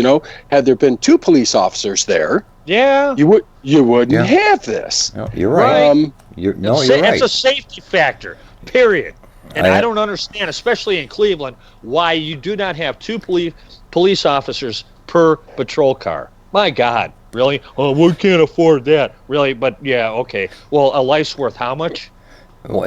had there been 2 police officers there, you wouldn't have this. No, you're right. You're right. It's a safety factor, period. And I don't understand, especially in Cleveland, why you do not have 2 police officers per patrol car. My God, really? Oh, we can't afford that. Really? But yeah, okay. Well, a life's worth how much? Well,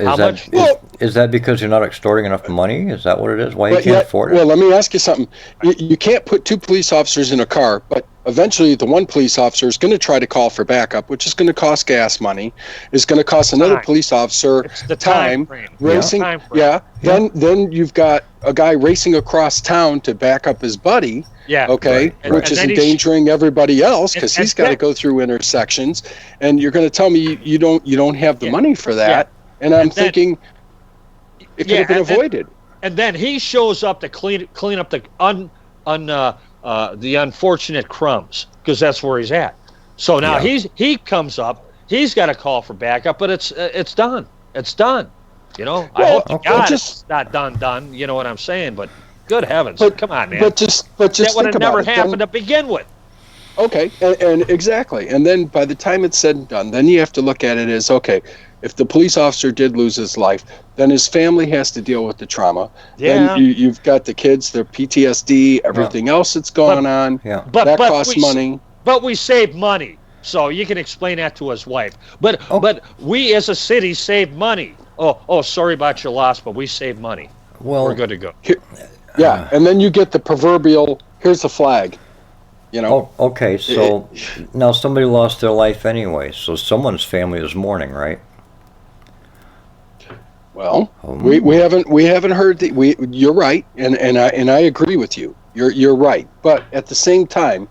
is that because you're not extorting enough money? Is that what it is? Why you can't afford it? Well, let me ask you something. You can't put 2 police officers in a car, but eventually the one police officer is going to try to call for backup, which is going to cost gas money, is going to cost another police officer It's the time frame. racing. Time frame. Yeah. Then you've got a guy racing across town to back up his buddy. Yeah. Okay, Right. which is then endangering everybody else because and he's got to then- go through intersections, and you're going to tell me you don't have the Yeah. money for that, and I'm And then- thinking it could have been and then- avoided. And then he shows up to clean up the the unfortunate crumbs, because that's where he's at. So now he comes up. He's got to call for backup, but it's done. It's done. You know. I Well, hope to okay. God just- it's not done. You know what I'm saying? But good heavens, But come on, man. But just that would think have about never it. Then- happened to begin with. Okay, and exactly. And then by the time it's said and done, then you have to look at it as, okay, if the police officer did lose his life, then his family has to deal with the trauma. Yeah. Then you've got the kids, their PTSD, everything else that's going on. Yeah. That costs money. But we save money, so you can explain that to his wife. But we as a city save money. Oh, sorry about your loss, but we save money. Well, We're good to go. Yeah, and then you get the proverbial, here's the flag. You know? okay. So now somebody lost their life anyway. So someone's family is mourning, right? Well, we haven't heard you're right, and I agree with you. You're right, but at the same time,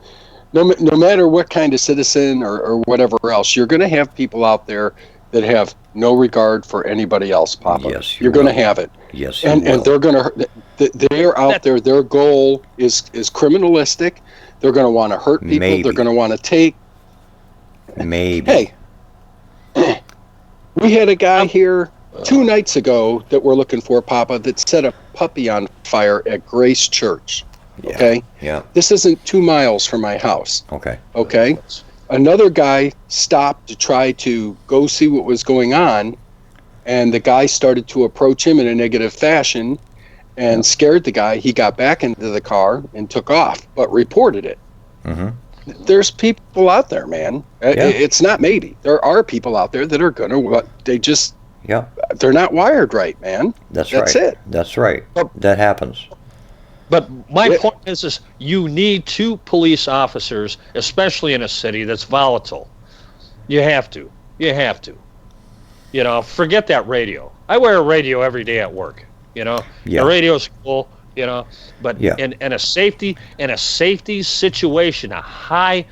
no matter what kind of citizen or whatever else, you're going to have people out there that have no regard for anybody else, Papa. Yes, you're going to have it. Yes, and they're going to they're out there. Their goal is criminalistic. They're going to want to hurt people. Maybe. They're going to want to take. Maybe. Hey, we had a guy here 2 nights ago that we're looking for, Papa, that set a puppy on fire at Grace Church. Yeah. Okay? Yeah. This isn't 2 miles from my house. Okay. Okay? Another guy stopped to try to go see what was going on, and the guy started to approach him in a negative fashion and scared the guy. He got back into the car and took off, but reported it. Mm-hmm. There's people out there, man. Yeah. It's not maybe. There are people out there that are going to, they're not wired right, man. That's right. It. That's right. That happens. But my point is you need 2 police officers, especially in a city that's volatile. You have to. You know, forget that radio. I wear a radio every day at work. You know, the radio's cool. You know, but in a safety situation, a high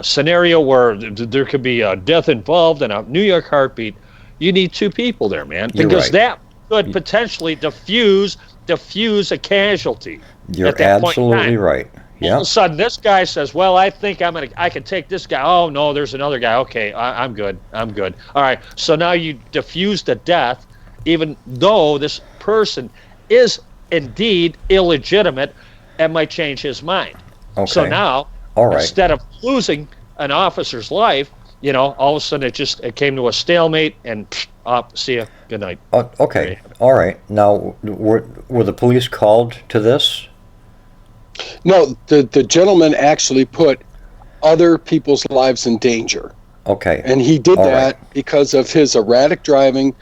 scenario where there could be a death involved and a New York heartbeat, you need 2 people there, man, because that could potentially diffuse a casualty. You're at that point in absolutely time. right. All of a sudden, this guy says, "Well, I think I can take this guy." Oh no, there's another guy. Okay, I'm good. All right. So now you diffuse the death, even though this person is indeed illegitimate and might change his mind. Okay. So now, instead of losing an officer's life, you know, all of a sudden it came to a stalemate and see ya. Good night. Okay. All right. Now, were the police called to this? No, the gentleman actually put other people's lives in danger. Okay. And he did that because of his erratic driving.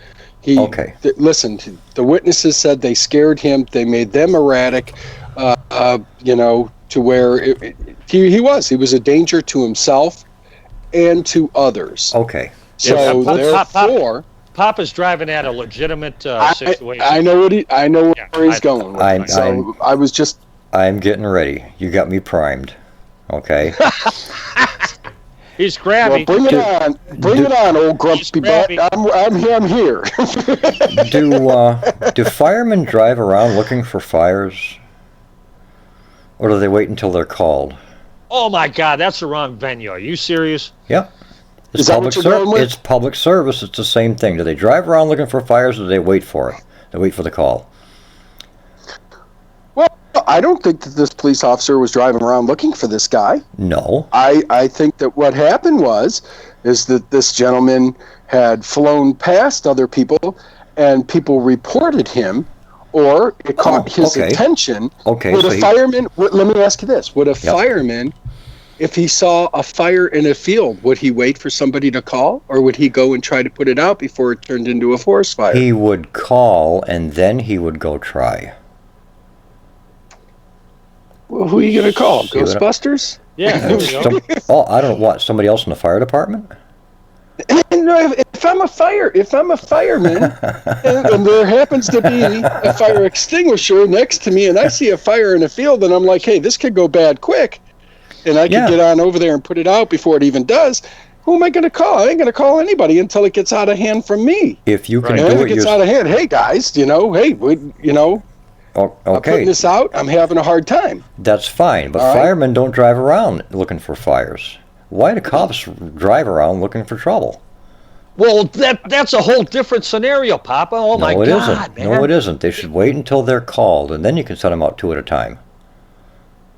Listen, the witnesses said they scared him. They made them erratic, you know, to where he was a danger to himself and to others. Okay. So therefore, Papa's driving at a legitimate situation. I know where he's going. I'm getting ready. You got me primed. Okay. He's grabby. Well, bring it on, old grumpy butt. I'm here. Do firemen drive around looking for fires, or do they wait until they're called? Oh my God, that's the wrong venue. Are you serious? Yeah. It's public It's public service. It's the same thing. Do they drive around looking for fires, or do they wait for it? They wait for the call. Well, I don't think that this police officer was driving around looking for this guy. No. I think that what happened is that this gentleman had flown past other people, and people reported him, or it caught his attention. Okay. Would a fireman? Let me ask you this: would a fireman, if he saw a fire in a field, would he wait for somebody to call, or would he go and try to put it out before it turned into a forest fire? He would call, and then he would go try. Well, who are you going to call? Ghostbusters? Yeah. There we go. I don't know what, somebody else in the fire department? And if I'm a fireman, and there happens to be a fire extinguisher next to me, and I see a fire in a field, and I'm like, hey, this could go bad quick, and I could get on over there and put it out before it even does. Who am I going to call? I ain't going to call anybody until it gets out of hand from me. If you can And do if it, it gets out of hand, hey guys, I'm putting this out. I'm having a hard time. That's fine, but All right. firemen don't drive around looking for fires. Why do cops drive around looking for trouble? Well, that's a whole different scenario, Papa. Oh my No, it God, isn't. man. No, it isn't. They should wait until they're called, and then you can send them out 2 at a time.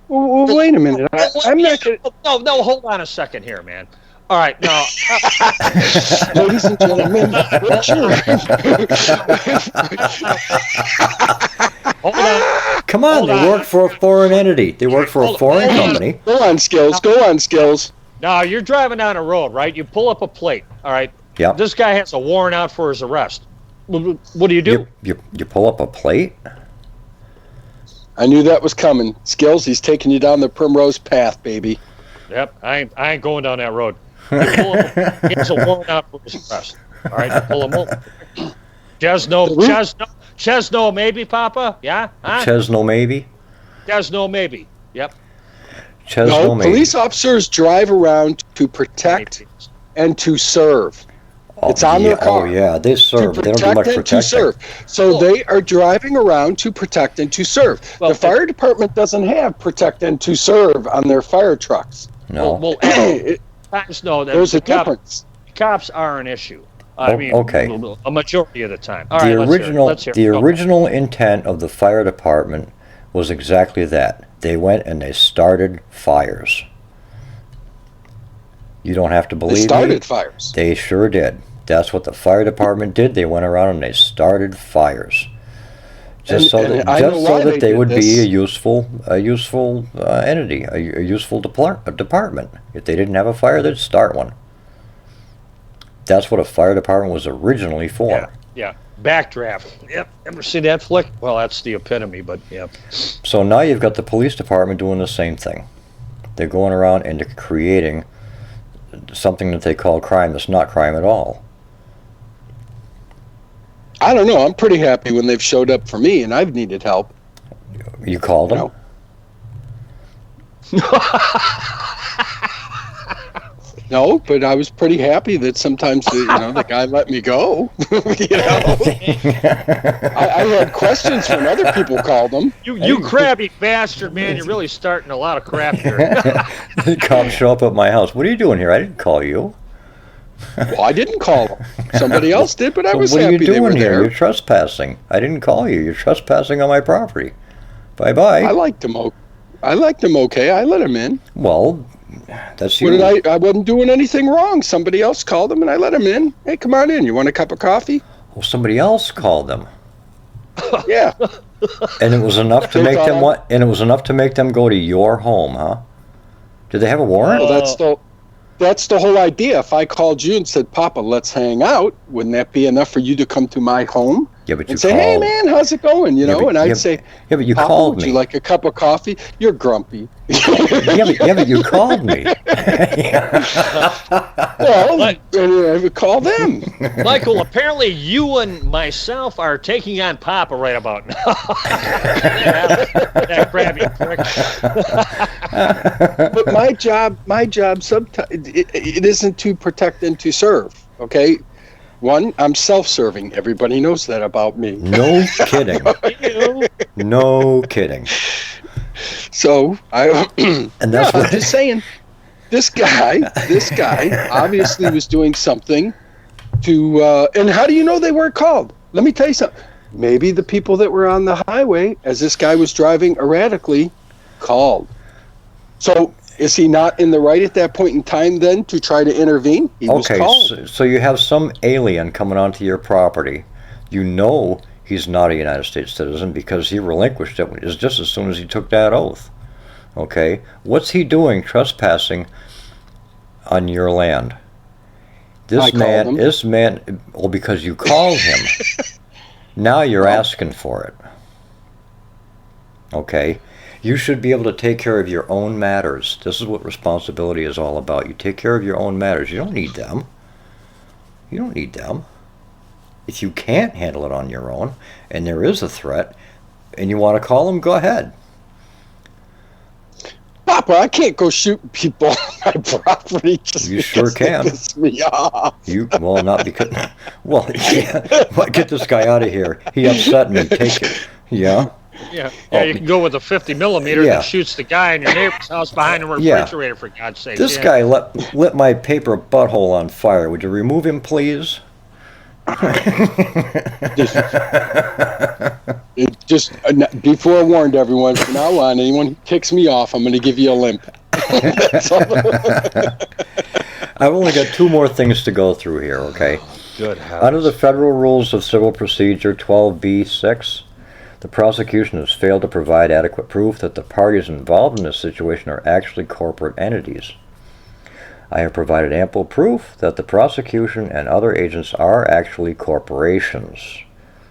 Well, wait a minute. I'm not going to... No, hold on a second here, man. All right, now, Ladies and gentlemen, hold on. Come on, Hold they on. work for a foreign entity. They work for a Hold- foreign hold on. company. Go on, Skills. Now, you're driving down a road, right? You pull up a plate, all right? Yep. This guy has a warrant out for his arrest. What do you do? You pull up a plate? I knew that was coming. Skills, he's taking you down the primrose path, baby. Yep, I ain't going down that road. You pull up, he has a warrant out for his arrest. All right, you pull him over. Chesno, maybe, Papa? Yeah? Huh? Chesno maybe? Chesno, maybe. Yep. Chesno No, maybe. police officers drive around to protect and to serve. It's on their car. Oh, yeah, they serve. To They don't do much protect and to protecting. serve. So they are driving around to protect and to serve. Well, the fire department doesn't have protect and to serve on their fire trucks. No. Well, cops know that There's a the difference. cops are an issue. I mean, okay. a majority of the time. All The right, let's hear it. Go. original intent of the fire department was exactly that. They went and they started fires. You don't have to believe They started me. fires. They sure did. That's what the fire department did. They went around and they started fires. Just so And that, I know why they they would did be this. a useful entity, a useful department. If they didn't have a fire, they'd start one. That's what a fire department was originally for. Yeah. Backdraft. Yep. Ever see that flick? Well, that's the epitome, but yep. So now you've got the police department doing the same thing. They're going around and they're creating something that they call crime that's not crime at all. I don't know. I'm pretty happy when they've showed up for me and I've needed help. You called them? No. No, but I was pretty happy that sometimes the guy let me go. I had questions when other people called them. You crabby bastard, man. You're really starting a lot of crap here. The cops show up at my house. What are you doing here? I didn't call you. Well, I didn't call them. Somebody else did, but I So was what are happy you they were doing here? there. You're trespassing. I didn't call you. You're trespassing on my property. Bye-bye. I liked them okay. I let them in. Well, that's you. What did I wasn't doing anything wrong. Somebody else called them and I let them in. Hey, come on in. You want a cup of coffee? Well, somebody else called them. Yeah. And it was enough to They make thought them I- what? And it was enough to make them go to your home, huh? Did they have a warrant? Well, that's the whole idea. If I called you and said, Papa, let's hang out, wouldn't that be enough for you to come to my home Yeah, but you and say, called. hey, man, how's it going? Yeah, but- And I'd yeah, say, Yeah, but you Papa, called would me. you like a cup of coffee? You're grumpy. yeah, but you called me. Well, I would call them. Michael, apparently you and myself are taking on Papa right about now. that crabby prick. But my job sometimes it isn't to protect and to serve. Okay, one, I'm self-serving. Everybody knows that about me. No kidding. No kidding. So I And that's I'm what. just saying. This guy obviously was doing something to. And how do you know they weren't called? Let me tell you something. Maybe the people that were on the highway, as this guy was driving erratically, called. So is he not in the right at that point in time then to try to intervene? He was Okay, called. so you have some alien coming onto your property. You know he's not a United States citizen because he relinquished it just as soon as he took that oath. Okay, what's he doing trespassing on your land? I called him. This man, well, because you called him. Now you're asking for it. okay? You should be able to take care of your own matters. This is what responsibility is all about. You take care of your own matters. You don't need them. You don't need them. If you can't handle it on your own, and there is a threat, and you want to call them, go ahead. Papa, I can't go shooting people on my property. You sure can. Piss me off. Well, not because. Well, yeah. Well, get this guy out of here. He upset me. Take it. Yeah. Yeah, you can go with a 50 millimeter Yeah. that shoots the guy in your neighbor's house behind the refrigerator, for God's sake. This guy lit my paper butthole on fire. Would you remove him, please? Just be forewarned, everyone. From now on, anyone who kicks me off, I'm going to give you a limp. That's all. I've only got 2 more things to go through here, okay? Good heavens. Under the Federal Rules of Civil Procedure 12b-6, the prosecution has failed to provide adequate proof that the parties involved in this situation are actually corporate entities. I have provided ample proof that the prosecution and other agents are actually corporations.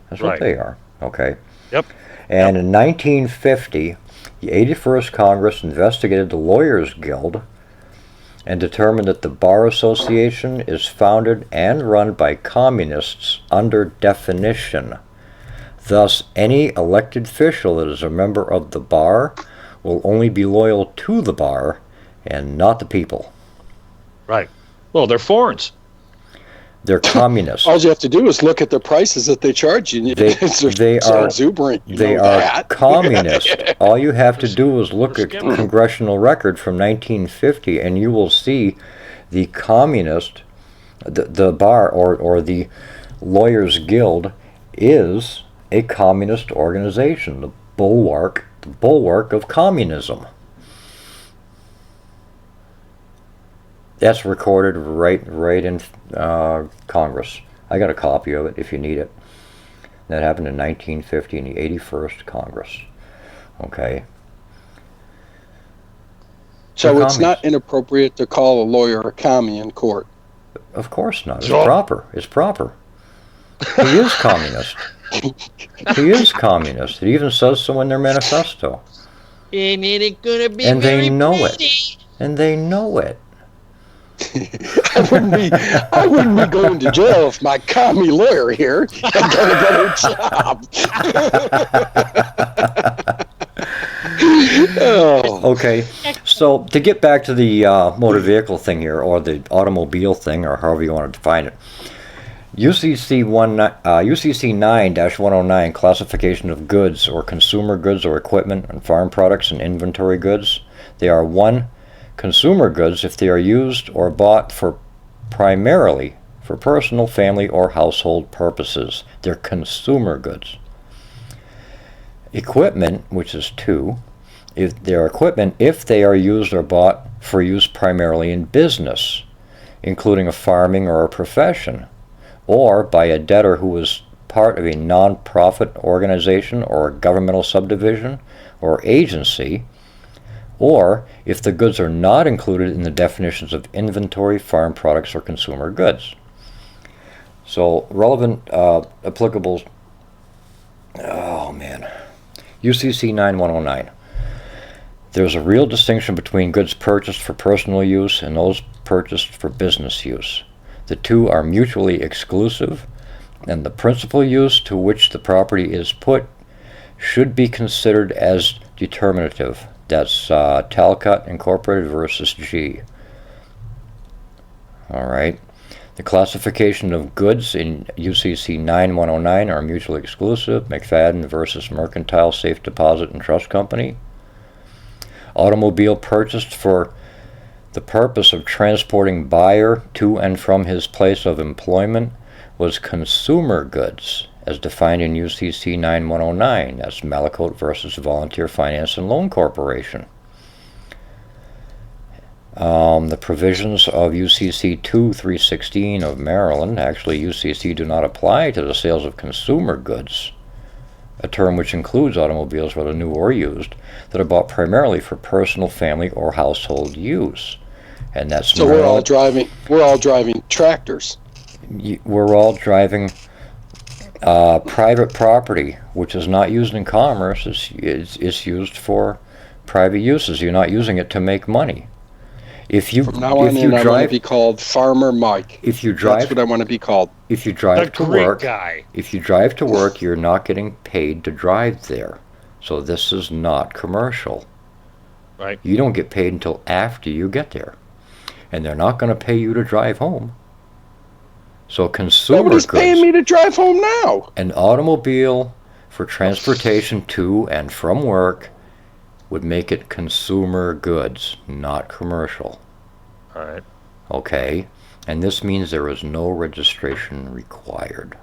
That's what Right. they are, okay? Yep. And in 1950, the 81st Congress investigated the Lawyers Guild and determined that the Bar Association is founded and run by communists under definition. Thus, any elected official that is a member of the bar will only be loyal to the bar and not the people. Right. Well, they're foreigners. They're communists. All you have to do is look at the prices that they charge you. They They're so are exuberant. You They know are that. communist. All you have to do is look at skimmer. congressional record from 1950, and you will see the communist, the bar or the Lawyers Guild is a communist organization, the bulwark of communism. That's recorded right in Congress. I got a copy of it if you need it. That happened in 1950 in the 81st Congress. Okay. So They're it's not inappropriate to call a lawyer a commie in court. Of course not. It's Sure. proper. It's proper. He is communist. He is communist. It even says so in their manifesto. And it ain't gonna be And they very know pretty. it. And they know it. I wouldn't be going to jail if my commie lawyer here had done a better job. Oh. Okay, so to get back to the motor vehicle thing here, or the automobile thing, or however you want to define it, UCC 9-109, classification of goods or consumer goods or equipment and farm products and inventory goods. They are 1, consumer goods if they are used or bought for primarily for personal, family, or household purposes. They're consumer goods. Equipment, which is 2, if they're equipment if they are used or bought for use primarily in business, including a farming or a profession, or by a debtor who is part of a non-profit organization or a governmental subdivision or agency, or if the goods are not included in the definitions of inventory, farm products, or consumer goods. So relevant applicable, UCC 9-109. There's a real distinction between goods purchased for personal use and those purchased for business use. The two are mutually exclusive, and the principal use to which the property is put should be considered as determinative. That's Talcott Incorporated versus G. All right. The classification of goods in UCC 9-109 are mutually exclusive. McFadden versus Mercantile Safe Deposit and Trust Company. Automobile purchased for the purpose of transporting buyer to and from his place of employment was consumer goods, as defined in UCC 9-109. That's Malicote versus Volunteer Finance and Loan Corporation. The provisions of UCC 2-316 of Maryland, actually UCC, do not apply to the sales of consumer goods, a term which includes automobiles, whether new or used, that are bought primarily for personal, family, or household use. And that's So we're all driving tractors. We're all driving Private property, which is not used in commerce, is used for private uses. You're not using it to make money. If you From now on in, I want to be called Farmer Mike. If you drive, that's what I want to be called. If you drive to work, guy. If you drive to work, you're not getting paid to drive there. So this is not commercial. Right. You don't get paid until after you get there, and they're not going to pay you to drive home. So consumer Nobody's goods, paying me to drive home now. an automobile for transportation to and from work would make it consumer goods, not commercial. All right. Okay? And this means there is no registration required.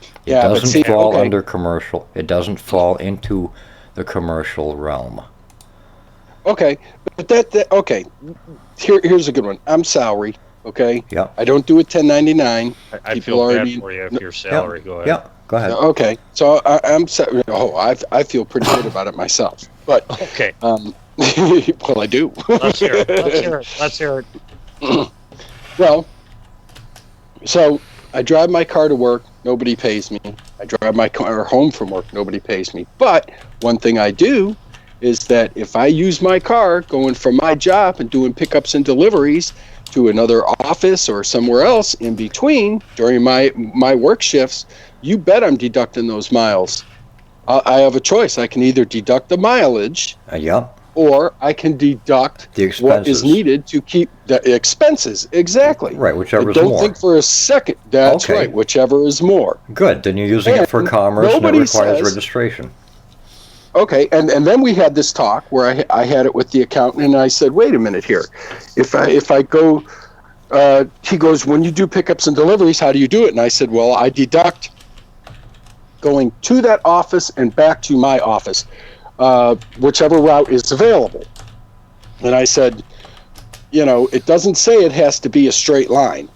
It Yeah, but doesn't see, fall okay. under commercial. It doesn't fall into the commercial realm. Okay, but that okay. Here's a good one. I'm salary. Okay. Yeah. I don't do a 1099. I People feel already- bad for you if your salary. Go ahead. Yeah, go ahead. Okay, so I feel pretty good about it myself. But Okay. well, I do. Let's hear it. Let's hear it. Let's hear it. Well, so I drive my car to work. Nobody pays me. I drive my car home from work. Nobody pays me. But one thing I do is that if I use my car going from my job and doing pickups and deliveries to another office or somewhere else in between during my work shifts, you bet I'm deducting those miles. I have a choice. I can either deduct the mileage Yeah, or I can deduct the what is expenses. needed to keep the expenses. Exactly. Right, whichever is Don't more. think for a second. That's Okay. right. Whichever is more. Good. Then you're using it for And commerce, and it nobody requires says- registration. Okay, and then we had this talk where I had it with the accountant, and I said, wait a minute here. If I go, he goes, when you do pickups and deliveries, how do you do it? And I said, well, I deduct going to that office and back to my office, whichever route is available. And I said, it doesn't say it has to be a straight line.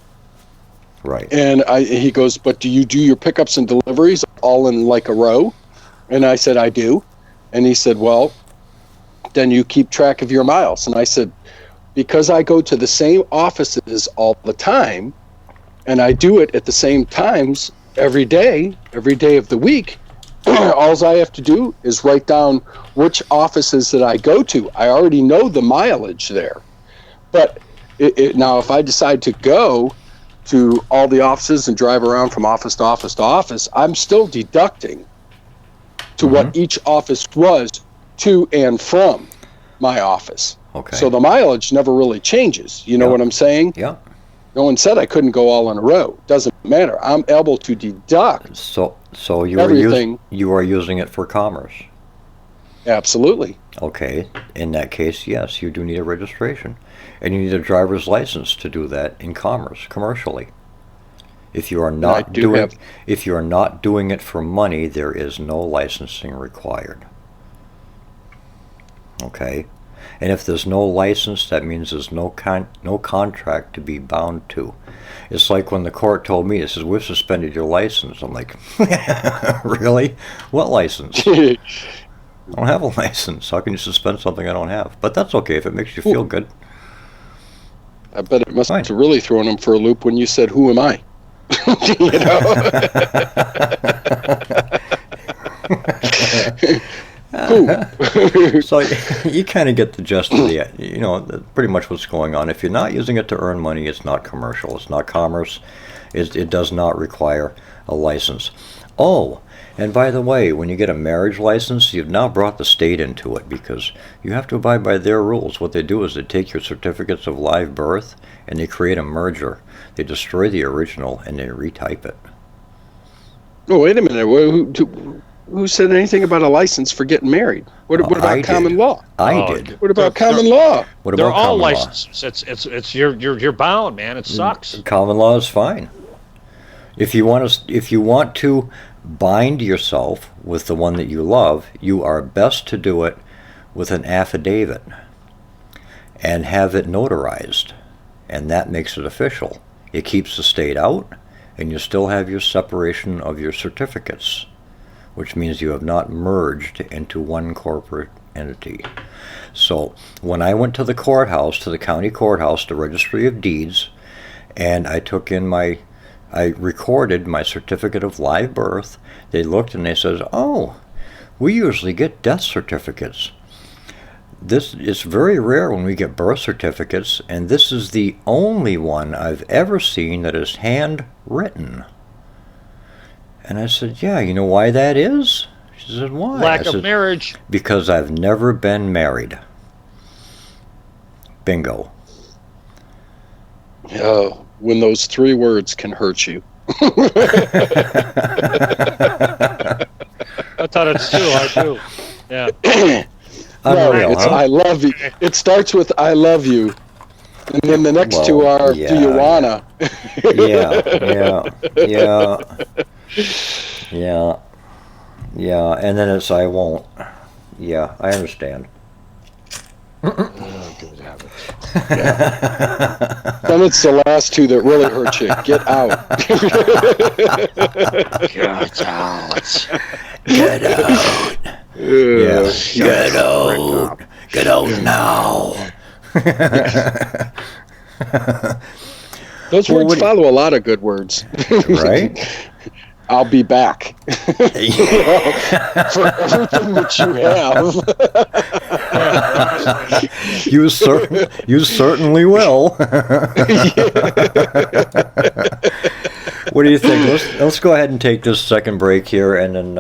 Right. And he goes, but do you do your pickups and deliveries all in like a row? And I said, I do. And he said, well, then you keep track of your miles. And I said, because I go to the same offices all the time, and I do it at the same times every day of the week, all I have to do is write down which offices that I go to. I already know the mileage there. But now if I decide to go to all the offices and drive around from office to office to office, I'm still deducting to what each office was to and from my office. Okay. So the mileage never really changes. You know Yeah. what I'm saying? Yeah. No one said I couldn't go all in a row. Doesn't matter. I'm able to deduct. So Everything. you are using it for commerce. Absolutely. Okay. In that case, yes, you do need a registration, and you need a driver's license to do that in commerce, commercially. If you are not if you are not doing it for money, there is no licensing required. Okay, and if there's no license, that means there's no contract to be bound to. It's like when the court told me, it says, we've suspended your license. I'm like, really? What license? I don't have a license. How can you suspend something I don't have? But that's okay if it makes you feel good. I bet it must Fine. have really thrown him for a loop when you said, who am I? So you kind of get the gist of pretty much what's going on. If you're not using it to earn money, it's not commercial. It's not commerce. It does not require a license. Oh, and by the way, when you get a marriage license, you've now brought the state into it because you have to abide by their rules. What they do is they take your certificates of live birth and they create a merger. They destroy the original and they retype it. Oh, wait a minute. Who said anything about a license for getting married? What I about common did. law? I did. What about common law? What They're about all common law? licensed. It's you're bound, man. It sucks. Common law is fine. If you want to bind yourself with the one that you love, you are best to do it with an affidavit and have it notarized, and that makes it official. It keeps the state out, and you still have your separation of your certificates, which means you have not merged into one corporate entity. So when I went to the courthouse, to the county courthouse, the registry of deeds, and I took in my I recorded my certificate of live birth. They looked and they said, "Oh, we usually get death certificates. This is very rare when we get birth certificates, and this is the only one I've ever seen that is handwritten." And I said, "Yeah, you know why that is?" She said, "Why?" Lack I of said, marriage. "Because I've never been married." Bingo. Oh, when those 3 words can hurt you. I thought it's 2. I do. Yeah. No, Unreal, it's huh? I love you. It starts with I love you. And then the next 2 are yeah. do you wanna? Yeah, and then it's I won't. Yeah, I understand. Good habit. Then it's the last 2 that really hurt you. Get out. Get out. Get out. Yeah. Get out. Get out now. Those Well, words what do you- follow a lot of good words. Right? I'll be back. For everything that you have. You certainly will. What do you think? Let's go ahead and take this second break here, and then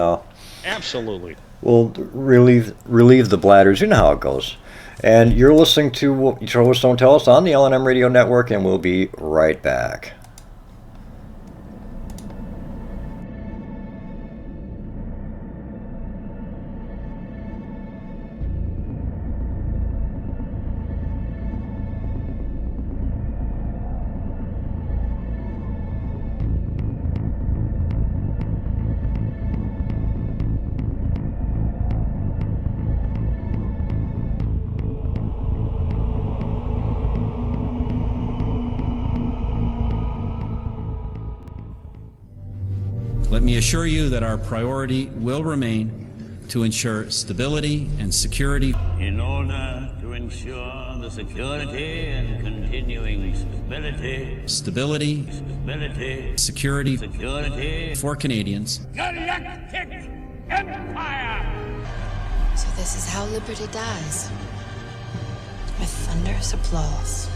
Absolutely. we'll relieve the bladders. You know how it goes. And you're listening to Show Us Don't Tell Us on the LNM Radio Network, and we'll be right back. Let me assure you that our priority will remain to ensure stability and security. In order to ensure the security and continuing stability, security for Canadians. Galactic Empire! So this is how liberty dies. With thunderous applause.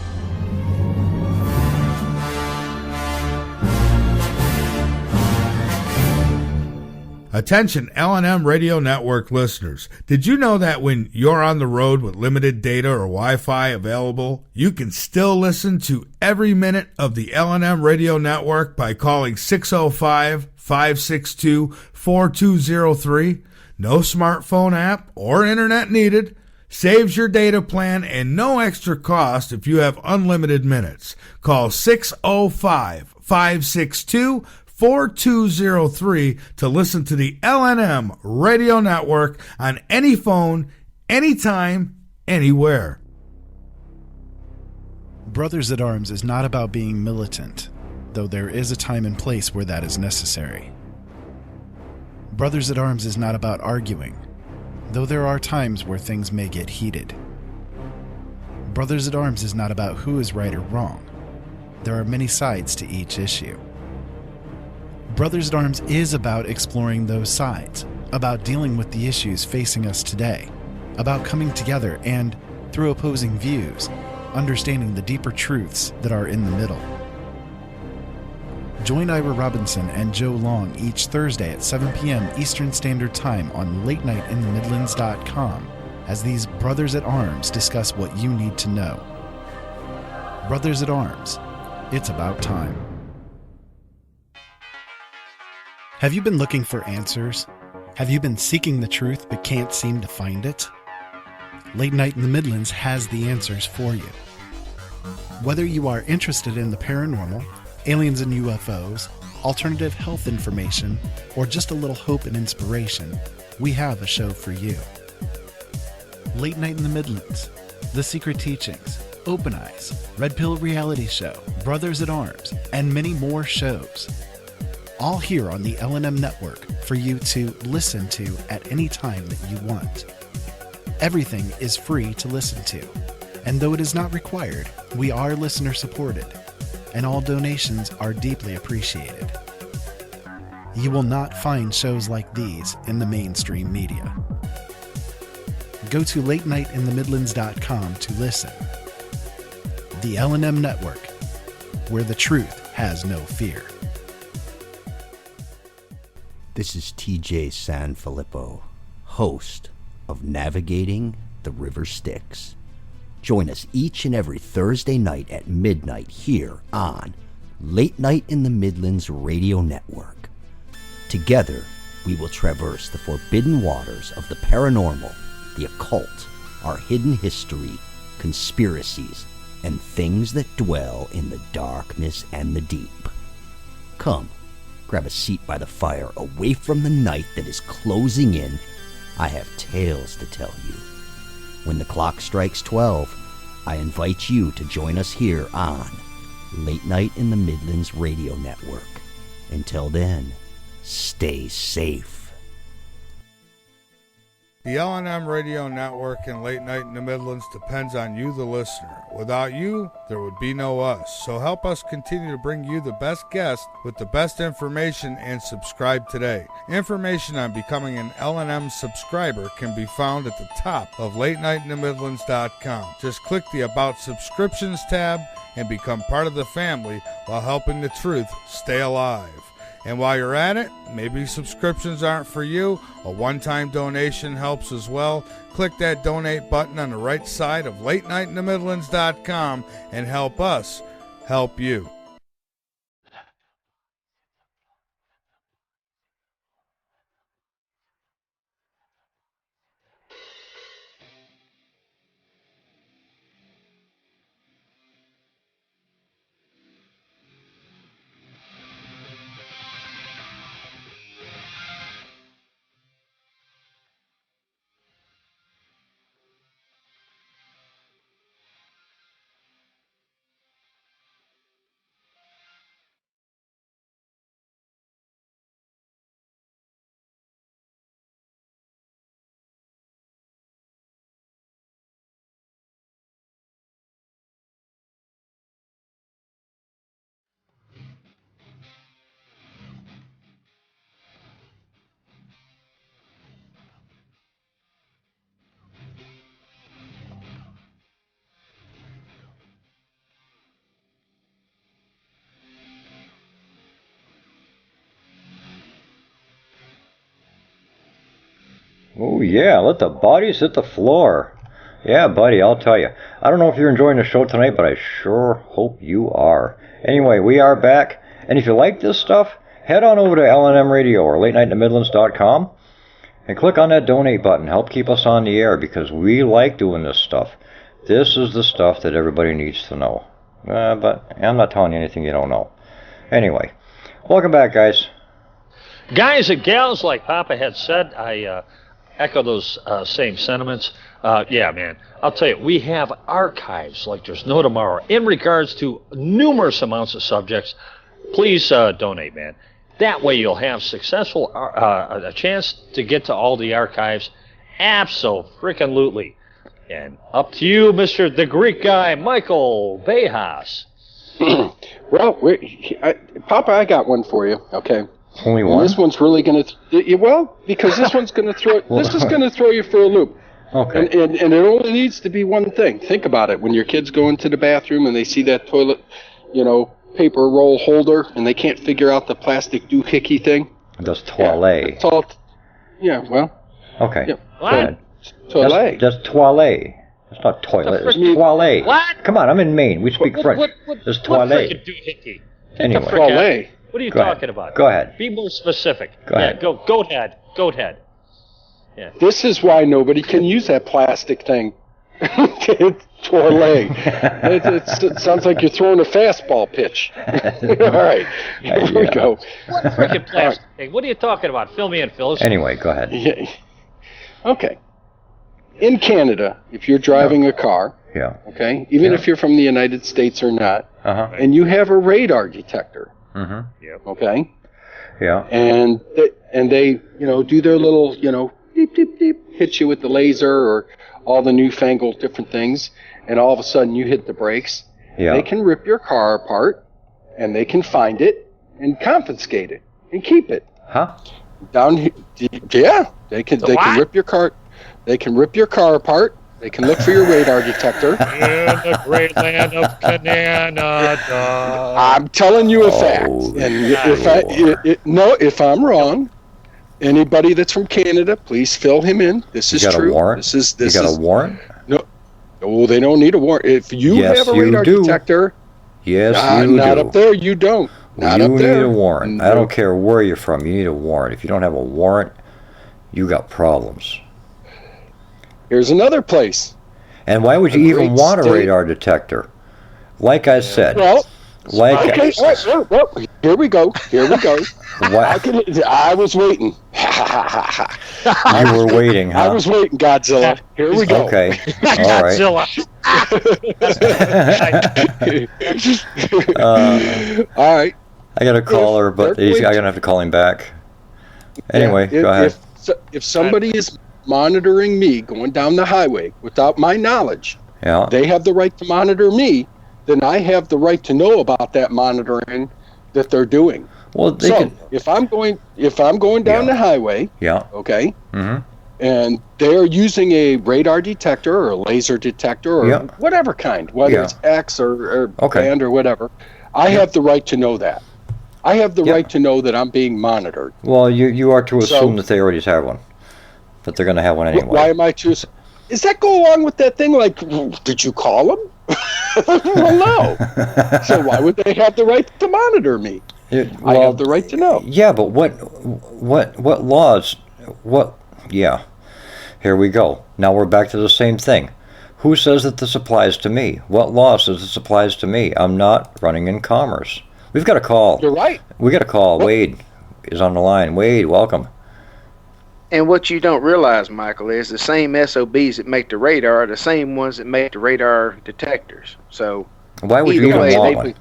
Attention LNM Radio Network listeners. Did you know that when you're on the road with limited data or Wi-Fi available, you can still listen to every minute of the LNM Radio Network by calling 605-562-4203? No smartphone app or internet needed. Saves your data plan and no extra cost if you have unlimited minutes. Call 605-562-4203 to listen to the LNM Radio Network on any phone, anytime, anywhere. Brothers at Arms is not about being militant, though there is a time and place where that is necessary. Brothers at Arms is not about arguing, though there are times where things may get heated. Brothers at Arms is not about who is right or wrong. There are many sides to each issue. Brothers at Arms is about exploring those sides, about dealing with the issues facing us today, about coming together and, through opposing views, understanding the deeper truths that are in the middle. Join Ira Robinson and Joe Long each Thursday at 7 p.m. Eastern Standard Time on LateNightInTheMidlands.com as these Brothers at Arms discuss what you need to know. Brothers at Arms, it's about time. Have you been looking for answers? Have you been seeking the truth but can't seem to find it? Late Night in the Midlands has the answers for you. Whether you are interested in the paranormal, aliens and UFOs, alternative health information, or just a little hope and inspiration, we have a show for you. Late Night in the Midlands, The Secret Teachings, Open Eyes, Red Pill Reality Show, Brothers at Arms, and many more shows. All here on the LNM network for you to listen to at any time that you want. Everything is free to listen to, and though it is not required, we are listener supported. and all donations are deeply appreciated. You will not find shows like these in the mainstream media. Go to latenightinthemidlands.com to listen. The L&M Network, where the truth has no fear. This is TJ Sanfilippo, host of Navigating the River Styx. Join us each and every Thursday night at midnight here on Late Night in the Midlands Radio Network. Together, we will traverse the forbidden waters of the paranormal, the occult, our hidden history, conspiracies, and things that dwell in the darkness and the deep. Come, grab a seat by the fire away from the night that is closing in. I have tales to tell you. When the clock strikes 12, I invite you to join us here on Late Night in the Midlands Radio Network. Until then, stay safe. The L&M Radio Network and Late Night in the Midlands depends on you, the listener. Without you, there would be no us. So help us continue to bring you the best guests with the best information and subscribe today. Information on becoming an L&M subscriber can be found at the top of LateNightInTheMidlands.com. Just click the About Subscriptions tab and become part of the family while helping the truth stay alive. And while you're at it, maybe subscriptions aren't for you. A one-time donation helps as well. Click that donate button on the right side of LateNightInTheMidlands.com and help us help you. Oh yeah, let the bodies hit the floor. Yeah, buddy, I'll tell you. I don't know if you're enjoying the show tonight, but I sure hope you are. Anyway, we are back, and if you like this stuff, head on over to L&M Radio or LateNightInTheMidlands.com and click on that donate button. Help keep us on the air because we like doing this stuff. This is the stuff that everybody needs to know. But I'm not telling you anything you don't know. Anyway, welcome back, guys. Guys and gals, like Papa had said, I echo those same sentiments. Yeah, man, I'll tell you, we have archives like there's no tomorrow in regards to numerous amounts of subjects. Please donate, man. That way you'll have a chance to get to all the archives. Abso-freaking-lutely. And up to you, Mr. the Greek guy, Michael Bejas. Well, Papa, I got one for you, okay? Only one? And this one's really going to... because this one's going to throw... This is going to throw you for a loop. Okay. And it only needs to be one thing. Think about it. When your kids go into the bathroom and they see that toilet, paper roll holder, and they can't figure out the plastic doohickey thing. That's toilet. Yeah, well... Okay. Yeah. Go ahead. Toilet. That's toilet. It's not toilet. It's toilet. What? Come on, I'm in Maine. We speak French. It's toilet. What doohickey? Anyway. Toilet. What are you talking about? Go ahead. Be more specific. Go ahead. Go ahead. Go ahead. Yeah. This is why nobody can use that plastic thing. It's toilet. It sounds like you're throwing a fastball pitch. All right. Here we go. What freaking plastic thing? What are you talking about? Fill me in, Phyllis. Anyway, go ahead. Yeah. Okay. In Canada, if you're driving a car, okay, even if you're from the United States or not, and you have a radar detector, okay, and they do their little beep beep beep, hit you with the laser or all the newfangled different things, and all of a sudden you hit the brakes. They can rip your car apart, and they can find it and confiscate it and keep it. Huh? Down here, yeah, they can rip your car. They can rip your car apart. They can look for your radar detector. In the great land of Canada. I'm telling you a fact. And if I'm wrong, anybody that's from Canada, please fill him in. This is true. You got a warrant? You got a warrant? No. Oh, they don't need a warrant. If you have a radar detector, yes, you do. Not up there. You don't. Not you up there. need a warrant. No. I don't care where you're from. You need a warrant. If you don't have a warrant, you got problems. Here's another place. And why would you even want a radar detector? Like I said. Well, all right, well, here we go. I was waiting. You were waiting, huh? I was waiting, Godzilla. Here we go. Okay. All right. All right. I got a caller, but I'm going to have to call him back. Anyway, go ahead. If somebody is monitoring me going down the highway without my knowledge, they have the right to monitor me, then I have the right to know about that monitoring that they're doing. Well, if I'm going down the highway, okay, and they're using a radar detector or a laser detector or whatever kind, whether it's X or band or whatever, I have the right to know that. I have the right to know that I'm being monitored. Well, you are to assume that they already have one, but they're going to have one anyway. Why am I to? Does that go along with that thing? Like, did you call them? Well, no. So why would they have the right to monitor me? I have the right to know. Yeah, but what laws? Yeah. Here we go. Now we're back to the same thing. Who says that this applies to me? What law says this applies to me? I'm not running in commerce. We've got a call. You're right. We got a call. Wade is on the line. Wade, welcome. And what you don't realize, Michael, is the same SOBs that make the radar are the same ones that make the radar detectors. So why would you even want one?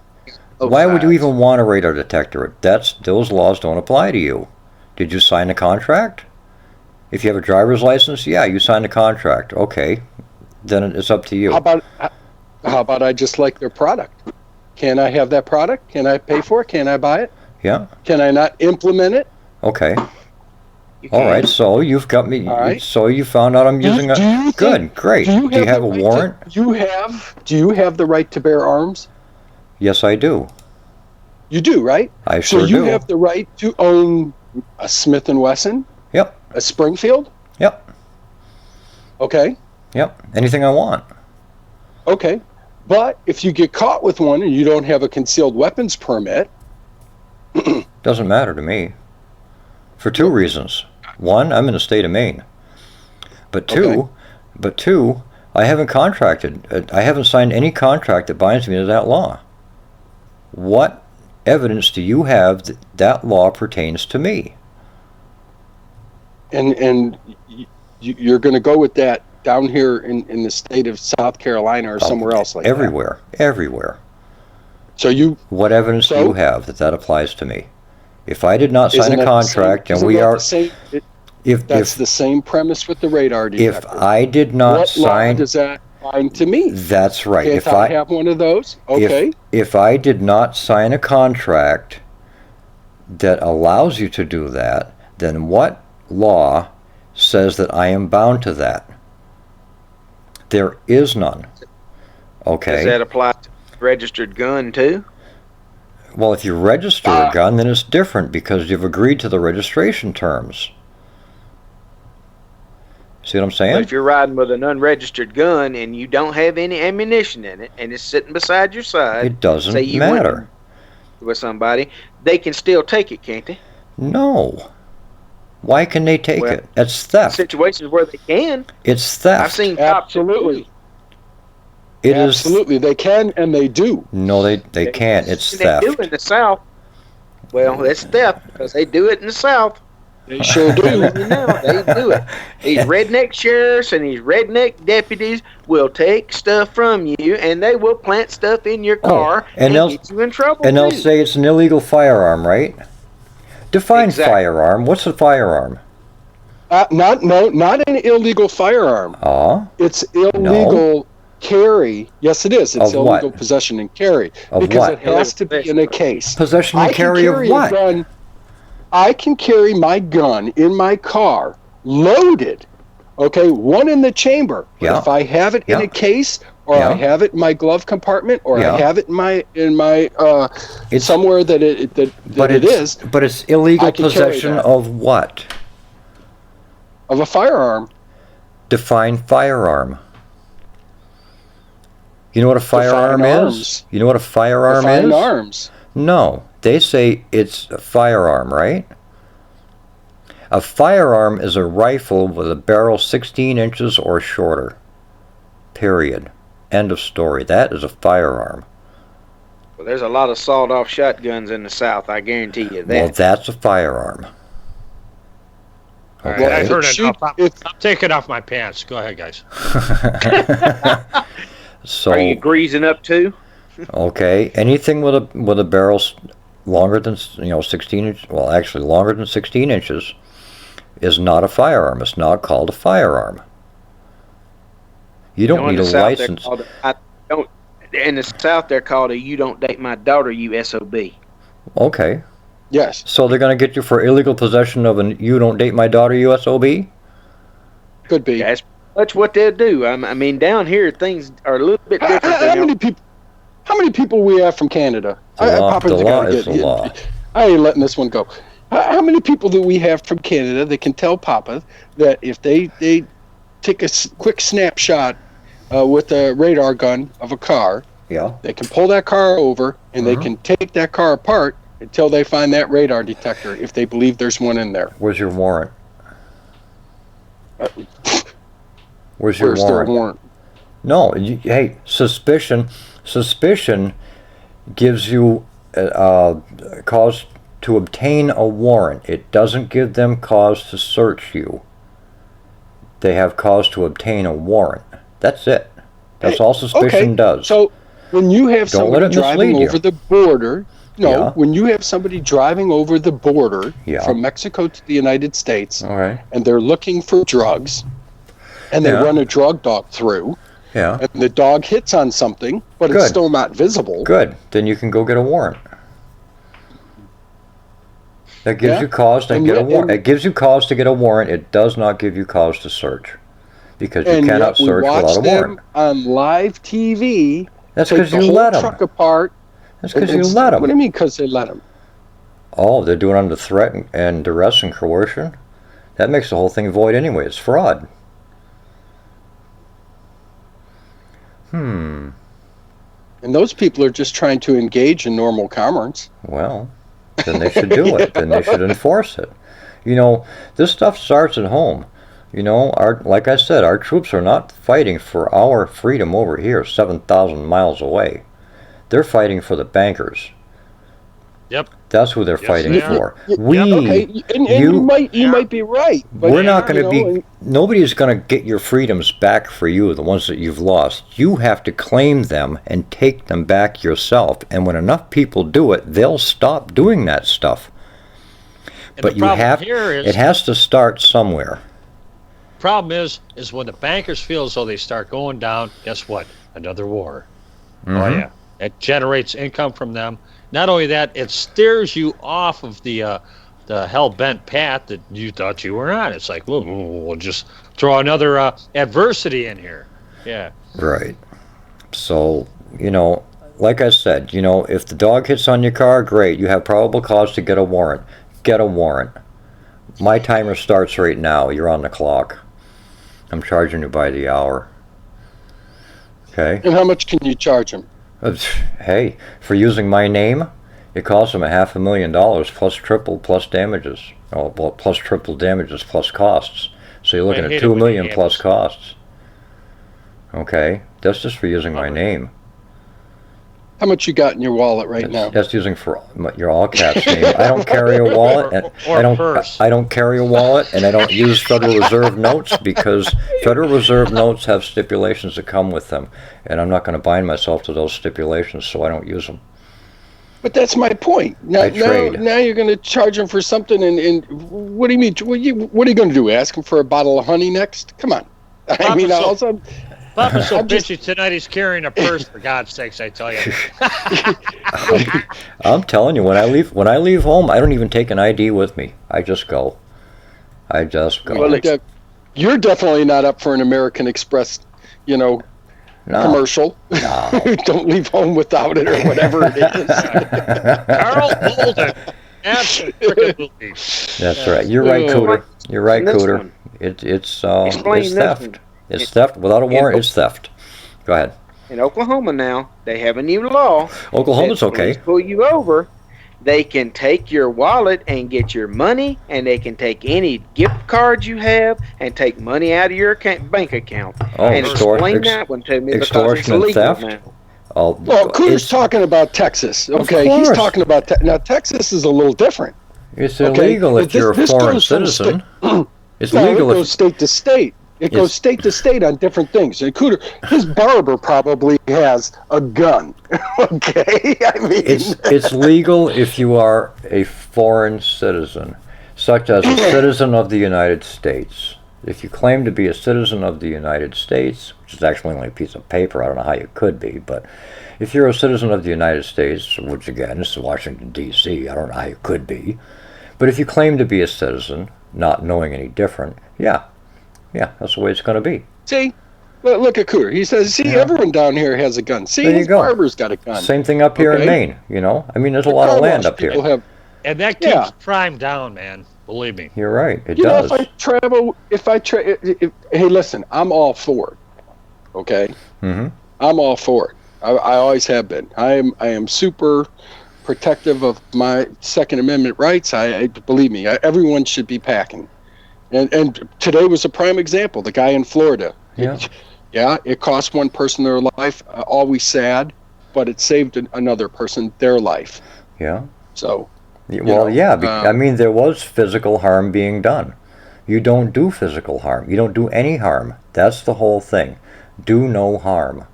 Why would you even want a radar detector? Those laws don't apply to you. Did you sign a contract? If you have a driver's license, you signed a contract. Okay, then it's up to you. How about I just like their product? Can I have that product? Can I pay for it? Can I buy it? Yeah. Can I not implement it? Okay. All right, so you've got me. Right. So you found out I'm using a. Good, great. Do you have a warrant? Do you have the right to bear arms? Yes, I do. You do, right? I sure do. So you have the right to own a Smith & Wesson? Yep. A Springfield? Yep. Okay. Yep. Anything I want. Okay. But if you get caught with one and you don't have a concealed weapons permit... Doesn't matter to me. For two reasons. One, I'm in the state of Maine. But two, I haven't contracted. I haven't signed any contract that binds me to that law. What evidence do you have that that law pertains to me? And you're going to go with that down here in the state of South Carolina or somewhere else like everywhere, that? Everywhere. So what evidence do you have that applies to me? If I did not sign a contract, and we are... That's the same premise with the radar detector. If I did not sign... What law does that bind to me? That's right. If I have one of those, okay. If I did not sign a contract that allows you to do that, then what law says that I am bound to that? There is none. Okay. Does that apply to a registered gun too? Well, if you register a gun, then it's different because you've agreed to the registration terms. See what I'm saying? But if you're riding with an unregistered gun and you don't have any ammunition in it and it's sitting beside your side, it doesn't matter. With somebody, they can still take it, can't they? No. Why can they take it? That's theft. Situations where they can. It's theft. I've seen absolutely. Absolutely, they can and they do. No, they can't. It's theft. They do in the South. Well, that's theft because they do it in the South. They sure do. They do it. These redneck sheriffs and these redneck deputies will take stuff from you, and they will plant stuff in your car and get you in trouble. And they'll say it's an illegal firearm, right? Define firearm. What's a firearm? Not an illegal firearm. Oh. It's illegal carry. Yes, it is. It's Of what? illegal possession and carry Of because what? it has to be in a case. Possession and I can carry of a what? gun. I can carry my gun in my car, loaded. Okay, one in the chamber. But Yeah. if I have it in Yeah. a case, or Yeah. I have it in my glove compartment, or Yeah. I have it in my somewhere that it is. But it's illegal I can carry possession that. of what? Of a firearm. Define firearm. You know what a firearm Define is? arms. You know what a firearm Define is? arms. No, they say it's a firearm, right? A firearm is a rifle with a barrel 16 inches or shorter. Period. End of story. That is a firearm. Well, there's a lot of sawed-off shotguns in the South. I guarantee you that. Well, that's a firearm. All right, Okay. I've heard enough. I'm taking off my pants. Go ahead, guys. So, Are you greasing up too? okay, anything with a barrel longer than 16 inches, well, actually longer than 16 inches, is not a firearm. It's not called a firearm. You don't need a license. In the South, they're called a "You Don't Date My Daughter," you SOB. Okay. Yes. So they're going to get you for illegal possession of an "You Don't Date My Daughter" USOB? Could be. That's much what they'll do. I mean, down here things are a little bit different. How many people we have from Canada? The law is the law. I ain't letting this one go. How many people do we have from Canada that can tell Papa that if they take a quick snapshot with a radar gun of a car, yeah, they can pull that car over and they can take that car apart until they find that radar detector if they believe there's one in there? Where's your warrant? Where's Where's their warrant? No, hey, suspicion gives you cause to obtain a warrant. It doesn't give them cause to search you. They have cause to obtain a warrant. That's it. That's all suspicion does. So when you have Don't let somebody it driving mislead you. over the border, Yeah. when you have somebody driving over the border Yeah. from Mexico to the United States, All right. and they're looking for drugs, and they Yeah. run a drug dog through, Yeah. and the dog hits on something, but it's Good. still not visible. Good. Then you can go get a warrant. That gives Yeah. you cause to And get a yet- warrant. and- It gives you cause to get a warrant. It does not give you cause to search, because you And cannot yet we search watch without a them warrant. on live TV. That's take 'cause the you whole let 'em. truck apart. That's 'cause and you let 'em. What do you mean? Because they let them? Oh, they're doing it under threat and duress and coercion? That makes the whole thing void anyway. It's fraud. And those people are just trying to engage in normal commerce. Well, then they should do it. Then they should enforce it. You know, this stuff starts at home. You know, like I said, our troops are not fighting for our freedom over here, 7,000 miles away. They're fighting for the bankers. Yep. That's who they're fighting they are. for. Okay, and you might be right. But We're not going to you know, be. Nobody's going to get your freedoms back for you, the ones that you've lost. You have to claim them and take them back yourself. And when enough people do it, they'll stop doing that stuff. And But the you problem have. here is- It has to start somewhere. Problem is when the bankers feel as though they start going down, guess what? Another war. Oh Mhm. yeah, it generates income from them. Not only that, it steers you off of the hell-bent path that you thought you were on. It's like, well, we'll just throw another adversity in here. Yeah. Right. So, you know, like I said, you know, if the dog hits on your car, great. You have probable cause to get a warrant. Get a warrant. My timer starts right now. You're on the clock. I'm charging you by the hour. Okay? And how much can you charge them? Hey, for using my name, it costs them $500,000 plus triple plus damages. Oh, well, plus triple damages plus costs. So you're looking I at hate it $2 when million you plus costs. Okay, that's just for using my name. How much you got in your wallet right now? That's using for your all caps name. I don't carry a wallet, and Or I don't. purse. I don't carry a wallet, and I don't use Federal Reserve notes because Federal Reserve notes have stipulations that come with them, and I'm not going to bind myself to those stipulations, so I don't use them. But that's my point. Now, I trade. now you're going to charge them for something, and what do you mean? What are you going to do? Ask them for a bottle of honey next? Come on. I mean, so- all of a sudden, Papa's so bitchy tonight he's carrying a purse, for God's sakes, I tell you. I'm telling you, when I leave home, I don't even take an ID with me. I just go. Well, you're definitely not up for an American Express, commercial. No. Don't leave home without it or whatever it is. Carl Bolden. Absolutely. That's right. You're right, Cooter. You're right, Cooter. It's theft. It's theft. Without a warrant, it's theft. Go ahead. In Oklahoma now, they have a new law. Oklahoma's okay. When they pull you over, they can take your wallet and get your money, and they can take any gift cards you have and take money out of your bank account. Oh, and explain that one to me, because it's illegal theft? now. Oh, well, Cooter's talking about Texas. Okay, he's talking about now. Texas is a little different. It's illegal if you're a foreign citizen. It's legal. It goes state to state. It goes state to state on different things. And Cooter, his barber probably has a gun. Okay, I mean, it's legal if you are a foreign citizen, such as a citizen of the United States. If you claim to be a citizen of the United States, which is actually only a piece of paper, I don't know how you could be, but if you're a citizen of the United States, which again, this is Washington, D.C., I don't know how you could be, but if you claim to be a citizen, not knowing any different, yeah, that's the way it's going to be. See? Look at Cooter. He says, everyone down here has a gun. See, his barber's got a gun. Same thing up here in Maine, I mean, there's a lot of land up here. And that keeps crime down, man. Believe me. You're right. It does. Hey, listen, I'm all for it. Okay? Mm-hmm. I'm all for it. I always have been. I am super protective of my Second Amendment rights. I believe me, everyone should be packing. And today was a prime example. The guy in Florida. Yeah. It cost one person their life. Always sad, but it saved another person their life. Yeah. So. I mean, there was physical harm being done. You don't do physical harm. You don't do any harm. That's the whole thing. Do no harm.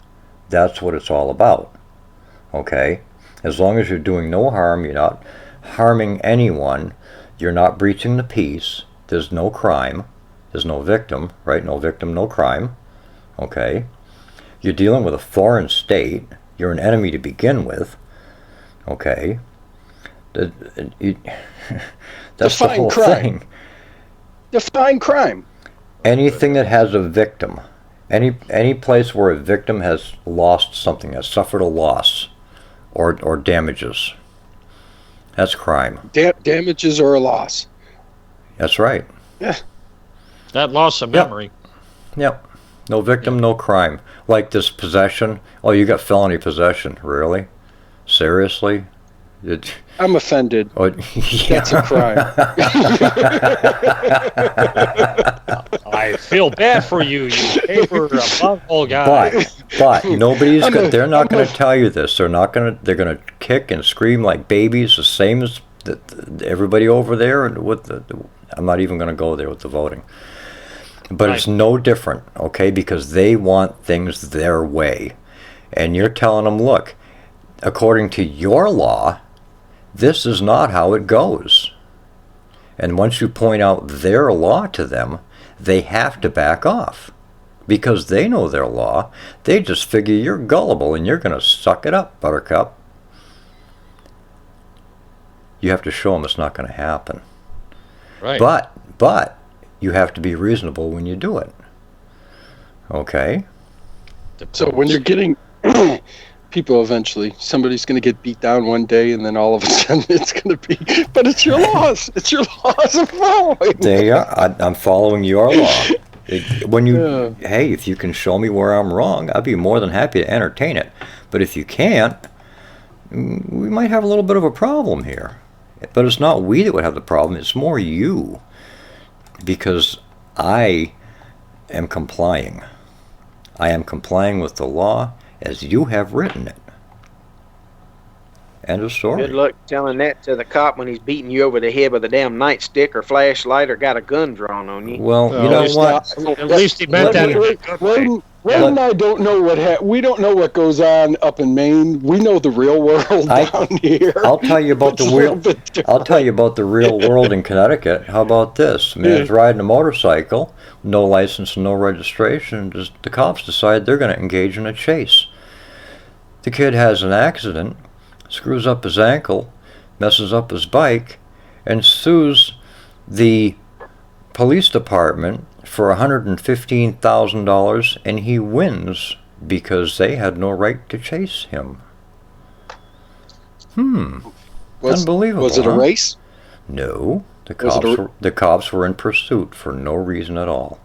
That's what it's all about. Okay? As long as you're doing no harm, you're not harming anyone, you're not breaching the peace, there's no crime, there's no victim, right? No victim, no crime. Okay? You're dealing with a foreign state. You're an enemy to begin with. Okay? That's the whole thing. Define crime. Anything that has a victim, any place where a victim has lost something, has suffered a loss, or damages, that's crime. Damages or a loss. That's right. Yeah. That loss of memory. Yep. No victim, no crime. Like this possession. Oh, you got felony possession. Really? Seriously? I'm offended. Oh, That's a crime. I feel bad for you paper above all guy. But they're not going to tell you this. They're going to kick and scream like babies, the same as everybody over there. And I'm not even going to go there with the voting. But it's no different, okay? Because they want things their way. And you're telling them, look, according to your law, this is not how it goes. And once you point out their law to them, they have to back off. Because they know their law. They just figure you're gullible and you're going to suck it up, Buttercup. You have to show them it's not going to happen. Right. But you have to be reasonable when you do it. Okay? So when you're getting people eventually, somebody's going to get beat down one day, and then all of a sudden it's going to be, but it's your laws. It's your laws of following. There you are. I'm following your law. Hey, if you can show me where I'm wrong, I'd be more than happy to entertain it. But if you can't, we might have a little bit of a problem here. But it's not we that would have the problem, it's more you. Because I am complying. I am complying with the law as you have written it. End of story. Good luck telling that to the cop when he's beating you over the head with a damn nightstick or flashlight or got a gun drawn on you. Well, you know what? At least he meant that. Red and I don't know we don't know what goes on up in Maine. We know the real world down here. I'll tell you about the real world in Connecticut. How about this? Man's riding a motorcycle, no license, no registration. Just the cops decide they're going to engage in a chase. The kid has an accident, screws up his ankle, messes up his bike, and sues the police department for $115,000, and he wins because they had no right to chase him. Unbelievable. Was it a race? No. The cops were in pursuit for no reason at all.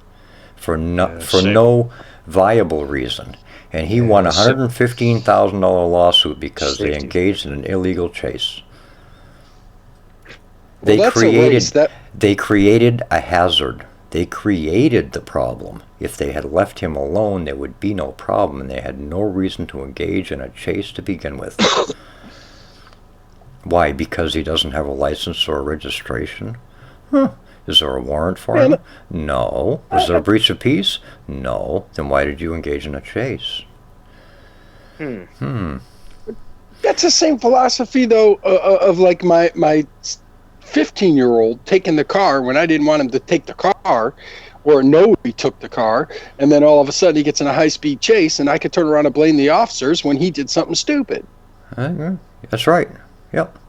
For no viable reason. And he won a $115,000 lawsuit because they engaged in an illegal chase. They created a hazard. They created the problem. If they had left him alone, there would be no problem, and they had no reason to engage in a chase to begin with. Why? Because he doesn't have a license or a registration? Is there a warrant for him? No. Was there a breach of peace? No. Then why did you engage in a chase? That's the same philosophy, though, of like my 15-year-old taking the car when I didn't want him to take the car, or nobody took the car, and then all of a sudden he gets in a high-speed chase, and I could turn around and blame the officers when he did something stupid. That's right. Yep.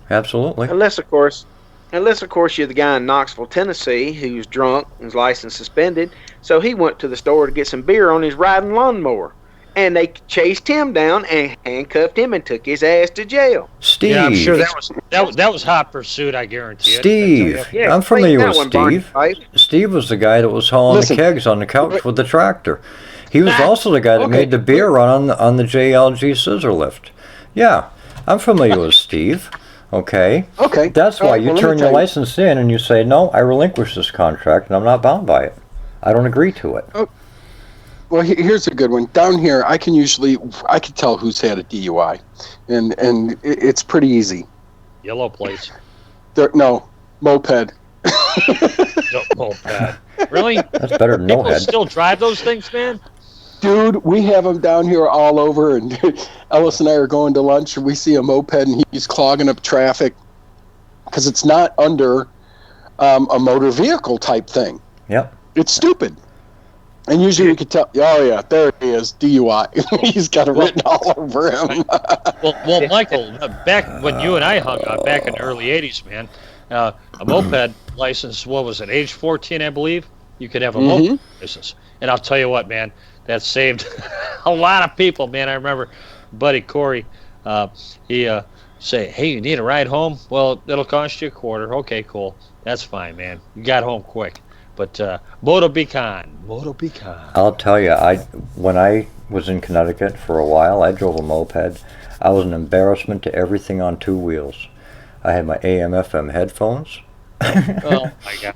Absolutely. Unless of course you're the guy in Knoxville, Tennessee, who's drunk and his license suspended, so he went to the store to get some beer on his riding lawnmower. And they chased him down and handcuffed him and took his ass to jail. Steve. Yeah, I'm sure that was hot pursuit, I guarantee it. Steve. I'm familiar with Steve. Steve was the guy that was hauling the kegs on the couch with the tractor. He was also the guy that made the beer run on the JLG scissor lift. Yeah, I'm familiar with Steve. Okay. That's why you turn your license in and you say, no, I relinquish this contract and I'm not bound by it. I don't agree to it. Well, here's a good one. Down here, I can tell who's had a DUI, and it's pretty easy. Yellow plates. No, moped. Moped. Really? That's better than no head. People still drive those things, man? Dude, we have them down here all over, and Ellis and I are going to lunch, and we see a moped, and he's clogging up traffic because it's not under a motor vehicle type thing. Yep. It's stupid. And usually we could tell, oh yeah, there he is, DUI. He's got it written all over him. well, Michael, back when you and I hung out, back in the early 80s, man, a moped license, what was it, age 14, I believe? You could have a moped license. And I'll tell you what, man, that saved a lot of people, man. I remember Buddy Corey, he say, hey, you need a ride home? Well, it'll cost you $0.25. Okay, cool. That's fine, man. You got home quick. But Moto Beacon. I'll tell you, when I was in Connecticut for a while, I drove a moped. I was an embarrassment to everything on two wheels. I had my AM/FM headphones. Oh my God!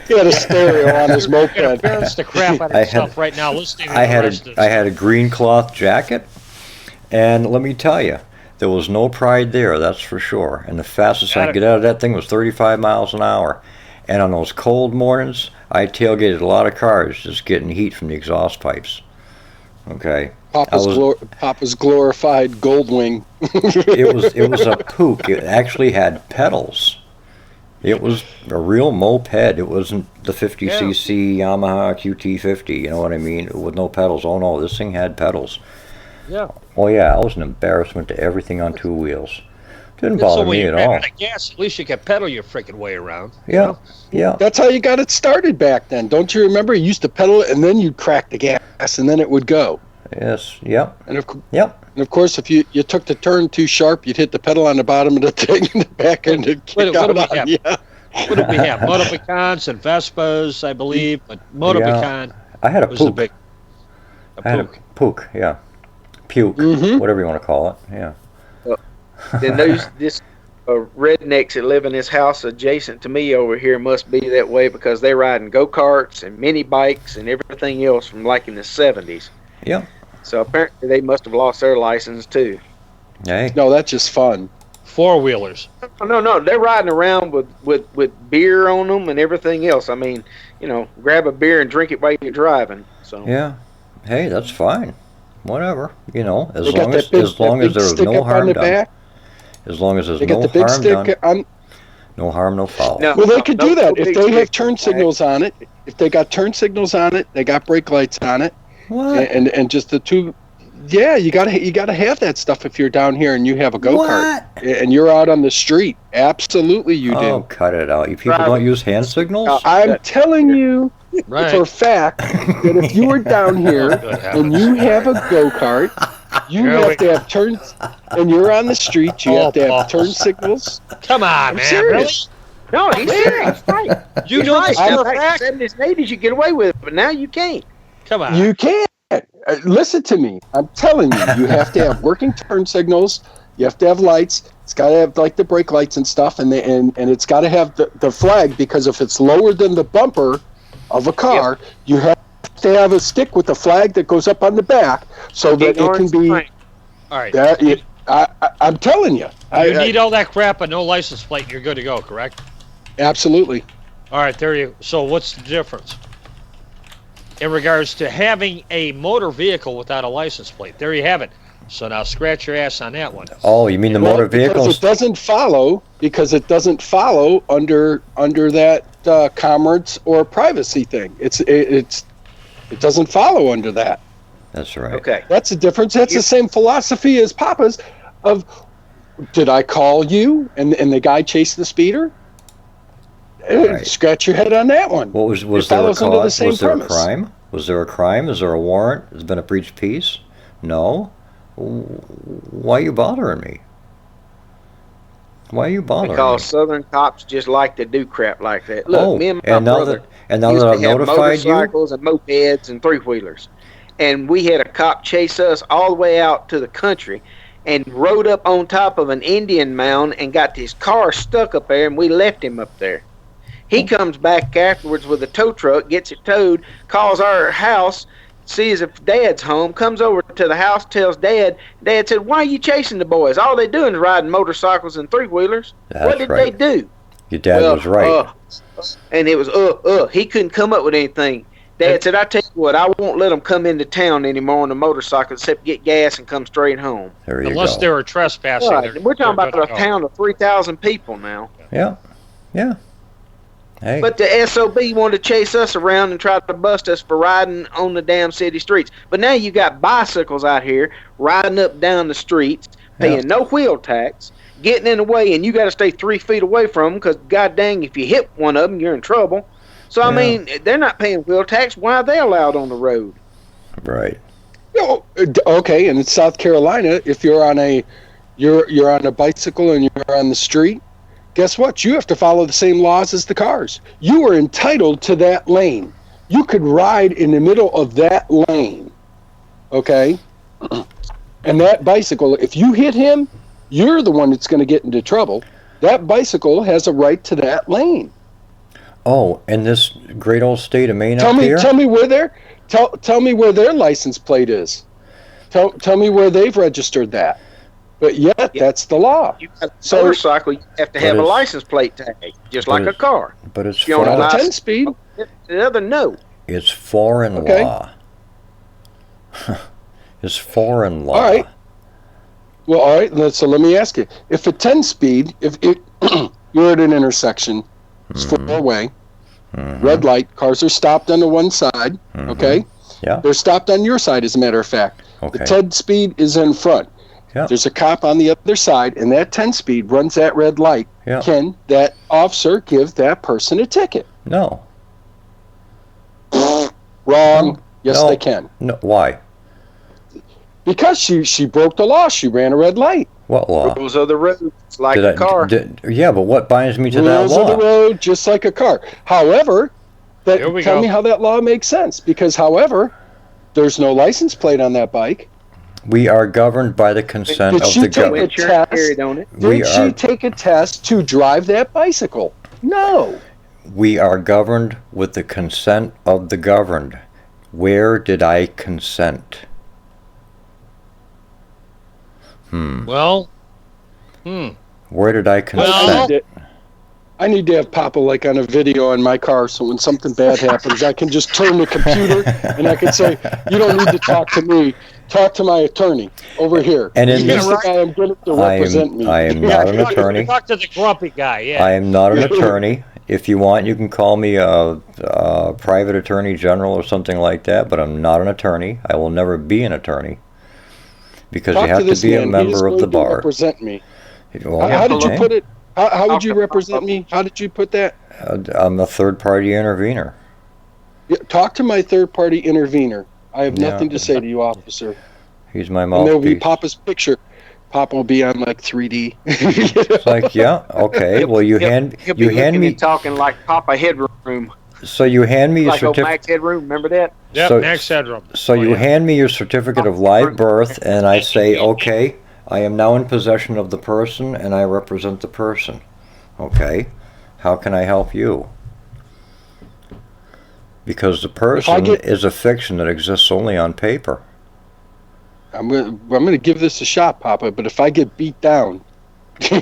He had a stereo on his moped. Embarrassed the crap out of himself right now listening to I had a green cloth jacket, and let me tell you, there was no pride there. That's for sure. And the fastest I could get out of that thing was 35 miles an hour. And on those cold mornings, I tailgated a lot of cars just getting heat from the exhaust pipes. Okay. Papa's glorified Goldwing. It was a Puch. It actually had pedals. It was a real moped. It wasn't the 50cc Yamaha QT50, you know what I mean, with no pedals. Oh no, this thing had pedals. Yeah. Oh yeah, I was an embarrassment to everything on two wheels. Didn't bother me at all. So when you ran out of gas, at least you could pedal your freaking way around. Yeah, yeah. That's how you got it started back then. Don't you remember? You used to pedal it, and then you'd crack the gas, and then it would go. Yes, yep. And of course, if you took the turn too sharp, you'd hit the pedal on the bottom of the thing, and the back end would kick out on you. What did we have? Moto Pecans and Vespas, I believe, but Moto Pecan I had a was Puch. the big... I had a Puch, yeah. Puke, whatever you want to call it, yeah. Then this rednecks that live in this house adjacent to me over here must be that way because they're riding go-karts and mini bikes and everything else from like in the 70s. Yeah. So apparently they must have lost their license too. Hey. No, that's just fun. 4-wheelers. No, they're riding around with beer on them and everything else. I mean, grab a beer and drink it while you're driving. So Yeah. Hey, that's fine. Whatever. As They got long that as big- as long that as big there's stick no up on harm the done. back. As long as there's They got no the big harm stick done. on. No harm, no foul. No. Well, they could do that no if big they have stick turn on the back. signals on it. If they got turn signals on it, they got brake lights on it, What? and just the two. Yeah, you gotta have that stuff if you're down here and you have a go-kart and you're out on the street. Absolutely, you Oh, do. cut it out. You people don't use hand signals? I'm telling you Right. for a fact that if you are down here and you have a go-kart, you Here we have to have turns, and you're on the street. You have to have turn signals. Come on, I'm man. serious. no, he's serious. Right. You He's know right. this In for a the fact? 70s and 80s, you get away with it, but now you can't. Come on. You can't. Listen to me. I'm telling you, you have to have working turn signals. You have to have lights. It's got to have like the brake lights and stuff, and it's got to have the flag, because if it's lower than the bumper of a car, you have to have a stick with a flag that goes up on the back so that it can be. All right. I'm telling you. You need all that crap, but no license plate. You're good to go, correct? Absolutely. All right, there you. So what's the difference in regards to having a motor vehicle without a license plate? There you have it. So now scratch your ass on that one. Oh, you mean the motor Because vehicles? it doesn't follow under that commerce or privacy thing. It doesn't follow under that. That's right. Okay. That's the difference. That's the same philosophy as Papa's of, did I call you and the guy chased the speeder? Right. Scratch your head on that one. What was It there a follows under the cause? same Was there premise. a crime? Was there a crime? Is there a warrant? Has been a breach of peace? No. Why are you bothering me? Why are you bothering Because me? Southern cops just like to do crap like that. Look, me and my and now brother that used I've to have notified you, motorcycles and mopeds and three-wheelers. And we had a cop chase us all the way out to the country and rode up on top of an Indian mound and got his car stuck up there, and we left him up there. He comes back afterwards with a tow truck, gets it towed, calls our house, sees if Dad's home, comes over to the house, tells Dad. Dad said, "Why are you chasing the boys? All they doing is riding motorcycles and three-wheelers. That's What did right. they do?" Your dad was right. And it was he couldn't come up with anything. Dad said, "I tell you what, I won't let them come into town anymore on a motorcycle except get gas and come straight home." There you Unless go. they were trespassing. Right. We're talking they're about good a to go. town of 3,000 people now. Yeah. Yeah. Hey. But the SOB wanted to chase us around and try to bust us for riding on the damn city streets. But now you got bicycles out here riding up down the streets, paying Yeah. no wheel tax, getting in the way, and you got to stay 3 feet away from them because, god dang, if you hit one of them, you're in trouble. So, I Yeah. mean, they're not paying wheel tax. Why are they allowed on the road? Right. Okay, and in South Carolina, if you're on a bicycle and you're on the street, guess what? You have to follow the same laws as the cars. You are entitled to that lane. You could ride in the middle of that lane. Okay? And that bicycle, if you hit him, you're the one that's going to get into trouble. That bicycle has a right to that lane. Oh, in this great old state of Maine Tell up me here? tell me where their license plate is. Tell me where they've registered that. But yet, that's the law. You got a So- motorcycle, you have to But have a it's- license plate tag, just like a it's- car. But it's If you own a Not a license, 10-speed. the other no. It's foreign Okay. law. It's foreign law. All right. Well, all right. So let me ask you: if a 10-speed, if you're at an intersection, it's four-way, red light, cars are stopped on the one side. Okay. Yeah. They're stopped on your side, as a matter of fact. Okay. The 10-speed is in front. Yeah. There's a cop on the other side, and that 10-speed runs that red light. Yeah. Can that officer give that person a ticket? No. Wrong. Yes, No. they can. No. Why? Because she broke the law. She ran a red light. What law? Rules of the road, it's like Did a car. yeah, but what binds me to that Rules of law? the road, just like a car. However, Here we tell go. me how that law makes sense. Because, however, there's no license plate on that bike. We are governed by the consent Did of she the take a government. Insurance test? carried on it. We Did she are take a test to drive that bicycle? No. we are governed with the consent of the governed. Where did I consent? Well, Where did I consent? I need to have Papa like on a video on my car, so when something bad happens, I can just turn the computer and I can say, "You don't need to talk to me. Talk to my attorney over here." And in He's the guy I'm getting to represent me. I am not an attorney. Talk to the grumpy guy. Yeah. I am not an attorney. If you want, you can call me a private attorney general or something like that, but I'm not an attorney. I will never be an attorney because you have to be a member of the bar. Represent me. Well, how did you put it? How would you represent me? How did you put that? I'm a third-party intervener. Yeah, talk to my third-party intervener. I have nothing to say to you, officer. He's my And there will be mouthpiece. Papa's picture. Papa will be on like 3D. It's like, yeah, okay. Well, you hand me talking like Papa Headroom. So you hand me your Like old certificate. Max Headroom, remember that? Yep, So- Max Headroom. So you hand me your certificate of live birth, and I say, okay, I am now in possession of the person, and I represent the person. Okay, how can I help you? Because the person is a fiction that exists only on paper. I'm gonna give this a shot, Papa. But if I get beat down, You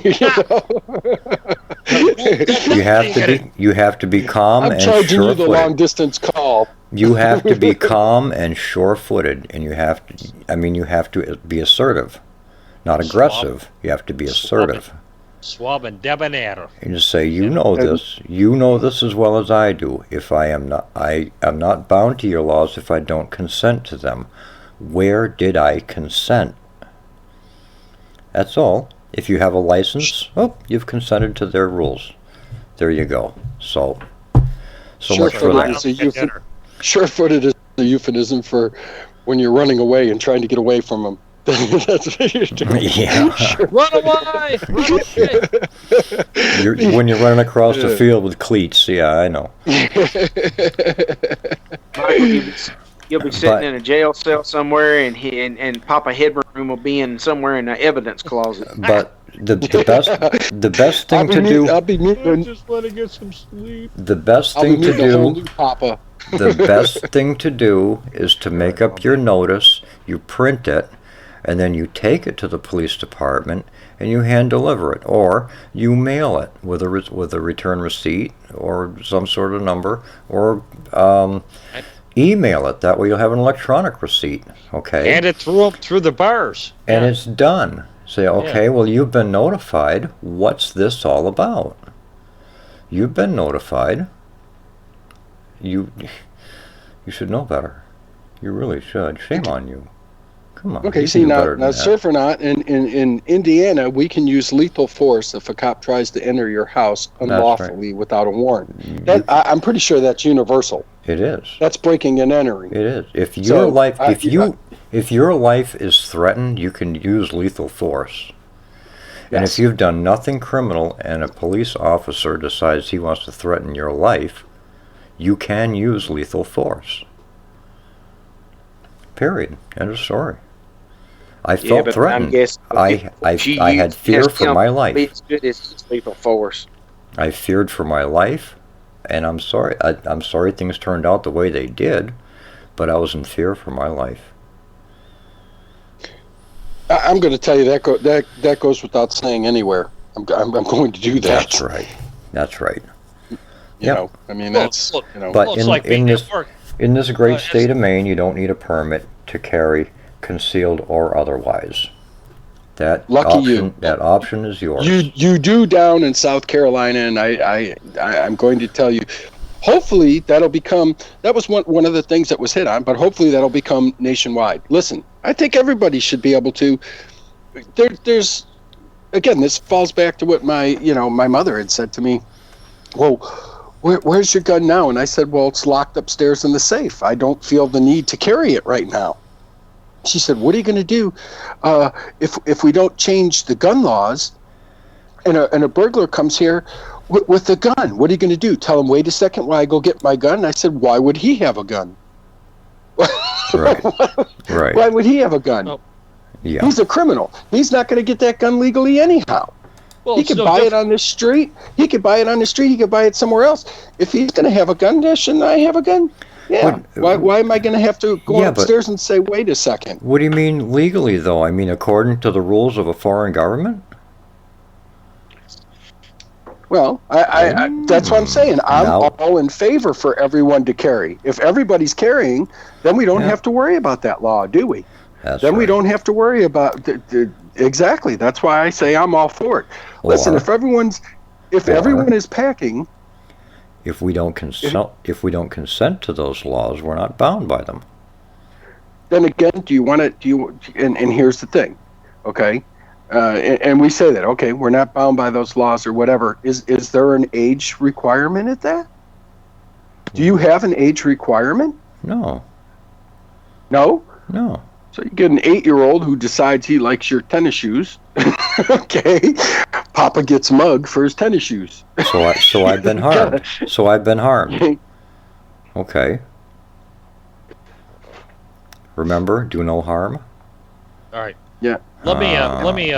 have to be calm I'm and charging you the long sure-footed. distance call. You have to be calm and sure-footed, and you have to be assertive, not aggressive. You have to be assertive. Suave and debonair. And just say, you know this as well as I do. If I am not bound to your laws if I don't consent to them. Where did I consent? That's all. If you have a license, you've consented to their rules. There you go. So much for that. Sure-footed is a euphemism for when you're running away and trying to get away from them. That's what you're doing. Yeah. Run away! Run away! When you're running across the field with cleats, yeah, I know. Michael, you'll be sitting in a jail cell somewhere, and Papa Headroom will be in somewhere in the evidence closet. But the best thing to do. I'll be meeting. Just want to get some sleep. The best I'll be thing to meeting a whole do. new Papa. The best thing to do is to make up your notice. You print it, and then you take it to the police department and you hand deliver it, or you mail it with a return receipt or some sort of number, or email it. That way you'll have an electronic receipt. Okay. And it through the bars. And it's done. Say, okay, well, you've been notified. What's this all about? You've been notified. You should know better. You really should. Shame on you. Come on. Okay, you see can do now, better than that. surf or not, in Indiana, we can use lethal force if a cop tries to enter your house unlawfully without a warrant. I'm pretty sure that's universal. It is. That's breaking and entering. It is. If your life is threatened, you can use lethal force. And if you've done nothing criminal and a police officer decides he wants to threaten your life, you can use lethal force. Period. End of story. I felt threatened. I had fear for my life. It's lethal force. I feared for my life, and I'm sorry. I'm sorry things turned out the way they did, but I was in fear for my life. I'm going to tell you that goes without saying anywhere. I'm going to do that. That's right. That's right. You know, I mean, that's, you know. But in this great state of Maine, you don't need a permit to carry, concealed or otherwise. That option is yours. You do down in South Carolina, and I'm going to tell you, hopefully that was one of the things that was hit on, but hopefully that'll become nationwide. Listen, I think everybody should be able to. There's again, this falls back to what my mother had said to me. Well, where's your gun now? And I said, well, it's locked upstairs in the safe. I don't feel the need to carry it right now. She said, what are you going to do if we don't change the gun laws and a burglar comes here with a gun? What are you going to do? Tell him, wait a second while I go get my gun? I said, why would he have a gun? Right. Right. Why would he have a gun? Yeah. He's a criminal. He's not going to get that gun legally anyhow. Well, he could buy it on the street. He could buy it on the street. He could buy it somewhere else. If he's going to have a gun, shouldn't I have a gun? Yeah. Why am I going to have to go Yeah, upstairs and say, wait a second? What do you mean legally, though? I mean, according to the rules of a foreign government? Well, I that's what I'm saying. I'm all in favor for everyone to carry. If everybody's carrying, then we don't have to worry about that law, do we? Then we don't have to worry about exactly. That's why I say I'm all for it. Listen, if everyone is packing, if we don't consent to those laws, we're not bound by them. Then again, and here's the thing, okay? And we say that, okay, we're not bound by those laws or whatever. Is there an age requirement at that? Do you have an age requirement? No. No? No. So you get an 8-year-old who decides he likes your tennis shoes. Okay. Papa gets mugged for his tennis shoes. So I've been harmed. So I've been harmed. Okay. Remember, do no harm. All right. Yeah. Let me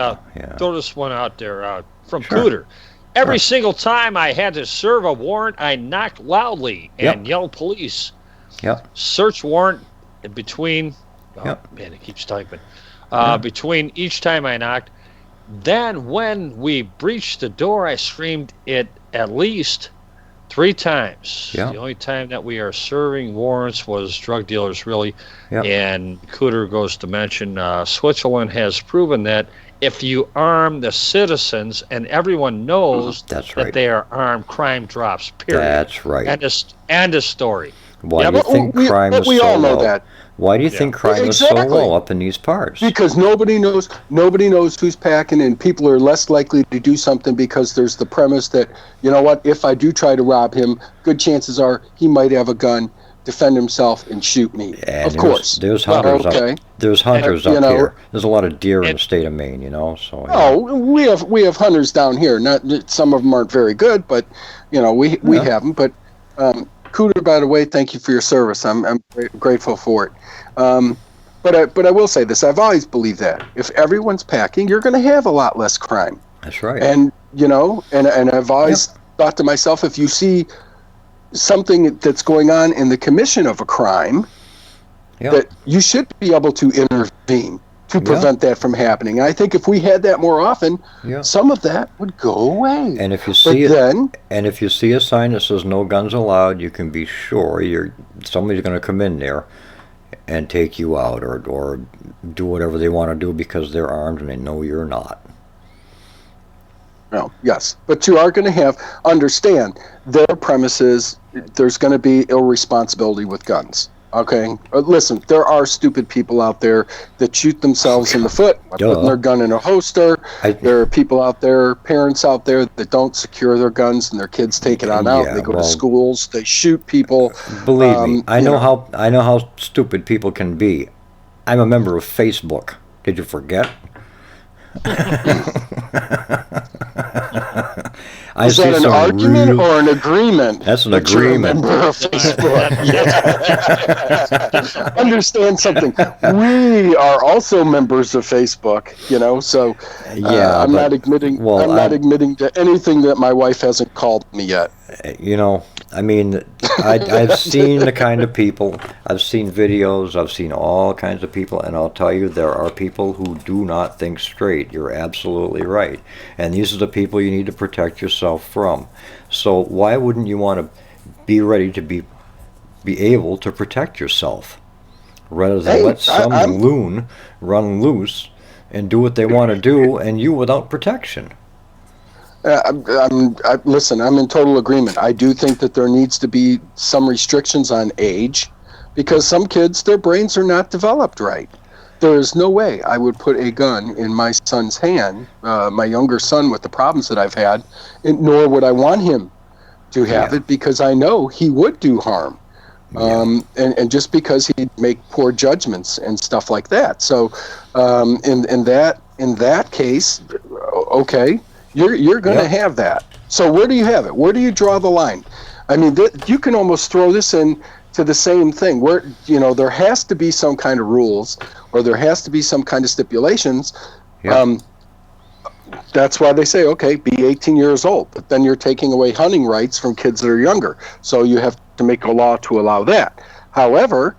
throw this one out there from Cooter. Every single time I had to serve a warrant, I knocked loudly and yelled police. Yep. Search warrant between. Man, it keeps typing. Between each time I knocked. Then when we breached the door, I screamed it at least 3 times. Yeah. The only time that we are serving warrants was drug dealers, really. Yep. And Cooter goes to mention Switzerland has proven that if you arm the citizens and everyone knows that they are armed, crime drops, period. That's right. End of story. Why do you think crime is so low? We all know that. Why do you think crime is so low up in these parts? Because nobody knows who's packing, and people are less likely to do something because there's the premise that, you know what, if I do try to rob him, good chances are he might have a gun, defend himself, and shoot me. And of course. There's hunters up. There's hunters up here. There's a lot of deer in the state of Maine, So. Oh, we have hunters down here. Not some of them aren't very good, but we have them. But Cooter, by the way, thank you for your service. I'm grateful for it. But I will say this: I've always believed that if everyone's packing, you're going to have a lot less crime. That's right. And and I've always thought to myself, if you see something that's going on in the commission of a crime, that you should be able to intervene to prevent that from happening. I think if we had that more often, some of that would go away. And if you see a sign that says no guns allowed, you can be sure somebody's going to come in there and take you out or do whatever they want to do because they're armed and they know you're not. No, yes, but you are going to understand their premises. There's going to be irresponsibility with guns. Okay, listen, there are stupid people out there that shoot themselves in the foot by putting their gun in a holster. There are people out there, parents out there that don't secure their guns and their kids take it on out. They go to schools, they shoot people. Believe me, I know how stupid people can be. I'm a member of Facebook. Did you forget? Is that an argument or an agreement? That's an agreement. Understand something. We are also members of Facebook, so I'm not admitting. I'm not admitting to anything that my wife hasn't called me yet. I've seen the kind of people. I've seen videos. I've seen all kinds of people, and I'll tell you, there are people who do not think straight. You're absolutely right, and these are the people you need to protect yourself from. So why wouldn't you want to be ready to be able to protect yourself, rather than let some loon run loose and do what they want to do, and you without protection? Listen, I'm in total agreement. I do think that there needs to be some restrictions on age because some kids, their brains are not developed right. There is no way I would put a gun in my son's hand, my younger son, with the problems that I've had, nor would I want him to have it because I know he would do harm. And just because he'd make poor judgments and stuff like that. So in that case, okay, you're going to have that. So where do you have it? Where do you draw the line? I mean, you can almost throw this in to the same thing where, there has to be some kind of rules or there has to be some kind of stipulations. That's why they say, okay, be 18 years old, but then you're taking away hunting rights from kids that are younger. So you have to make a law to allow that. However,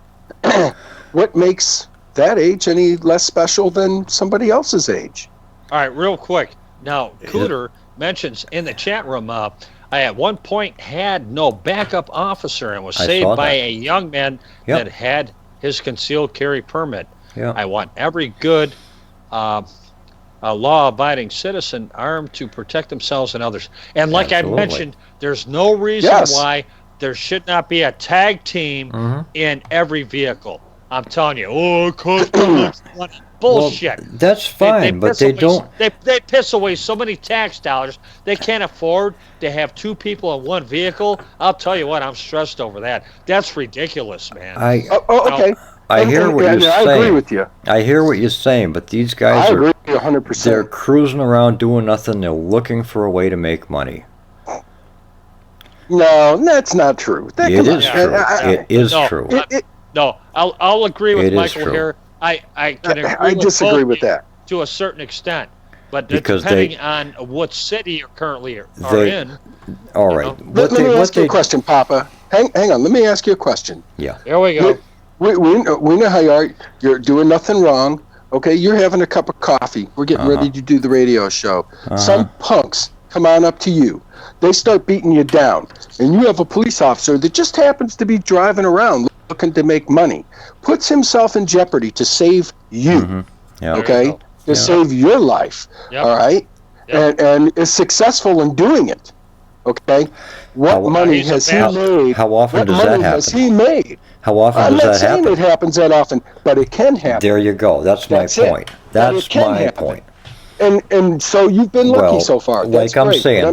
what makes that age any less special than somebody else's age? All right, real quick. Now, Cooter mentions in the chat room, I at one point had no backup officer and was saved by a young man that had his concealed carry permit. Yeah. I want every good law-abiding citizen armed to protect themselves and others. And like Absolutely. I mentioned, there's no reason why there should not be a tag team in every vehicle. I'm telling you, it costs too much money. Bullshit. Well, that's fine, but they don't. They piss away so many tax dollars. They can't afford to have two people in one vehicle. I'll tell you what, I'm stressed over that. That's ridiculous, man. Okay. I hear what you're saying. I agree with you. I hear what you're saying, but these guys I agree 100%. They're cruising around doing nothing. They're looking for a way to make money. No, that's not true. It is true. It is true. No, I'll agree with It is Michael true. here. I can agree I disagree with that to a certain extent, but Because depending on what city you currently are in. All right. Let me ask you a question, Papa. Hang on. Let me ask you a question. Yeah. There we go. We know how you are. You're doing nothing wrong. Okay, you're having a cup of coffee. We're getting ready to do the radio show. Some punks come on up to you. They start beating you down. And you have a police officer that just happens to be driving around looking to make money. Puts himself in jeopardy to save you. Yeah. Okay? To save your life. Yep. All right? Yep. And is successful in doing it. Okay? What money has he made? How often what does that money happen? has he made? How often I'm does not that saying happen? it happens that often, but it can happen. There you go. That's my That's it. point. But That's it can my happen. point. And so you've been lucky Well, so far. That's like I'm great. saying,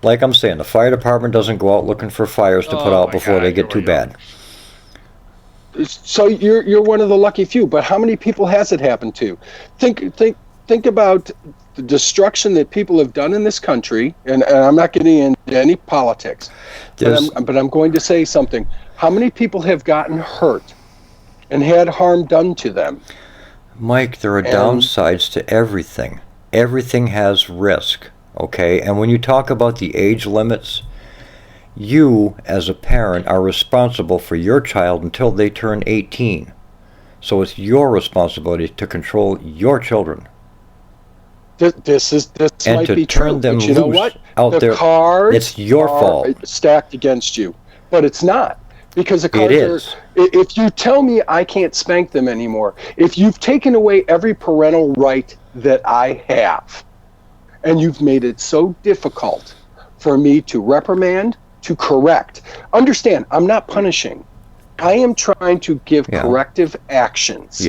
But I'm saying, the fire department doesn't go out looking for fires to put out before they get too bad. So you're one of the lucky few. But how many people has it happened to? Think about the destruction that people have done in this country. And I'm not getting into any politics, but I'm going to say something. How many people have gotten hurt and had harm done to them? Mike, there are downsides to everything. Everything has risk, okay? And when you talk about the age limits, you, as a parent, are responsible for your child until they turn 18. So it's your responsibility to control your children. This And might to be turn true, them but you know loose what? out the there. cards It's your are fault. stacked against you, but it's not. Because the cards is. If you tell me I can't spank them anymore, if you've taken away every parental right that I have, and you've made it so difficult for me to reprimand, to correct. Understand, I'm not punishing. I am trying to give corrective actions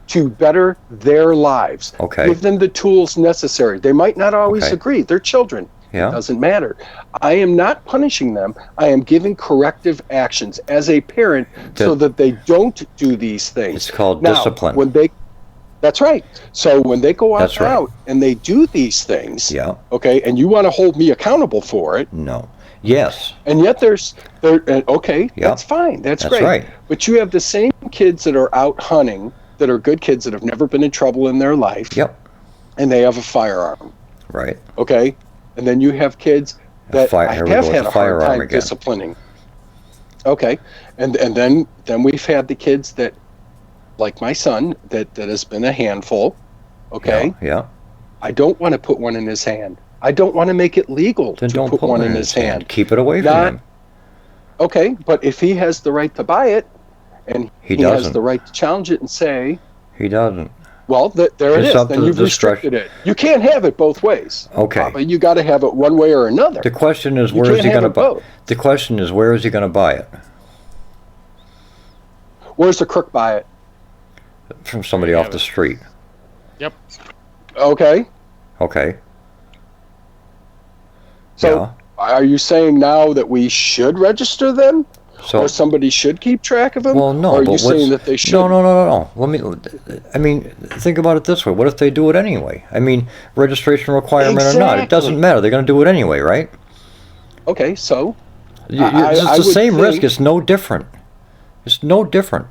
to better their lives. Okay. Give them the tools necessary. They might not always agree. They're children. Yeah. It doesn't matter. I am not punishing them. I am giving corrective actions as a parent so that they don't do these things. It's called Now, discipline. That's right. So when they go out and they do these things, okay, and you want to hold me accountable for it. No. Yes. And yet that's fine. That's great. Right. But you have the same kids that are out hunting, that are good kids that have never been in trouble in their life. Yep. And they have a firearm. Right. Okay. And then you have kids that have had a hard time again. disciplining. Okay. And then we've had the kids that, like my son, that has been a handful. Okay. Yeah. I don't want to put one in his hand. I don't want to make it legal to put one in his hand. Keep it away from him. Okay, but if he has the right to buy it, and he has doesn't. the right to challenge it and say, He doesn't. well, there it It's is. up to Then the you've restricted it. You can't have it both ways. Okay. But you got to have it one way or another. The question is, You where is can't he have going to it buy? both. The question is, where is he going to buy it? Where's the crook buy it? From somebody off the street. Yep. Okay. Okay. So are you saying now that we should register them? So- or somebody should keep track of them? Well, no. Or are but you saying that they should? No. I mean, think about it this way. What if they do it anyway? I mean, registration requirement or not, it doesn't matter. They're going to do it anyway, right? Okay, so It's I the would same risk. think- It's no different. It's no different.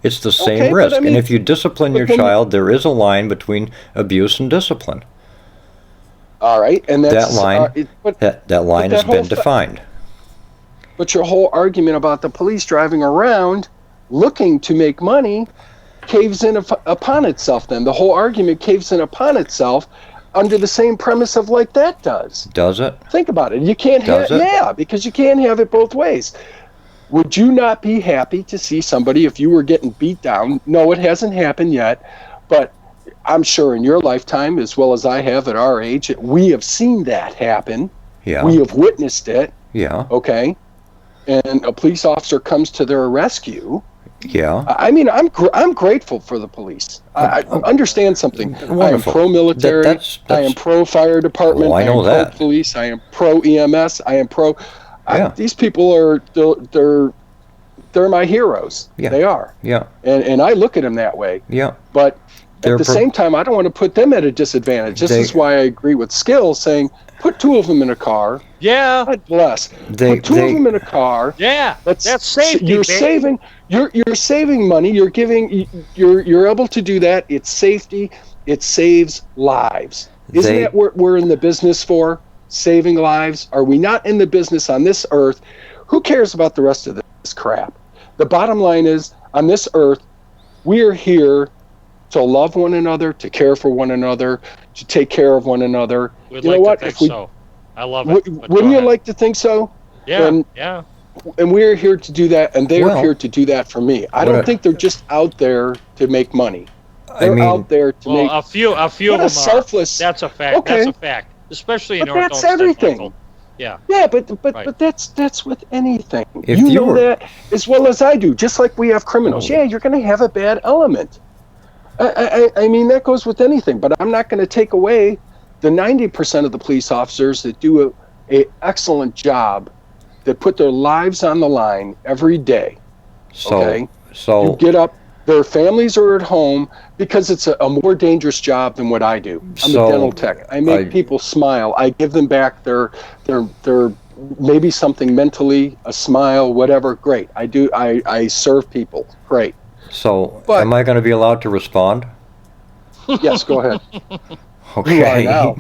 It's the same Okay, but risk. I mean- and if you discipline but your then- child, there is a line between abuse and discipline. All right, and that's That line, that line but has that whole been defined. but your whole argument about the police driving around looking to make money caves in upon itself. Then the whole argument caves in upon itself under the same premise of like that does. Does it? Think about it. You can't have, yeah, because you can't have it both ways. Would you not be happy to see somebody, if you were getting beat down? No, it hasn't happened yet, but I'm sure in your lifetime, as well as I have at our age, we have seen that happen. Yeah. We have witnessed it. Yeah. Okay. And a police officer comes to their rescue. Yeah. I mean, I'm grateful for the police. I understand something. Wonderful. I am pro-military. That's I am pro-fire department. Oh, I know am that. pro-police. I am pro-EMS. I am pro. Yeah. These people are they're my heroes. Yeah. They are. Yeah. And I look at them that way. Yeah. But They're at the same time, I don't want to put them at a disadvantage. This is why I agree with Skill saying, put two of them in a car. Yeah. God bless. Put two of them in a car. Yeah. That's safety. You're baby. saving. You're saving money. You're giving. You're able to do that. It's safety. It saves lives. Isn't that what we're in the business for? Saving lives. Are we not in the business on this earth? Who cares about the rest of this crap? The bottom line is, on this earth, we are here to love one another, to care for one another, to take care of one another. We'd you like know what? to think If we, so. I love it. But wouldn't go you like to think so? Yeah. Yeah. And we're here to do that, and they're Well, here to do that for me. I what don't I- think they're just out there to make money. I They're mean- out there to Well, make a few of what them a are. selfless. That's a fact. Okay. That's a fact. Especially in But North that's Olmsted, everything. Michael. Yeah. Yeah, but Right. that's with anything. If you you know were- that as well as I do. Just like we have criminals. Yeah, you're going to have a bad element. I mean, that goes with anything. But I'm not going to take away the 90% of the police officers that do a excellent job, that put their lives on the line every day. So, Okay? so You get up. Their families are at home because it's a more dangerous job than what I do. I'm So, a dental tech. I make people smile. I give them back their maybe something mentally, a smile, whatever. Great. I do. I serve people. Great. So, But- am I going to be allowed to respond? Yes. Go ahead. Okay. You are now.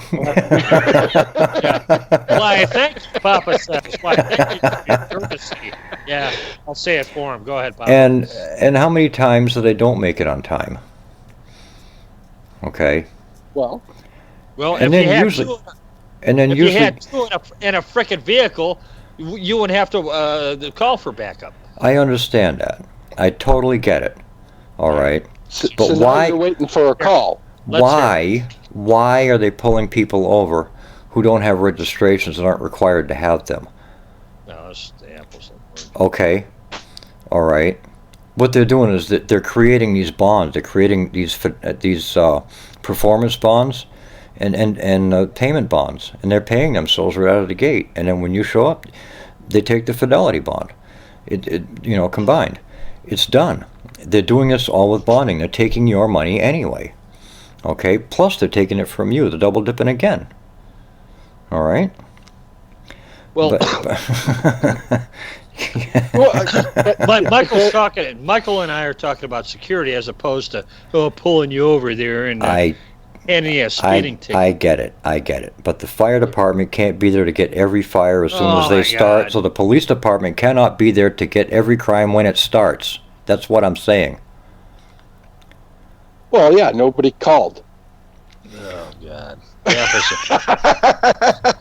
Why, thank you, Papa says. Why, thank you for your courtesy. Yeah, I'll say it for him. Go ahead, Papa. And how many times do they don't make it on time? Okay. Well, Well, And if then you had usually- two, And then if usually you had two in a frickin' vehicle, you wouldn't have to call for backup. I understand that. I totally get it. All right. so But now why? you're waiting for a call. Why are they pulling people over who don't have registrations and aren't required to have them? No, it's the apples and oranges. Okay. All right. What they're doing is that they're creating these bonds. They're creating these performance bonds and payment bonds, and they're paying themselves right out of the gate. And then when you show up, they take the fidelity bond. Combined. It's done. They're doing this all with bonding. They're taking your money anyway. Okay. Plus, they're taking it from you. They're double dipping again. All right. Well, Michael and I are talking about security as opposed to pulling you over there and handing you a speeding ticket. I get it. But the fire department can't be there to get every fire as soon as Oh, they my start. God. So the police department cannot be there to get every crime when it starts. That's what I'm saying. Well, yeah. Nobody called. Oh God.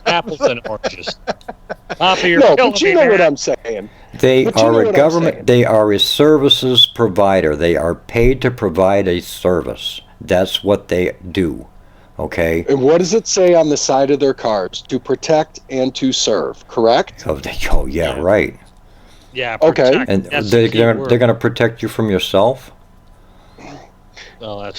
Apples and oranges. Papa, you're No, killing but you me, know what man. I'm saying. They But you know are what a I'm government. saying. They are a services provider. They are paid to provide a service. That's what they do. Okay. And what does it say on the side of their cars? To protect and to serve. Correct. Oh yeah, right. Yeah. Okay. Protect. And That's they're the key they're word. going to protect you from yourself. Well,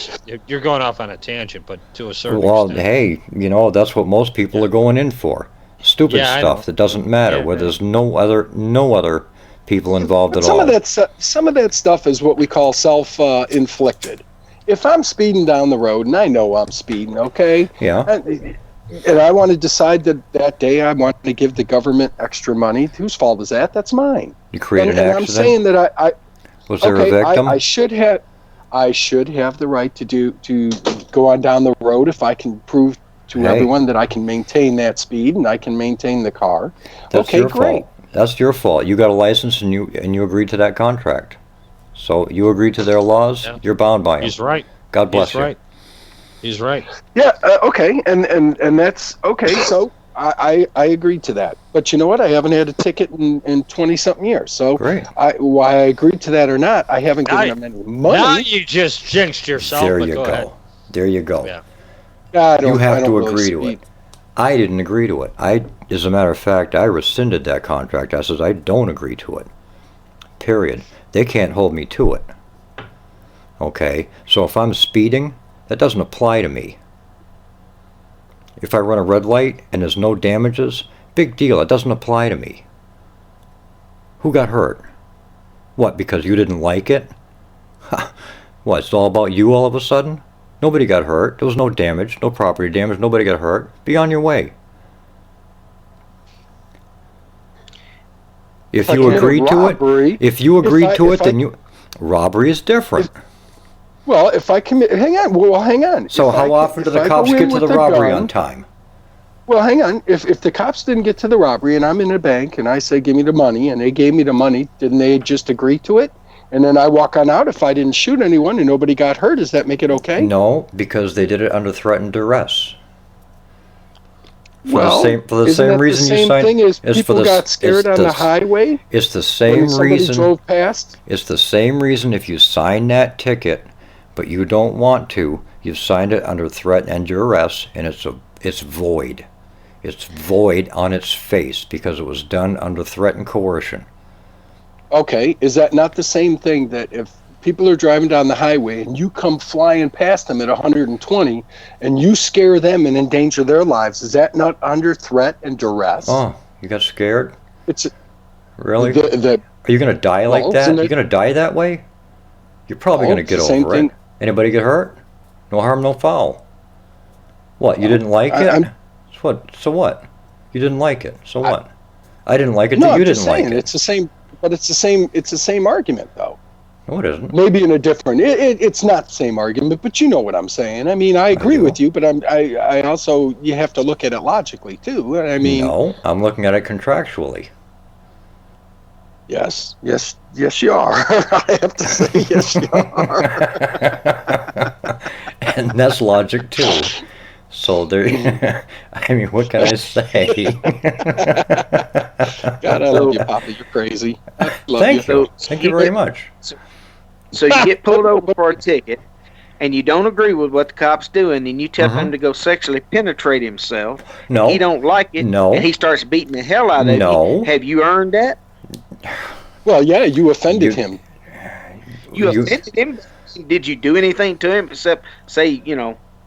you're going off on a tangent, but to a certain Well, extent. hey, that's what most people are going in for. Stupid Yeah, I stuff know. that doesn't matter. Yeah, where right. there's no other people involved But at some all. of that stuff is what we call self-inflicted. If I'm speeding down the road and I know I'm speeding, okay, Yeah. and I want to decide that day I want to give the government extra money, whose fault is that? That's mine. You create and an I'm accident. saying that I Was there okay, a victim? I should have the right to go on down the road if I can prove to Hey. everyone that I can maintain that speed and I can maintain the car. That's okay, your great. fault. That's your fault. You got a license and you agreed to that contract. So you agreed to their laws. Yeah. You're bound by them. He's right. God bless He's you. right. He's right. Yeah, okay, and that's okay. So I agreed to that. But you know what? I haven't had a ticket in 20-something years. So Great. Why I agreed to that or not, I haven't given them any money. Now you just jinxed yourself. There but you go. go. Ahead. There you go. Yeah. You I have don't to really agree to speak. it. I didn't agree to it. As a matter of fact, I rescinded that contract. I said I don't agree to it. Period. They can't hold me to it. Okay, so if I'm speeding, that doesn't apply to me. If I run a red light and there's no damages, big deal. It doesn't apply to me. Who got hurt? What, because you didn't like it? What, it's all about you all of a sudden? Nobody got hurt. There was no damage, no property damage. Nobody got hurt. Be on your way. If you agree to it, if you agreed to it, then you... Robbery is different. Well, if I commit... Hang on. So how often do the cops get to the robbery on time? Well, hang on. If the cops didn't get to the robbery and I'm in a bank and I say, give me the money, and they gave me the money, didn't they just agree to it? And then I walk on out. If I didn't shoot anyone and nobody got hurt, does that make it okay? No, because they did it under threat and duress. For Well, the same reason you signed. Thing is people got scared on the highway. It's the same somebody reason. Drove past. It's the same reason. If you sign that ticket, but you don't want to, you've signed it under threat and duress, and it's void. It's void on its face because it was done under threat and coercion. Okay, is that not the same thing that if people are driving down the highway and you come flying past them at 120 and you scare them and endanger their lives, is that not under threat and duress? Oh, you got scared? Really? Are you going to die like that? You're going to die that way? You're probably going to get over it. Anybody get hurt? No harm, no foul. What, you didn't like it? So what? You didn't like it. So what? I didn't like it, no, you I'm didn't just like saying, it. It's the same, but it's the same argument, though. No, it isn't. Maybe in a different. It's not the same argument, but you know what I'm saying. I mean, I agree with you, but I also you have to look at it logically too. I mean, no, I'm looking at it contractually. Yes, you are. I have to say, yes, you are. And that's logic too. So there. I mean, what can I say? God, I love you, Papa. You're crazy. Thank you. Thank you very much. So you get pulled over for a ticket, and you don't agree with what the cop's doing, and you tell him to go sexually penetrate himself. No. He don't like it. No. And he starts beating the hell out of you. Have you earned that? Well, yeah, you offended him. You offended him? Did you do anything to him except say,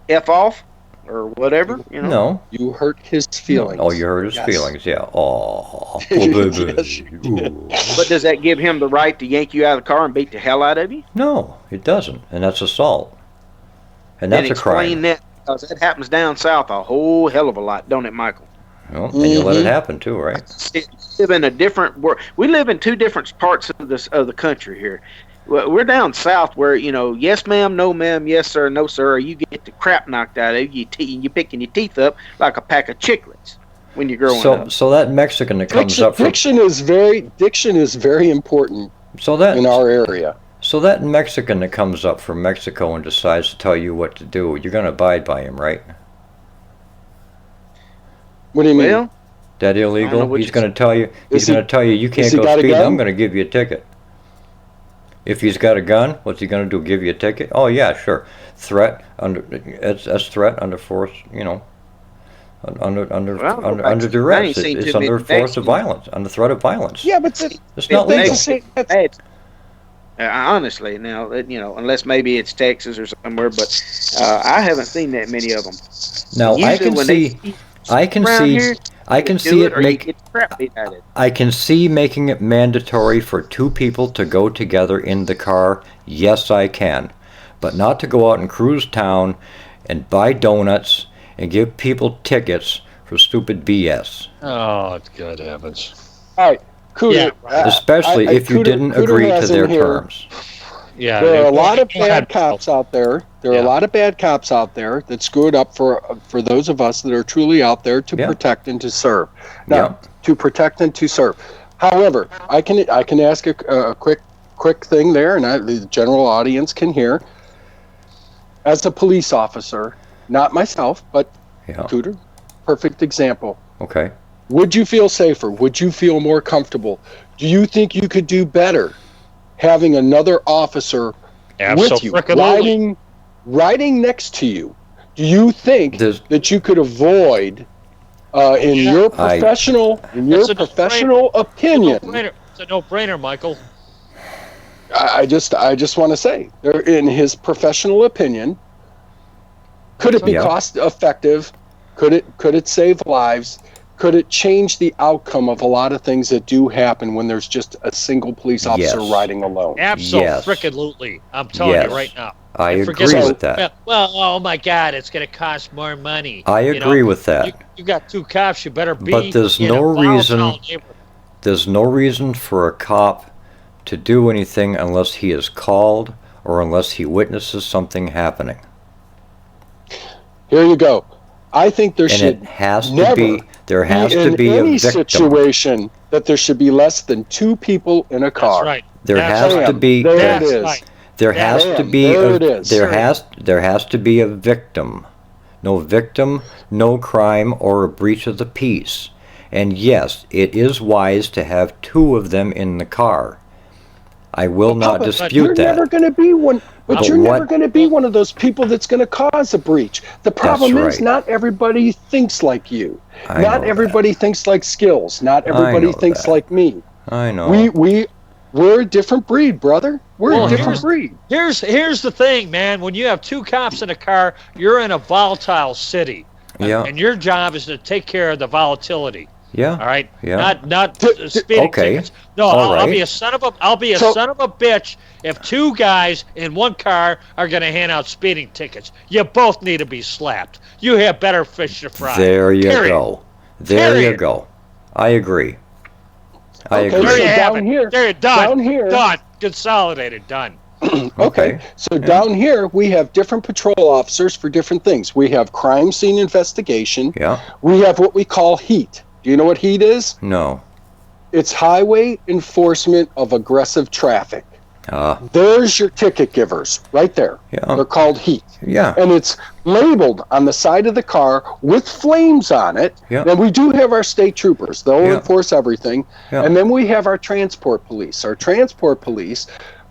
F off? Or whatever, No. You hurt his feelings. Oh, you hurt his feelings, yeah. Oh. But does that give him the right to yank you out of the car and beat the hell out of you? No, it doesn't. And that's assault. And that's a crime. Explain that, because that happens down south a whole hell of a lot, don't it, Michael? Well, and you let it happen too, right? We live in a different world. We live in two different parts of the country here. We're down south where, yes ma'am, no ma'am, yes sir, no sir, or you get the crap knocked out of you, you're picking your teeth up like a pack of chiclets when you're growing up. So that Mexican that comes up from... Diction is very important in our area. So that Mexican that comes up from Mexico and decides to tell you what to do, you're going to abide by him, right? What do you mean? Well, that illegal? He's going to tell you, you can't go speeding, I'm going to give you a ticket. If he's got a gun, what's he going to do? Give you a ticket? Oh yeah, sure. Threat that's threat under force. Under duress. It's under force of violence. Under threat of violence. Yeah, but it's not legal. Honestly, now unless maybe it's Texas or somewhere, but I haven't seen that many of them. Now I can see making it mandatory for two people to go together in the car. Yes, I can. But not to go out and cruise town and buy donuts and give people tickets for stupid BS. Oh, good heavens. All right. Cooter, especially if you didn't agree to their terms. Yeah, there are a lot of bad cops out there. There are a lot of bad cops out there that screw it up for those of us that are truly out there to protect and to serve. Now, to protect and to serve. However, I can ask a quick thing there, and the general audience can hear. As a police officer, not myself, but Cooter, perfect example. Okay. Would you feel safer? Would you feel more comfortable? Do you think you could do better having another officer with you, riding next to you? Do you think that you could avoid, in your professional opinion? It's a no-brainer, Michael. I just want to say, in his professional opinion, could it be cost effective? Could it save lives? Could it change the outcome of a lot of things that do happen when there's just a single police officer riding alone? Absolutely. I'm telling you right now. I agree with that. Well, oh my God, it's going to cost more money. I agree with that. You got 2 cops, you better be. But there's no reason. There's no reason for a cop to do anything unless he is called or unless he witnesses something happening. Here you go. I think there has to be a any victim. Situation that there should be less than 2 people in a car. That's right. There has to be. There it is. Right. There has to be. There has to be a victim. No victim, no crime, or a breach of the peace. And yes, it is wise to have 2 of them in the car. I will not dispute that. You're never going to be one. But you're never going to be one of those people that's going to cause a breach. The problem is not everybody thinks like you. Not everybody thinks like Skills. Not everybody thinks like me. I know. We're a different breed, brother. We're a different breed. Here's the thing, man. When you have 2 cops in a car, you're in a volatile city. Yeah. And your job is to take care of the volatility. Yeah. All right. Yeah. Not speeding tickets. No, I'll be a son of a bitch if 2 guys in 1 car are going to hand out speeding tickets. You both need to be slapped. You have better fish to fry. There you go. You go. I agree. There you have it. There, done. Done. Consolidated. Done. Okay. So down here we have different patrol officers for different things. We have crime scene investigation. Yeah. We have what we call HEAT. Do you know what HEAT is? No. It's highway enforcement of aggressive traffic. There's your ticket givers right there. Yeah. They're called HEAT. Yeah. And it's labeled on the side of the car with flames on it. Yeah. And we do have our state troopers. They'll enforce everything. Yeah. And then we have our transport police. Our transport police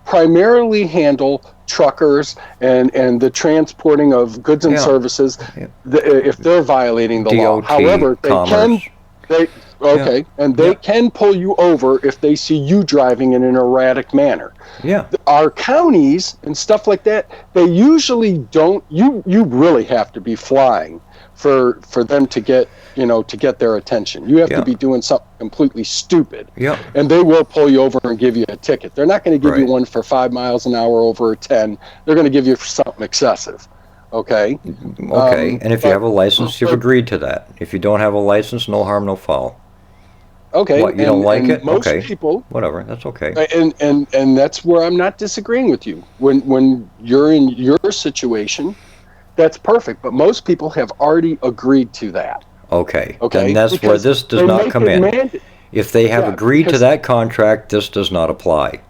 primarily handle truckers and the transporting of goods and services if they're violating the law. However, they can pull you over if they see you driving in an erratic manner. Yeah. Our counties and stuff like that, they usually don't. You really have to be flying for them to get their attention. You have to be doing something completely stupid. Yeah. And they will pull you over and give you a ticket. They're not going to give you one for 5 miles an hour over a 10. They're going to give you for something excessive. Okay. Okay. And if you have a license, you've agreed to that. If you don't have a license, no harm, no foul. Okay. What, you don't like it? Most okay. people. Whatever. That's okay. And that's where I'm not disagreeing with you. When you're in your situation, that's perfect. But most people have already agreed to that. Okay. And that's where this does not come in. If they have agreed to that contract, this does not apply.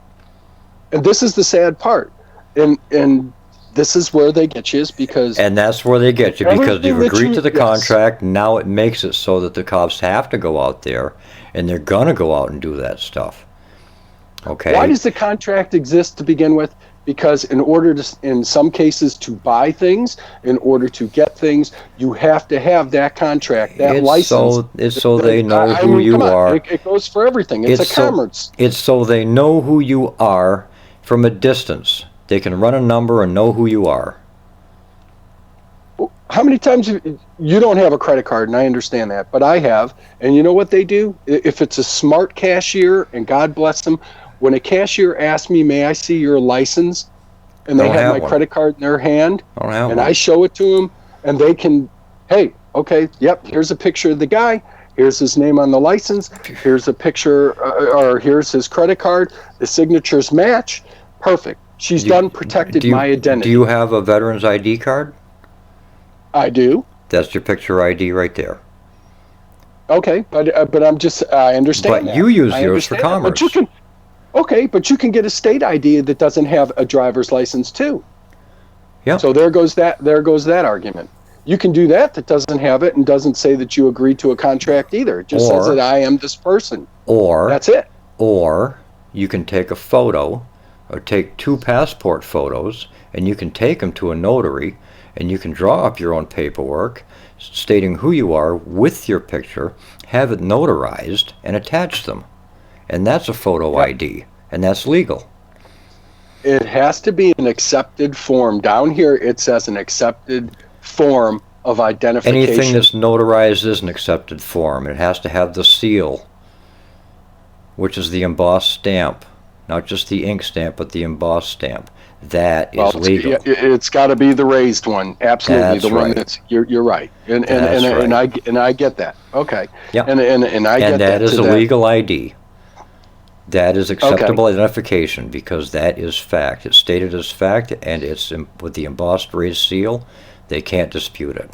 And this is the sad part. And this is where they get you, is because... And that's where they get you, because you've agreed to the contract. Now it makes it so that the cops have to go out there, and they're going to go out and do that stuff. Okay? Why does the contract exist to begin with? Because in order to, in some cases, to buy things, in order to get things, you have to have that contract, that license. It's so they know who you are. It goes for everything. It's a commerce. It's so they know who you are from a distance. They can run a number and know who you are. How many times you don't have a credit card, and I understand that, but I have, and you know what they do? If it's a smart cashier, and God bless them, when a cashier asks me, may I see your license, and they have my credit card in their hand, and I show it to them, and they can, hey, okay, yep, here's a picture of the guy, here's his name on the license, here's a picture, or here's his credit card, the signatures match, perfect. She's protected my identity. Do you have a veteran's ID card? I do. That's your picture ID right there. Okay, but I'm just I understand. But that. you use I yours for understand that. commerce. But you can. Okay, but you can get a state ID that doesn't have a driver's license too. Yeah. So there goes that argument. You can do that doesn't have it and doesn't say that you agree to a contract either. It just says that I am this person. Or that's it. Or you can take a photo or take 2 passport photos and you can take them to a notary and you can draw up your own paperwork stating who you are with your picture, have it notarized and attach them. And that's a photo ID and that's legal. It has to be an accepted form. Down here it says an accepted form of identification. Anything that's notarized is an accepted form. It has to have the seal, which is the embossed stamp. Not just the ink stamp, but the embossed stamp. That is legal. It's got to be the raised one. Absolutely. That's the one right. that's you're right. And That's and I get that. Okay. Yeah. And I get that. And that is a legal ID. That is acceptable Okay. identification because that is fact. It's stated as fact, and it's with the embossed raised seal. They can't dispute it.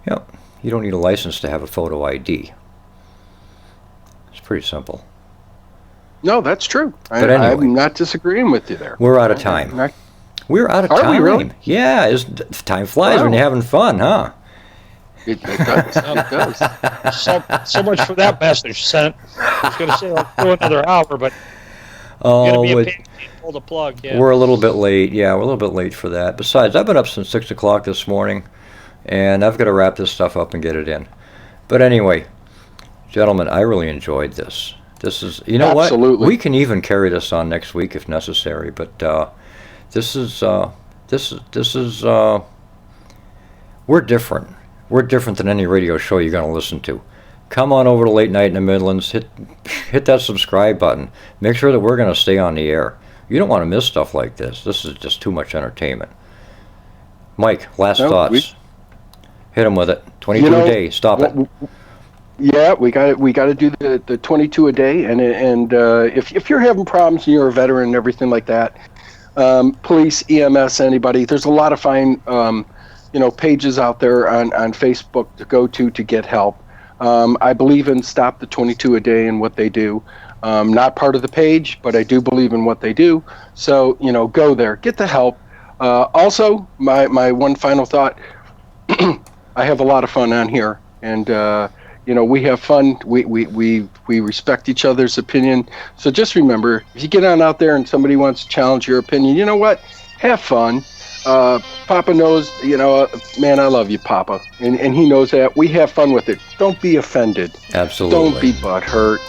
Yep. You don't need a license to have a photo ID. It's pretty simple. No, that's true. But anyway. I'm not disagreeing with you there. We're out of time. We're out of Are time. we really? Yeah, time flies when you're having fun, huh? It does. It does. So much for that message sent. I was going to say I'll do another hour, but Oh, going to be a pain to pull the plug. Yeah. We're a little bit late. Yeah, we're a little bit late for that. Besides, I've been up since 6 o'clock this morning, and I've got to wrap this stuff up and get it in. But anyway, gentlemen, I really enjoyed this. This is, you know Absolutely. what? We can even carry this on next week if necessary. But this is we're different. We're different than any radio show you're going to listen to. Come on over to Late Night in the Midlands. Hit that subscribe button. Make sure that we're going to stay on the air. You don't want to miss stuff like this. This is just too much entertainment. Mike, last thoughts. Hit them with it. 22 a day. Stop it. Yeah, we got to do the 22 a day, and if you're having problems and you're a veteran and everything like that, police, EMS, anybody. There's a lot of fine pages out there on Facebook to go to get help. I believe in Stop the 22 a day and what they do. Not part of the page, but I do believe in what they do. So go there, get the help. Also, my one final thought. I have a lot of fun on here, and we have fun. We respect each other's opinion. So just remember, if you get on out there and somebody wants to challenge your opinion, you know what? Have fun. Papa knows, man, I love you, Papa. And he knows that. We have fun with it. Don't be offended. Absolutely. Don't be butthurt.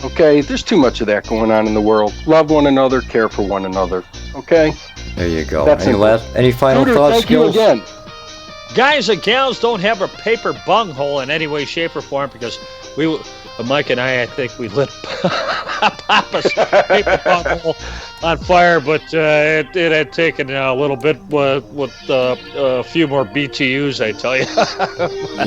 Okay? There's too much of that going on in the world. Love one another. Care for one another. Okay? There you go. That's Any final Shooter, thoughts, thank Skills? you again. Guys and gals, don't have a paper bunghole in any way, shape, or form because Mike and I think we lit Papa's paper bunghole on fire, but it had taken a little bit with a few more BTUs, I tell you.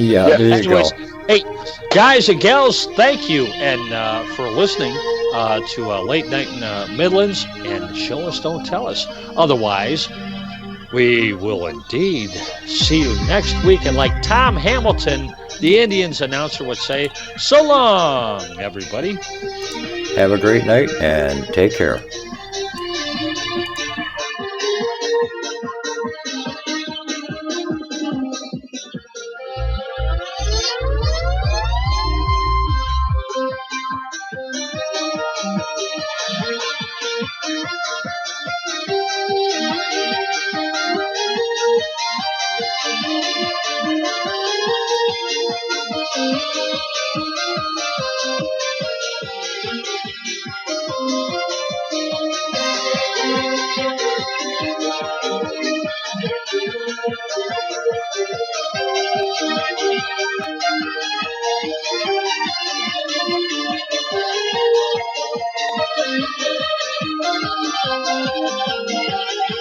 Yeah, there you Anyways, go. hey, guys and gals, thank you and for listening to Late Night in the Midlands and Show Us, Don't Tell Us. Otherwise, we will indeed see you next week. And like Tom Hamilton, the Indians announcer, would say, so long, everybody. Have a great night and take care. Thank you.